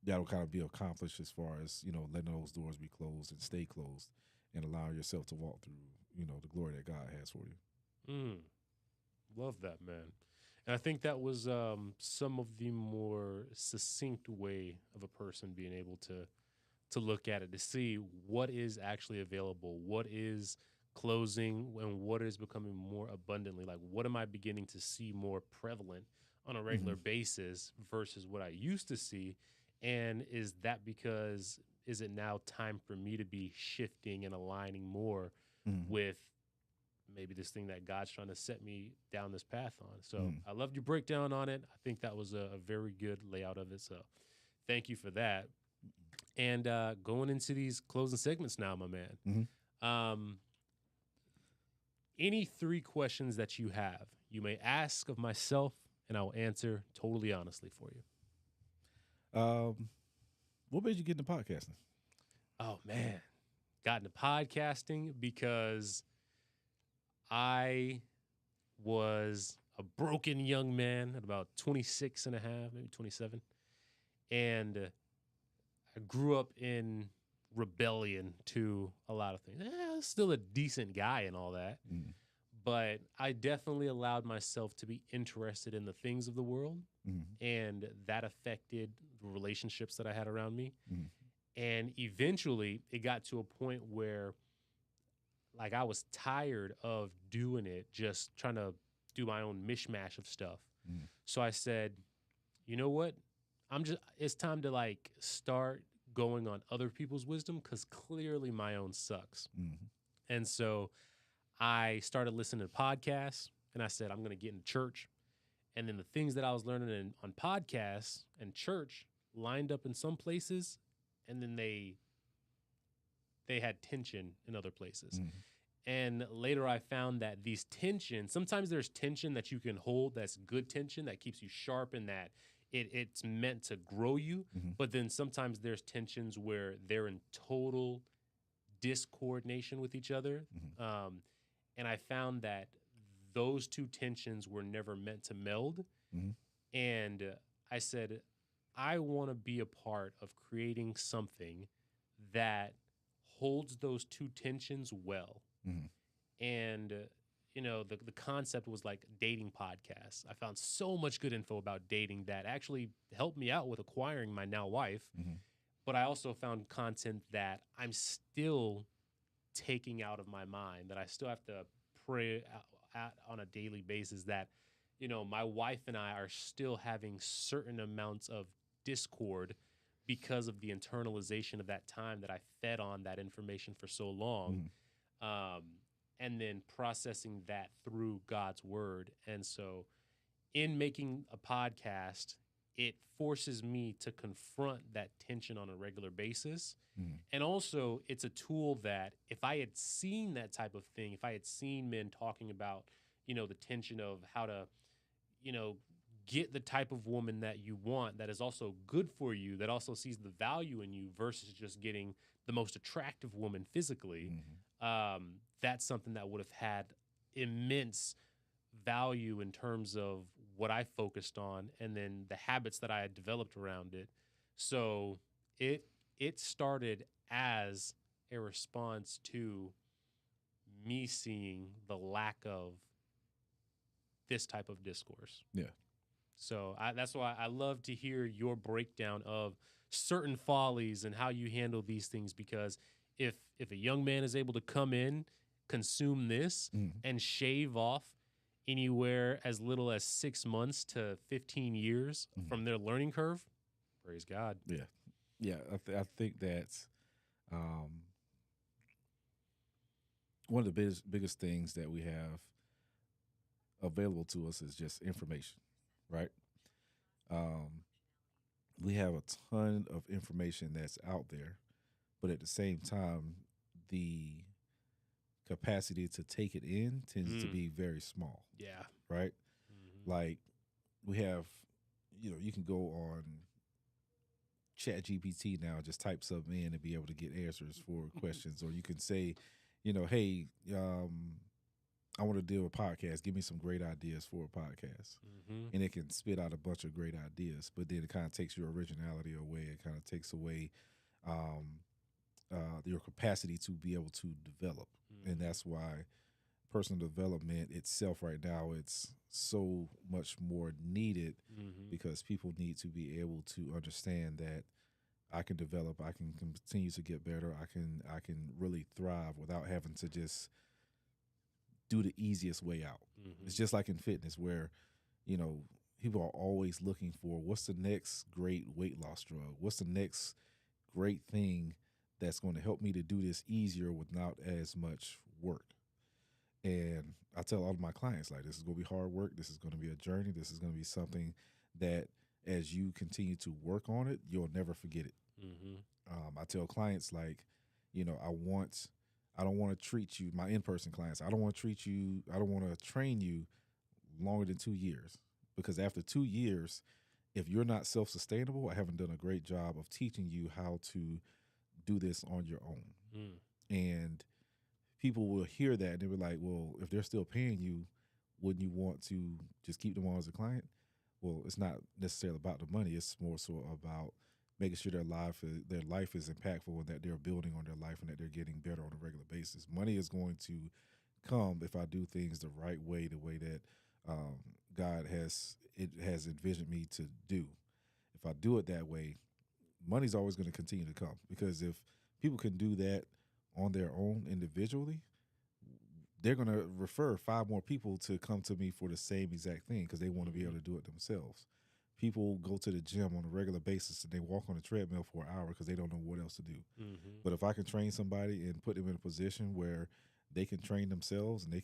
That'll kind of be accomplished as far as, letting those doors be closed and stay closed and allow yourself to walk through, the glory that God has for you. Love that, man. And I think that was some of the more succinct way of a person being able to look at it, to see what is actually available, what is closing, and what is becoming more abundantly. Like, what am I beginning to see more prevalent on a regular basis versus what I used to see? And is it now time for me to be shifting and aligning more with maybe this thing that God's trying to set me down this path on? So I loved your breakdown on it. I think that was a very good layout of it. So thank you for that. And going into these closing segments now, my man. Any 3 questions that you have, you may ask of myself, and I will answer totally honestly for you. What made you get into podcasting? Oh, man. Got into podcasting because I was a broken young man at about 26 and a half, maybe 27. And I grew up in rebellion to a lot of things. I was still a decent guy and all that. But I definitely allowed myself to be interested in the things of the world. And that affected the relationships that I had around me. And eventually it got to a point where, like, I was tired of doing it, just trying to do my own mishmash of stuff. So I said, you know what? It's time to, like, start going on other people's wisdom, because clearly my own sucks. And so I started listening to podcasts, and I said, I'm going to get into church. And then the things that I was learning on podcasts and church lined up in some places, and then they had tension in other places. And later I found that these tensions, sometimes there's tension that you can hold that's good tension that keeps you sharp and that it's meant to grow you, Mhm. but then sometimes there's tensions where they're in total discoordination with each other. Mhm. And I found that those two tensions were never meant to meld. Mhm. And I said, I want to be a part of creating something that holds those two tensions well. Mhm. And, the concept was like dating podcasts. I found so much good info about dating that actually helped me out with acquiring my now wife. Mhm. But I also found content that I'm still taking out of my mind, that I still have to pray at on a daily basis, that, my wife and I are still having certain amounts of discord because of the internalization of that time that I fed on that information for so long. Mhm. Um, and then processing that through God's word. And so in making a podcast, it forces me to confront that tension on a regular basis. Mhm. And also, it's a tool that if I had seen that type of thing, if I had seen men talking about, the tension of how to, you know, get the type of woman that you want that is also good for you, that also sees the value in you versus just getting the most attractive woman physically, Mhm. that's something that would have had immense value in terms of what I focused on and then the habits that I had developed around it. So it it started as a response to me seeing the lack of this type of discourse. Yeah. So that's why I love to hear your breakdown of certain follies and how you handle these things. Because if a young man is able to come in, consume this, Mhm. and shave off anywhere as little as 6 months to 15 years Mhm. from their learning curve, praise God. Yeah. Yeah. I think that's um, one of the biggest things that we have available to us is just information, right? Um, we have a ton of information that's out there, but at the same time, the capacity to take it in tends to Mm, be very small, yeah. right? Hmm. Like we have, you can go on Chat GPT now, just type something in and be able to get answers for questions, or you can say, hey, I want to do a podcast. Give me some great ideas for a podcast. Hmm. And it can spit out a bunch of great ideas, but then it kind of takes your originality away. It kind of takes away um, your capacity to be able to develop. And Hmm. that's why personal development itself right now, it's so much more needed Hmm. because people need to be able to understand that I can develop, I can continue to get better, I can really thrive without having to just do the easiest way out. It's Hmm. just like in fitness where, you know, people are always looking for what's the next great weight loss drug? What's the next great thing that's going to help me to do this easier without as much work? And I tell all of my clients, like, this is going to be hard work. This is going to be a journey. This is going to be something that as you continue to work on it, you'll never forget it. Hmm. I tell clients, like, I don't want to treat you, my in person clients, I don't want to treat you, I don't want to train you longer than 2 years. Because after 2 years, if you're not self sustainable, I haven't done a great job of teaching you how to do this on your own. Mm. And people will hear that and they'll be like, well, if they're still paying you, wouldn't you want to just keep them on as a client? Well, it's not necessarily about the money. It's more so about making sure their life is impactful and that they're building on their life and that they're getting better on a regular basis. Money is going to come if I do things the right way, the way that um, God has envisioned me to do. If I do it that way, money's always going to continue to come because if people can do that on their own individually, they're going to refer 5 more people to come to me for the same exact thing because they want to be able Hmm. to do it themselves. People go to the gym on a regular basis and they walk on a treadmill for an hour because they don't know what else to do. Hmm. But if I can train somebody and put them in a position where they can train themselves and they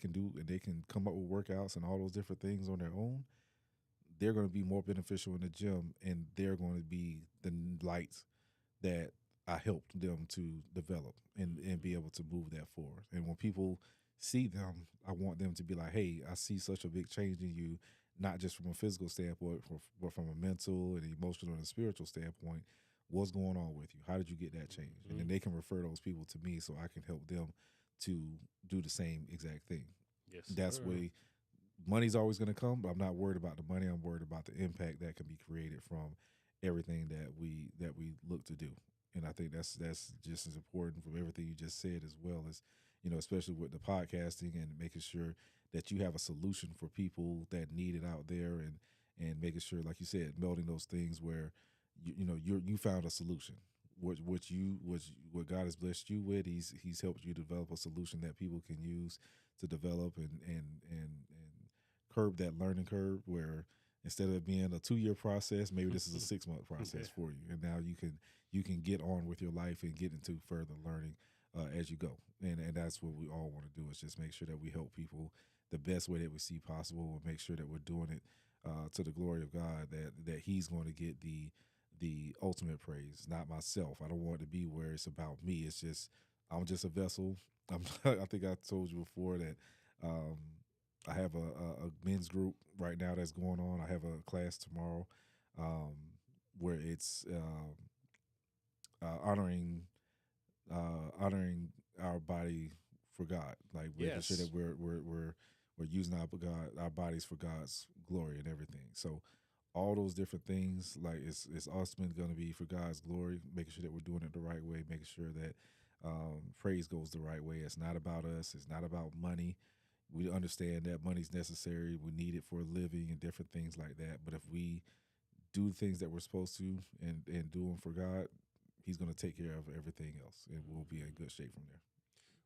can come up with workouts and all those different things on their own, they're going to be more beneficial in the gym and they're going to be the light that I helped them to develop and be able to move that forward. And when people see them, I want them to be like, hey, I see such a big change in you. not just from a physical standpoint, but from a mental and emotional and spiritual standpoint. What's going on with you? How did you get that change? And then they can refer those people to me so I can help them to do the same exact thing. Yes, That's sir. way money's always going to come, but I'm not worried about the money. I'm worried about the impact that can be created from everything that we look to do. And I think that's just as important from everything you just said, as well as, especially with the podcasting and making sure that you have a solution for people that need it out there, and making sure, like you said, melding those things where you found a solution. What God has blessed you with, He's helped you develop a solution that people can use to develop and curb that learning curve, where instead of it being a 2-year process, maybe this is a 6-month process for you, and now you can get on with your life and get into further learning as you go. And that's what we all want to do, is just make sure that we help people the best way that we see possible, and make sure that we're doing it to the glory of God, that He's going to get the ultimate praise, not myself. I don't want it to be where it's about me. It's just, I'm just a vessel. I think I told you before that I have a men's group right now that's going on. I have a class tomorrow where it's honoring our body for God, like making sure Yes. that we're using our bodies for God's glory and everything. So all those different things, like it's ultimately going to be for God's glory, making sure that we're doing it the right way, making sure that praise goes the right way. It's not about us. It's not about money. We understand that money's necessary. We need it for a living and different things like that. But if we do things that we're supposed to and do them for God, He's going to take care of everything else, and we'll be in good shape from there.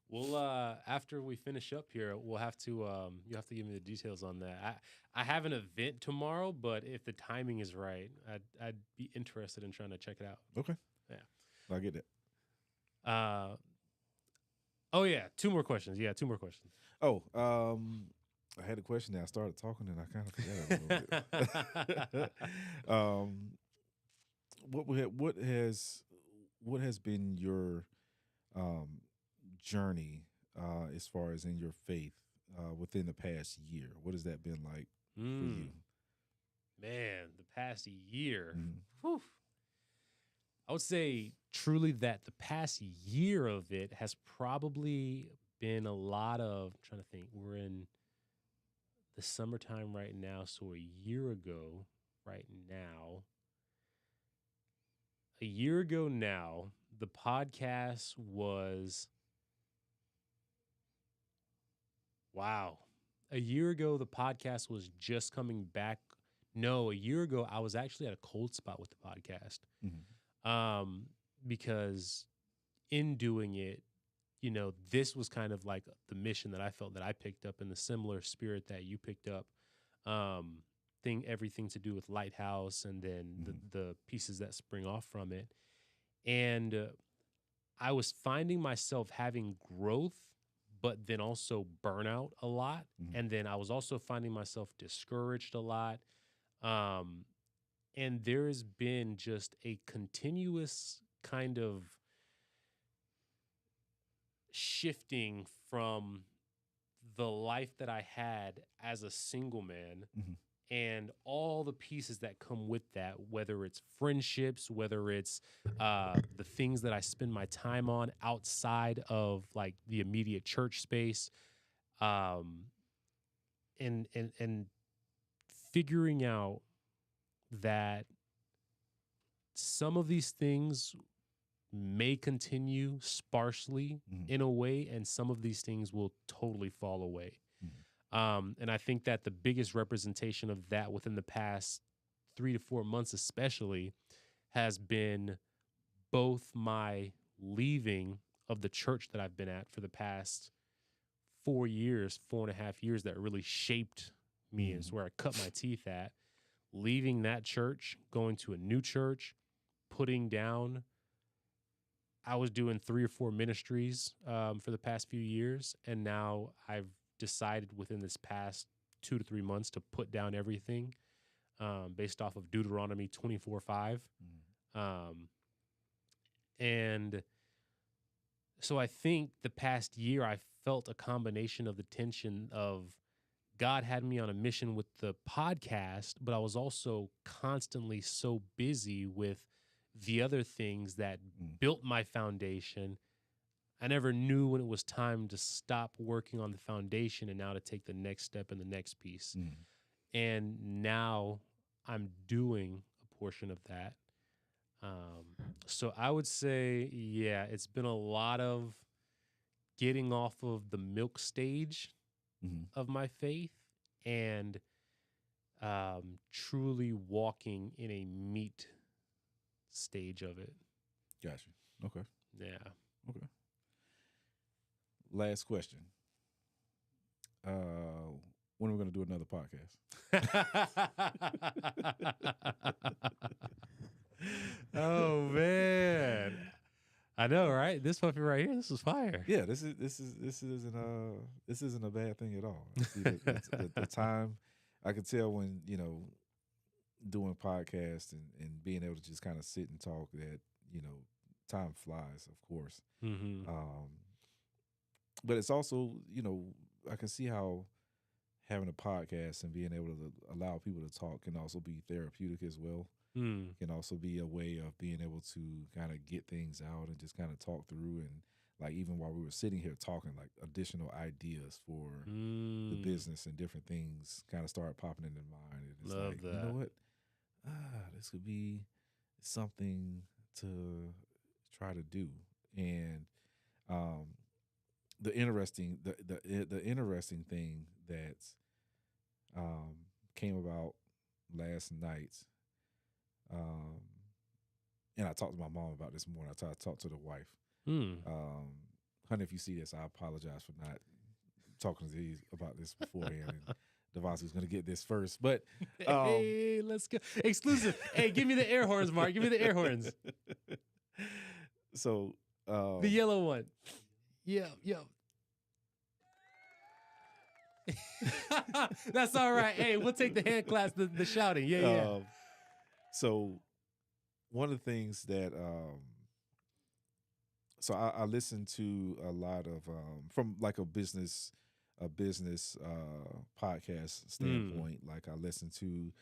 Well, after we finish up here, we'll have to you have to give me the details on that. I have an event tomorrow, but if the timing is right, I'd be interested in trying to check it out. Okay. Yeah. I get that. Oh yeah, 2 more questions. Yeah, 2 more questions. Oh, I had a question that I started talking and I kind of forgot it a little bit. What has been your journey as far as in your faith within the past year? What has that been like for you? Man, the past year. Mhm. Whew. I would say truly that the past year of it has probably been a lot of, I'm trying to think. We're in the summertime right now, so a year ago now, the podcast was, wow. A year ago, the podcast was just coming back. No, a year ago, I was actually at a cold spot with the podcast. Because in doing it, this was kind of like the mission that I felt that I picked up, in the similar spirit that you picked up. Everything to do with Lighthouse, and then the pieces that spring off from it. And I was finding myself having growth, but then also burnout a lot. And then I was also finding myself discouraged a lot. And there has been just a continuous kind of shifting from the life that I had as a single man and all the pieces that come with that, whether it's friendships, whether it's the things that I spend my time on outside of like the immediate church space, and figuring out that some of these things may continue sparsely in a way, and some of these things will totally fall away. And I think that the biggest representation of that within the past 3 to 4 months, especially, has been both my leaving of the church that I've been at for the past 4 years, 4.5 years, that really shaped me and is where I cut my teeth at. Leaving that church, going to a new church, putting down. I was doing 3 or 4 ministries for the past few years, and now I've decided within this past 2 to 3 months to put down everything based off of Deuteronomy 24:5. And so I think the past year I felt a combination of the tension of God had me on a mission with the podcast, but I was also constantly so busy with the other things that Mm, built my foundation. I never knew when it was time to stop working on the foundation and now to take the next step and the next piece. mm. And now I'm doing a portion of that. So I would say, yeah, it's been a lot of getting off of the milk stage Mm-hmm. of my faith and truly walking in a meat stage of it. Gotcha. Okay. Yeah. Okay. Last question. When are we going to do another podcast? Oh man. I know, right? This puppy right here, this is fire. Yeah, this isn't a bad thing at all. I see the time. I can tell when doing podcasts and being able to just kind of sit and talk that time flies, of course. Mm-hmm. But it's also I can see how having a podcast and being able to allow people to talk can also be therapeutic as well. Can also be a way of being able to kind of get things out and just kind of talk through, and like even while we were sitting here talking, like additional ideas for the business and different things kind of started popping in their mind. And it's Love like, that. you know what? This could be something to try to do. And the interesting thing that came about last night. And I talked to my mom about this morning. I talked to the wife. Honey, if you see this, I apologize for not talking to you about this beforehand. And Devontae's going to get this first. But hey, let's go. Exclusive. Hey, give me the air horns, Mark. Give me the air horns. So the yellow one. Yeah. That's all right. Hey, we'll take the hand claps, the shouting. Yeah. So one of the things that so I listen to a lot of from like a business podcast standpoint. Like I listen to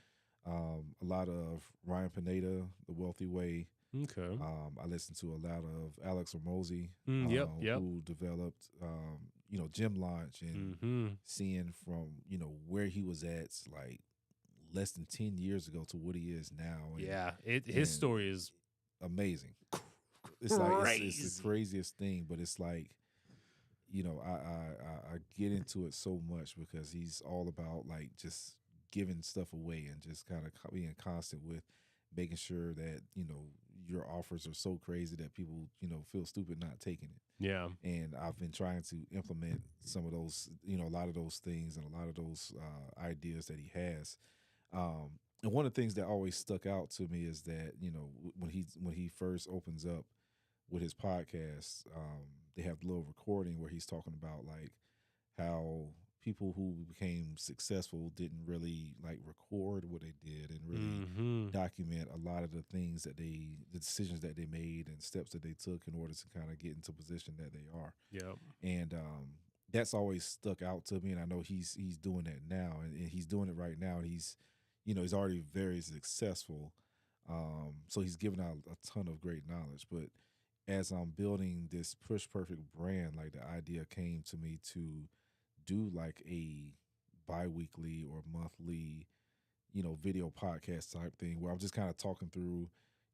a lot of Ryan Pineda, The Wealthy Way. Okay. I listen to a lot of Alex Hormozy, Yep. who developed Gym Launch, and seeing from where he was at like less than 10 years ago to what he is now. And, his story is amazing. It's like it's the craziest thing, but it's like I get into it so much because he's all about like just giving stuff away and just kind of being constant with making sure that your offers are so crazy that people feel stupid not taking it. Yeah. And I've been trying to implement some of those, a lot of those things and a lot of those ideas that he has. And one of the things that always stuck out to me is that when he first opens up with his podcast, they have a little recording where he's talking about like how people who became successful didn't really like record what they did and really document a lot of the things that the decisions that they made and steps that they took in order to kind of get into position that they are. Yeah. And that's always stuck out to me, and I know he's doing that now, and he's doing it right now. And he's already very successful, so he's giving out a ton of great knowledge. But as I'm building this Push Perfect brand, like the idea came to me to do like a bi-weekly or monthly, video podcast type thing where I'm just kind of talking through,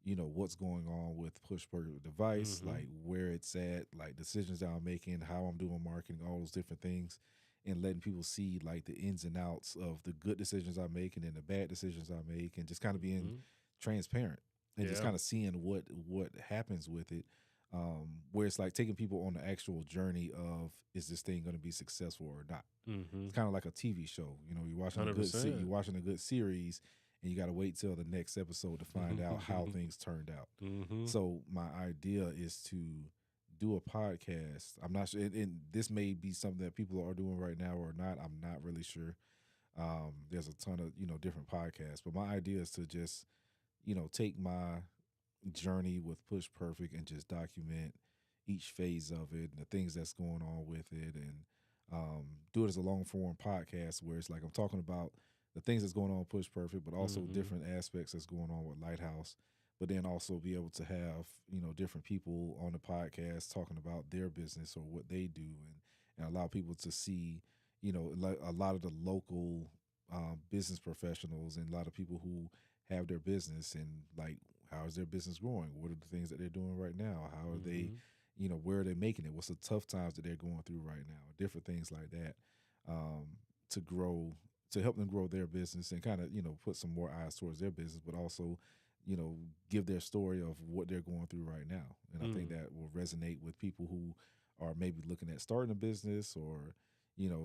what's going on with Push Perfect device, like where it's at, like decisions that I'm making, how I'm doing marketing, all those different things, and letting people see like the ins and outs of the good decisions I make and then the bad decisions I make, and just kind of being transparent and just kind of seeing what happens with it. Where it's like taking people on the actual journey of, is this thing going to be successful or not? It's kind of like a TV show. You're watching you're watching a good series, and you got to wait till the next episode to find out how things turned out. So my idea is to do a podcast. I'm not sure, and this may be something that people are doing right now or not. I'm not really sure. There's a ton of different podcasts, but my idea is to just take my journey with Push Perfect and just document each phase of it and the things that's going on with it, and do it as a long form podcast where it's like I'm talking about the things that's going on with Push Perfect, but also different aspects that's going on with Lighthouse. But then also be able to have different people on the podcast talking about their business or what they do, and allow people to see like a lot of the local business professionals and a lot of people who have their business and like how is their business growing? What are the things that they're doing right now? How are they, where are they making it? What's the tough times that they're going through right now? Different things like that to grow, to help them grow their business and kind of, put some more eyes towards their business, but also, give their story of what they're going through right now. And I think that will resonate with people who are maybe looking at starting a business, or,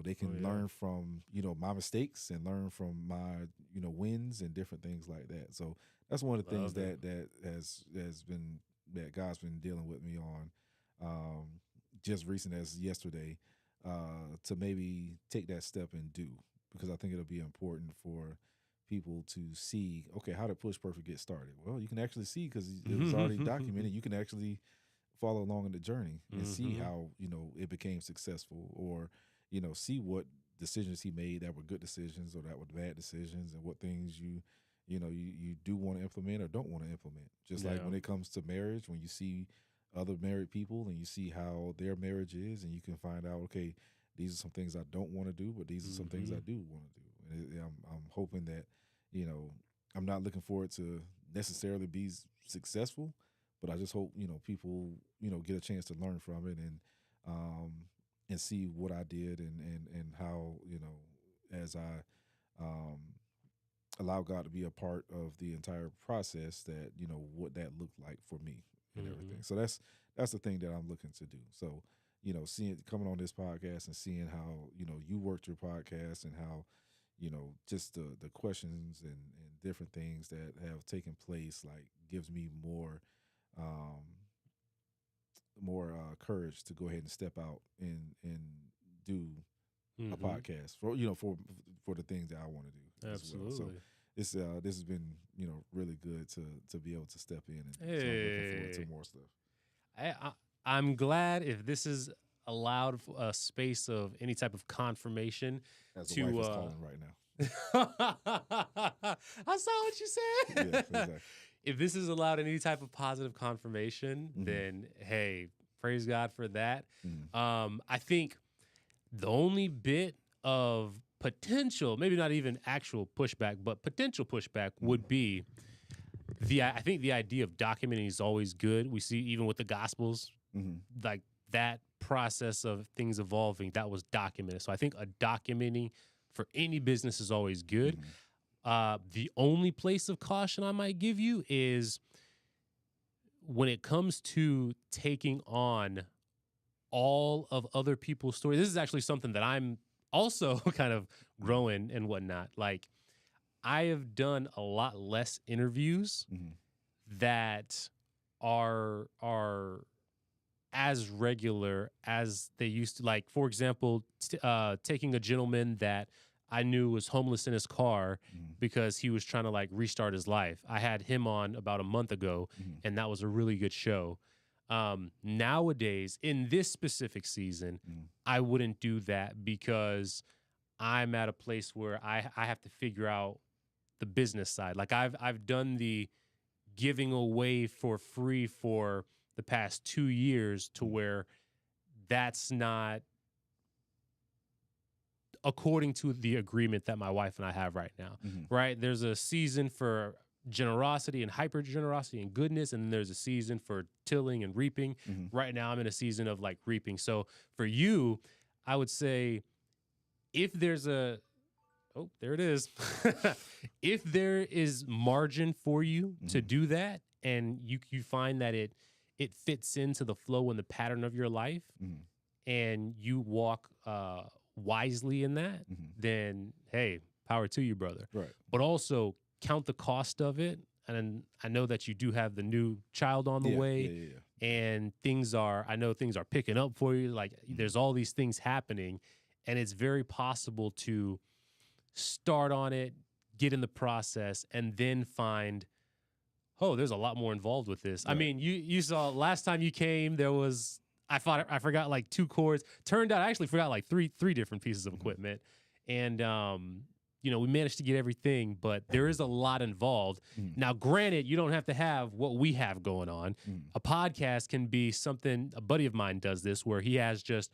they can learn from, my mistakes and learn from my, wins and different things like that. So that's one of the things that has been, that God's been dealing with me on just recent as yesterday, to maybe take that step and do, because I think it'll be important for people to see, okay, how did Push Perfect get started? Well, you can actually see because it was already documented. You can actually follow along in the journey and see how, it became successful, or, see what decisions he made that were good decisions or that were bad decisions, and what things you do want to implement or don't want to implement. Just like when it comes to marriage, when you see other married people and you see how their marriage is, and you can find out, okay, these are some things I don't want to do, but these are some things I do want to do. And I'm hoping that, I'm not looking forward to necessarily be successful, but I just hope, people, get a chance to learn from it, and see what I did, and how, as I allow God to be a part of the entire process, that, what that looked like for me and everything. So that's the thing that I'm looking to do. So, seeing, coming on this podcast and seeing how, you worked your podcast, and how, just the questions and different things that have taken place, like, gives me more courage to go ahead and step out and do a podcast for for the things that I want to do. Absolutely. As well. So this has been really good to be able to step in, and so I'm looking forward to more stuff. I'm glad if this is allowed a space of any type of confirmation. As the wife is calling right now. I saw what you said. Yes, exactly. If this is allowed any type of positive confirmation, then hey, praise God for that. I think the only bit of potential, maybe not even actual pushback, but potential pushback would be I think the idea of documenting is always good. We see even with the Gospels, like that process of things evolving, that was documented. So I think a documenting for any business is always good. The only place of caution I might give you is when it comes to taking on all of other people's stories. This is actually something that I'm also kind of growing and whatnot. Like, I have done a lot less interviews that are as regular as they used to. Like, for example, taking a gentleman that I knew was homeless in his car because he was trying to like restart his life. I had him on about a month ago, and that was a really good show. Nowadays, in this specific season, I wouldn't do that because I'm at a place where I have to figure out the business side. Like, I've done the giving away for free for the past 2 years to where that's not according to the agreement that my wife and I have right now, right? There's a season for generosity and hyper generosity and goodness, and then there's a season for tilling and reaping. Right now, I'm in a season of like reaping. So for you, I would say if there's there it is. If there is margin for you to do that, and you find that it fits into the flow and the pattern of your life, and you walk wisely in that, then hey, power to you, brother. Right. But also count the cost of it. And I know that you do have the new child on the way, and I know things are picking up for you. Like, there's all these things happening, and it's very possible to start on it, get in the process, and then find, oh, there's a lot more involved with this. Right. I mean, you saw last time you came, there was I forgot like 2 cords. Turned out I actually forgot like three different pieces of equipment, and we managed to get everything, but there is a lot involved. Now, granted, you don't have to have what we have going on. A podcast can be something. A buddy of mine does this, where he has just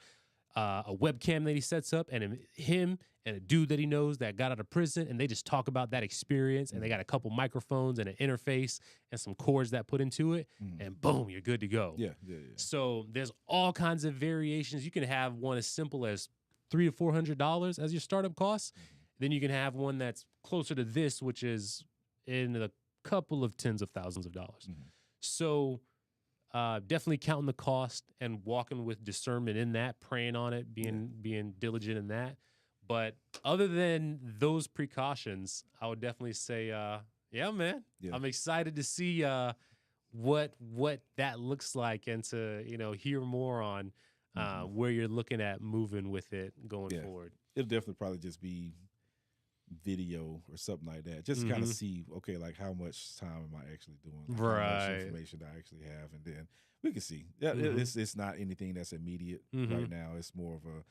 a webcam that he sets up, and him and a dude that he knows that got out of prison, and they just talk about that experience, and they got a couple microphones and an interface and some cords that put into it, and boom, you're good to go. Yeah. So there's all kinds of variations. You can have one as simple as $300 to $400 as your startup costs. Then you can have one that's closer to this, which is in a couple of tens of thousands of dollars. So definitely counting the cost and walking with discernment in that, praying on it, being diligent in that. But other than those precautions, I would definitely say, yeah, man, I'm excited to see what that looks like, and to hear more on where you're looking at moving with it going forward. It'll definitely probably just be video or something like that. Just kind of see, okay, like how much time am I actually doing? Like how much information do I actually have? And then we can see. Yeah, it's not anything that's immediate right now. It's more of a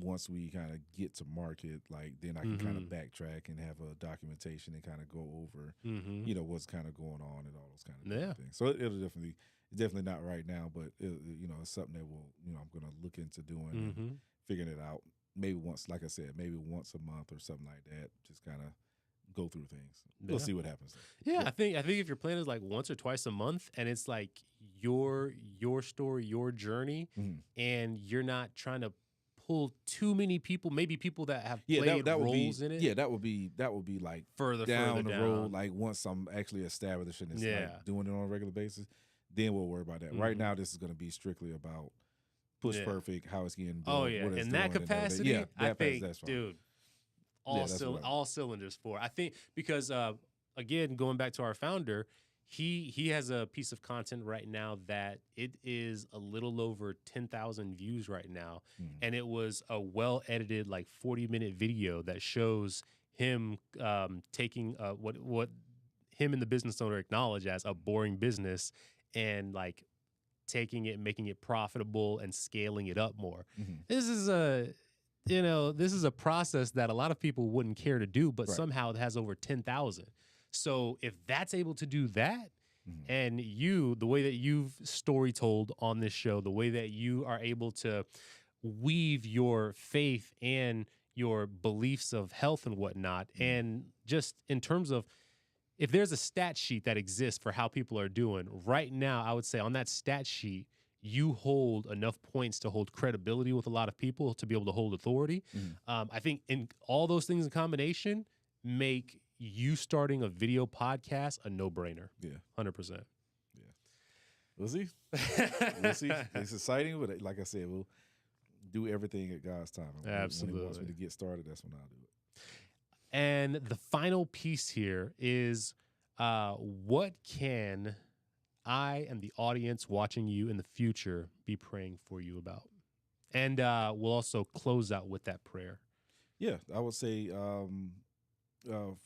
once we kind of get to market, like then I can kind of backtrack and have a documentation and kind of go over, what's kind of going on and all those kind of things. So it'll definitely not right now, but it's something that I'm going to look into doing and figuring it out. Maybe once, like I said, maybe once a month or something like that. Just kind of go through things. We'll see what happens. Yeah, I think if your plan is like once or twice a month, and it's like your story, your journey, and you're not trying to pull too many people, maybe people that have played roles in it. Yeah, that would be like further down the road. Like once I'm actually established and it's like doing it on a regular basis, then we'll worry about that. Right now, this is going to be strictly about Push Perfect, how it's getting built. Oh, yeah. In that capacity, I think, that's fine. Dude, all cylinders for. I think because, again, going back to our founder, he has a piece of content right now that it is a little over 10,000 views right now. And it was a well-edited, like 40-minute video that shows him taking what him and the business owner acknowledge as a boring business and like taking it, making it profitable, and scaling it up more. This is a process that a lot of people wouldn't care to do, but somehow it has over 10,000. So if that's able to do that, and the way that you've story told on this show, the way that you are able to weave your faith and your beliefs of health and whatnot, and just in terms of, if there's a stat sheet that exists for how people are doing right now, I would say on that stat sheet, you hold enough points to hold credibility with a lot of people to be able to hold authority. I think in all those things in combination make you starting a video podcast a no-brainer. Yeah. 100%. Yeah. We'll see. It's exciting, but like I said, we'll do everything at God's time. Absolutely. When He wants me to get started, that's when I'll do it. And the final piece here is what can I and the audience watching you in the future be praying for you about? And we'll also close out with that prayer. Yeah, I would say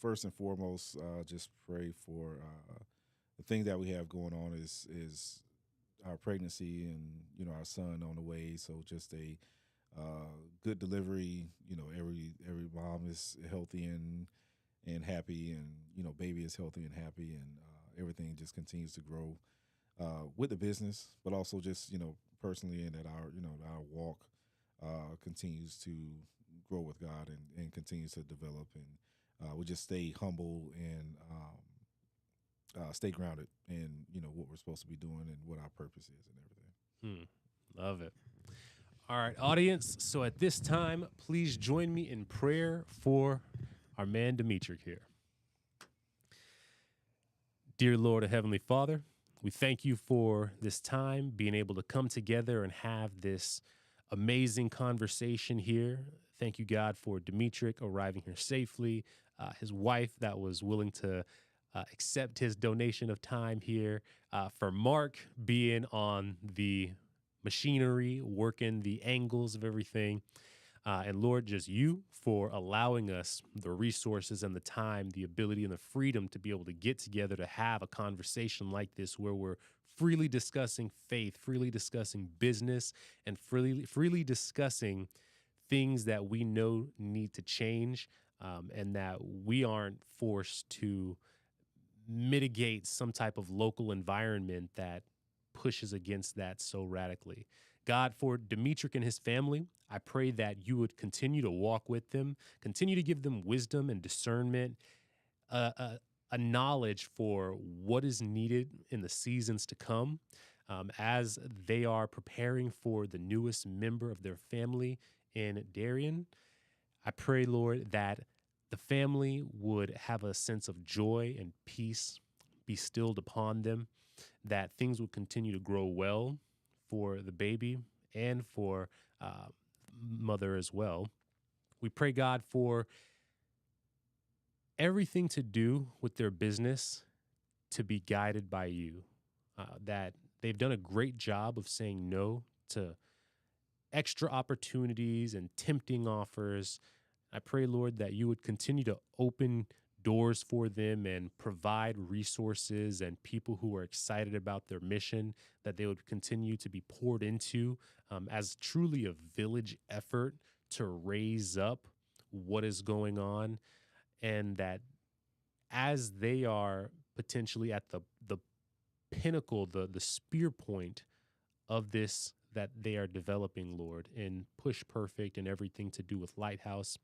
first and foremost, just pray for the thing that we have going on is our pregnancy and our son on the way. So just a good delivery. Every mom is healthy and happy, and baby is healthy and happy, and everything just continues to grow with the business, but also just personally, and that our walk continues to grow with God and continues to develop, and we just stay humble and stay grounded in what we're supposed to be doing and what our purpose is and everything. Love it. All right, audience. So at this time, please join me in prayer for our man Demetric here. Dear Lord, Heavenly Father, we thank you for this time, being able to come together and have this amazing conversation here. Thank you, God, for Demetric arriving here safely, his wife that was willing to accept his donation of time here, for Mark being on the machinery, working the angles of everything. And Lord, just you for allowing us the resources and the time, the ability and the freedom to be able to get together to have a conversation like this where we're freely discussing faith, freely discussing business, and freely discussing things that we know need to change, and that we aren't forced to mitigate some type of local environment that pushes against that so radically. God, for Demetric and his family, I pray that you would continue to walk with them, continue to give them wisdom and discernment, uh, a, a knowledge for what is needed in the seasons to come, as they are preparing for the newest member of their family in Darien. I pray, Lord, that the family would have a sense of joy and peace be stilled upon them, that things would continue to grow well for the baby and for mother as well. We pray, God, for everything to do with their business to be guided by you, that they've done a great job of saying no to extra opportunities and tempting offers. I pray, Lord, that you would continue to open doors for them and provide resources and people who are excited about their mission, that they would continue to be poured into, as truly a village effort to raise up what is going on, and that as they are potentially at the pinnacle, the spear point of this that they are developing, Lord, in Push Perfect and everything to do with Lighthouse,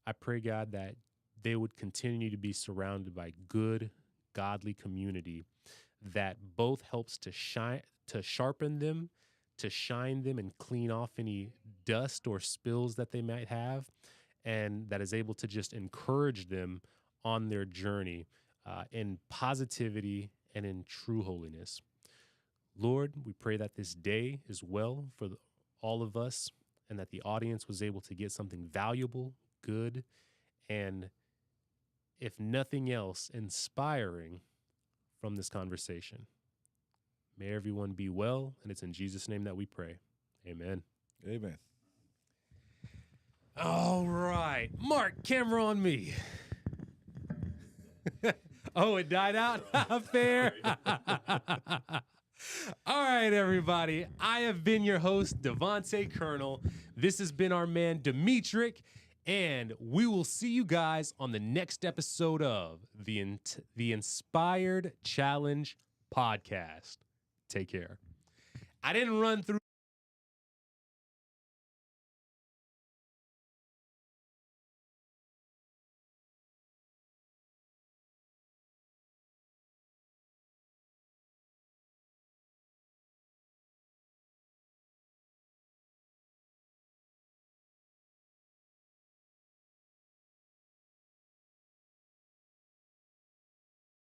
I pray, God, that they would continue to be surrounded by good, godly community that both helps to sharpen them, to shine them and clean off any dust or spills that they might have, and that is able to just encourage them on their journey, in positivity and in true holiness. Lord, we pray that this day is well for all of us, and that the audience was able to get something valuable, good, and if nothing else, inspiring from this conversation. May everyone be well, and it's in Jesus' name that we pray. Amen. Amen. All right. Mark, camera on me. Oh, it died out? Fair. All right, everybody. I have been your host, Devontae Colonel. This has been our man, Demetric, and we will see you guys on the next episode of the Inspired Challenge podcast. Take care. I didn't run through